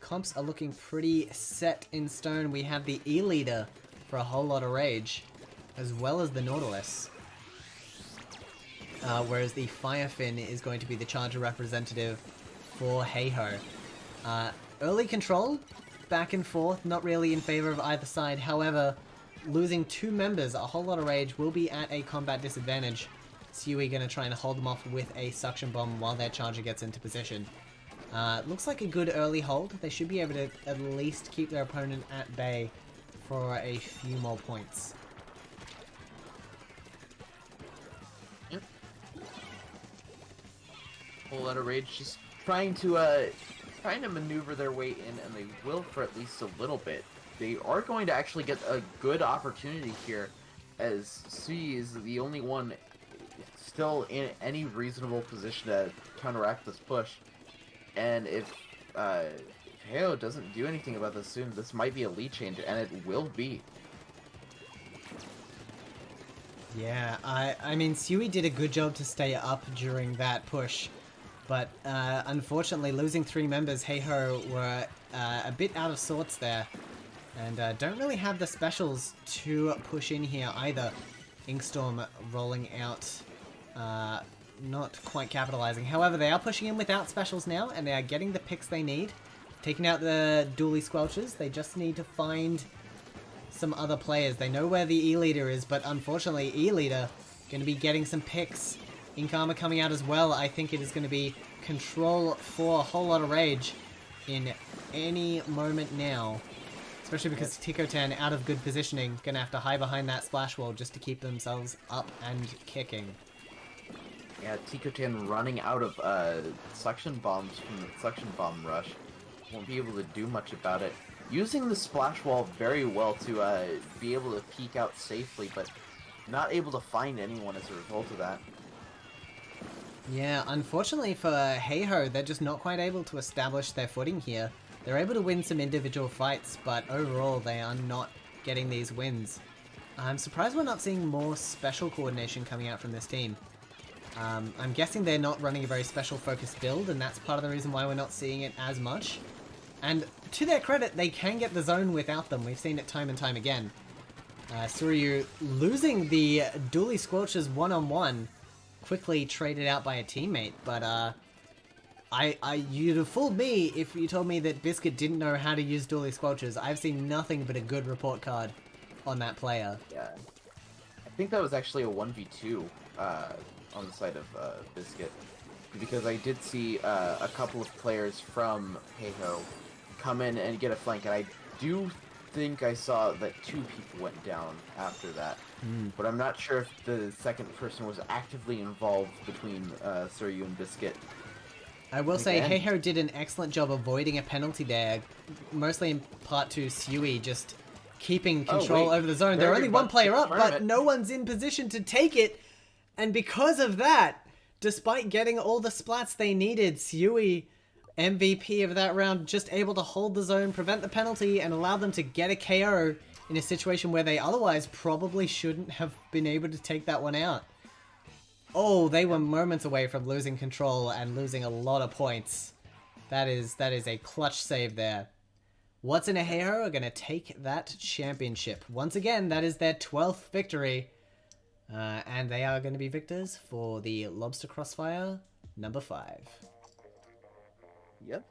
Comps are looking pretty set in stone. We have the E-leader for A Whole Lotta Rage, as well as the Nautilus. Whereas the Firefin is going to be the Charger representative for Heiho. Early control, back and forth, not really in favor of either side. However, losing 2 members, A Whole Lotta Rage will be at a combat disadvantage. Sui going to try and hold them off with a suction bomb while their Charger gets into position. Looks like a good early hold. They should be able to at least keep their opponent at bay for a few more points. Yep. Whole Lotta Rage just trying to maneuver their way in, and they will for at least a little bit. They are going to actually get a good opportunity here, as Sui is the only one still in any reasonable position to counteract this push. And if Heo doesn't do anything about this soon, this might be a lead change, and it will be. Yeah, I mean, Sui did a good job to stay up during that push, but unfortunately, losing 3 members, Heiho were a bit out of sorts there, and don't really have the specials to push in here either. Inkstorm rolling out, not quite capitalizing. However, they are pushing in without specials now, and they are getting the picks they need. Taking out the dually squelches, they just need to find some other players. They know where the E-Leader is, but unfortunately, E-Leader going to be getting some picks. Inkama coming out as well. I think it is going to be Control for a whole lot of rage in any moment now. Especially because Tikotan, out of good positioning, going to have to hide behind that splash wall just to keep themselves up and kicking. Yeah, Tikotan running out of suction bombs from the suction bomb rush. Won't be able to do much about it. Using the splash wall very well to be able to peek out safely, but not able to find anyone as a result of that. Yeah, unfortunately for Heiho, they're just not quite able to establish their footing here. They're able to win some individual fights, but overall they are not getting these wins. I'm surprised we're not seeing more special coordination coming out from this team. I'm guessing they're not running a very special focused build, and that's part of the reason why we're not seeing it as much. And to their credit, they can get the zone without them. We've seen it time and time again. Suryu losing the dually squelches one-on-one, quickly traded out by a teammate, but you'd have fooled me if you told me that Biscuit didn't know how to use dually squelches. I've seen nothing but a good report card on that player. Yeah, I think that was actually a 1v2 on the side of Biscuit, because I did see a couple of players from Heiho come in and get a flank, and I do think I saw that 2 people went down after that. But I'm not sure if the second person was actively involved between Suryu and Biscuit. I will say Heiho did an excellent job avoiding a penalty there, mostly in part to Sui just keeping control over the zone. They're only one player up, but no one's in position to take it, and because of that, despite getting all the splats they needed, Sui, MVP of that round, just able to hold the zone, prevent the penalty, and allow them to get a KO in a situation where they otherwise probably shouldn't have been able to take that one out. Oh, they were moments away from losing control and losing a lot of points. That is a clutch save there. What's in a Heiho are going to take that championship. Once again, that is their 12th victory. And they are going to be victors for the Lobster Crossfire number 5. Yep.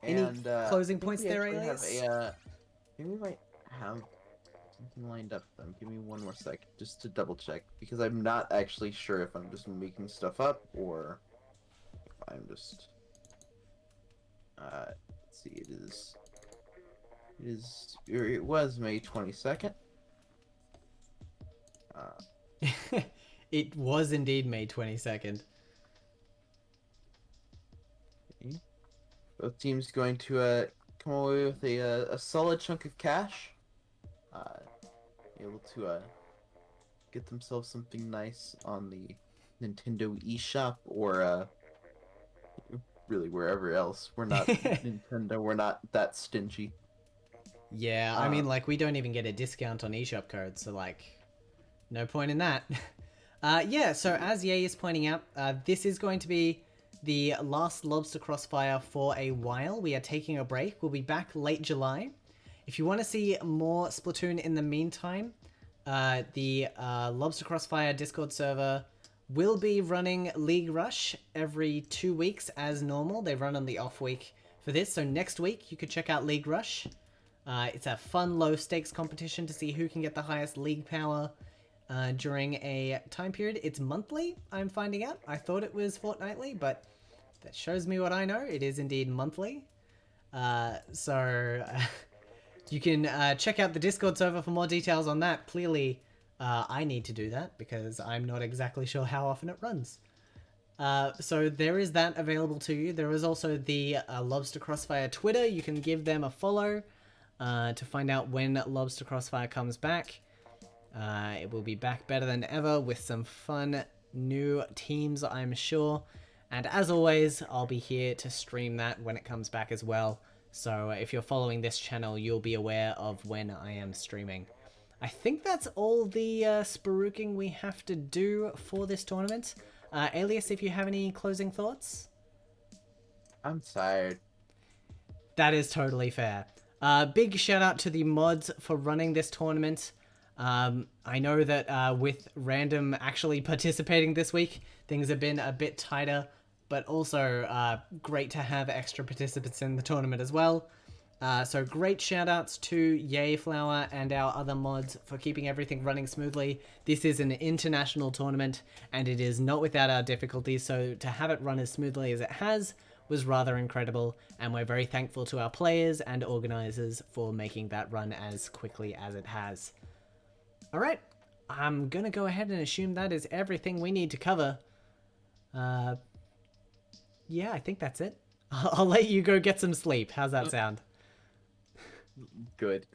Any closing points there, Alias? I think we might have something lined up then. Give me one more sec, just to double check, because I'm not actually sure if I'm just making stuff up or if I'm just let's see, it was May 22nd. It was indeed May 22nd. Okay. Both teams going to come away with a solid chunk of cash. Able to get themselves something nice on the Nintendo eShop or really wherever else. We're not Nintendo. We're not that stingy. Yeah, I mean, like, we don't even get a discount on eShop codes, so, like, no point in that. Yeah, so as Ye is pointing out, this is going to be the last Lobster Crossfire for a while. We are taking a break. We'll be back late July. If you want to see more Splatoon in the meantime, the Lobster Crossfire Discord server will be running League Rush every 2 weeks as normal. They run on the off week for this, so next week you could check out League Rush. It's a fun low-stakes competition to see who can get the highest league power during a time period. It's monthly, I'm finding out. I thought it was fortnightly, but that shows me what I know. It is indeed monthly. So you can check out the Discord server for more details on that. Clearly, I need to do that because I'm not exactly sure how often it runs. So there is that available to you. There is also the Lobster Crossfire Twitter. You can give them a follow to find out when Lobster Crossfire comes back. It will be back better than ever with some fun new teams, I'm sure. And as always, I'll be here to stream that when it comes back as well. So if you're following this channel, you'll be aware of when I am streaming. I think that's all the spruiking we have to do for this tournament. Alias, if you have any closing thoughts? I'm tired. That is totally fair. Big shout out to the mods for running this tournament. I know that with Random actually participating this week, things have been a bit tighter, but also great to have extra participants in the tournament as well. So great shout outs to Yayflower and our other mods for keeping everything running smoothly. This is an international tournament and it is not without our difficulties, so to have it run as smoothly as it has was rather incredible, and we're very thankful to our players and organizers for making that run as quickly as it has. Alright, I'm gonna go ahead and assume that is everything we need to cover. Yeah, I think that's it. I'll let you go get some sleep. How's that sound? Good.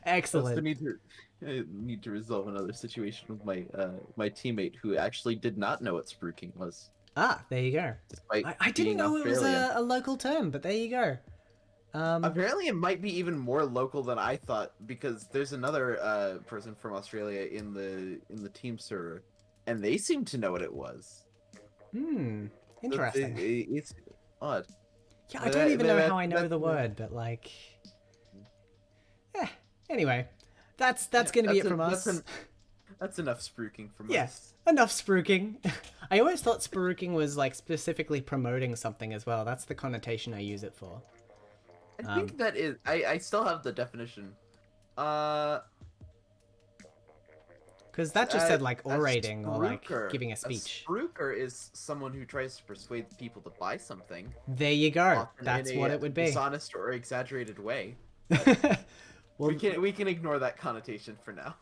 Excellent. I need to resolve another situation with my my teammate who actually did not know what spruiking was. Ah, there you go. I didn't know it was a local term, but there you go. Apparently it might be even more local than I thought, because there's another person from Australia in the team server, and they seem to know what it was. Interesting. It's odd. Yeah, I don't even know how I know the word, but like... Anyway, that's gonna be it from us. That's enough spruiking from us. Yes, enough spruiking. I always thought spruiking was like specifically promoting something as well. That's the connotation I use it for. I think that is... I still have the definition. Because that just said like orating or like giving a speech. A spruiker is someone who tries to persuade people to buy something. There you go. That's what it would be. Dishonest or exaggerated way. Well, we can ignore that connotation for now.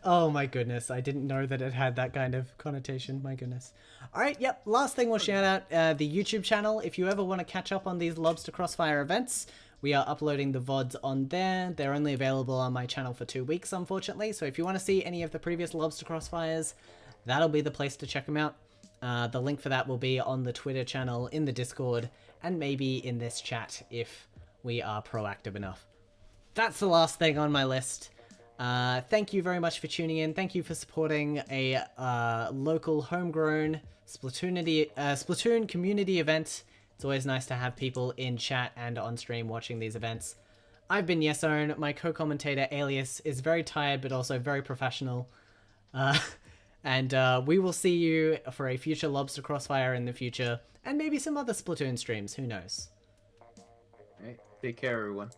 Oh my goodness, I didn't know that it had that kind of connotation. My goodness. All right, yep. Last thing we'll shout out the YouTube channel. If you ever want to catch up on these Lobster Crossfire events, we are uploading the VODs on there. They're only available on my channel for 2 weeks, unfortunately. So if you want to see any of the previous Lobster Crossfires, that'll be the place to check them out. The link for that will be on the Twitter channel, in the Discord, and maybe in this chat if we are proactive enough. That's the last thing on my list. Thank you very much for tuning in. Thank you for supporting a local homegrown Splatoon community event. It's always nice to have people in chat and on stream watching these events. I've been Yesown. My co-commentator Alias is very tired but also very professional. And we will see you for a future Lobster Crossfire in the future, and maybe some other Splatoon streams. Who knows? All right. Take care, everyone.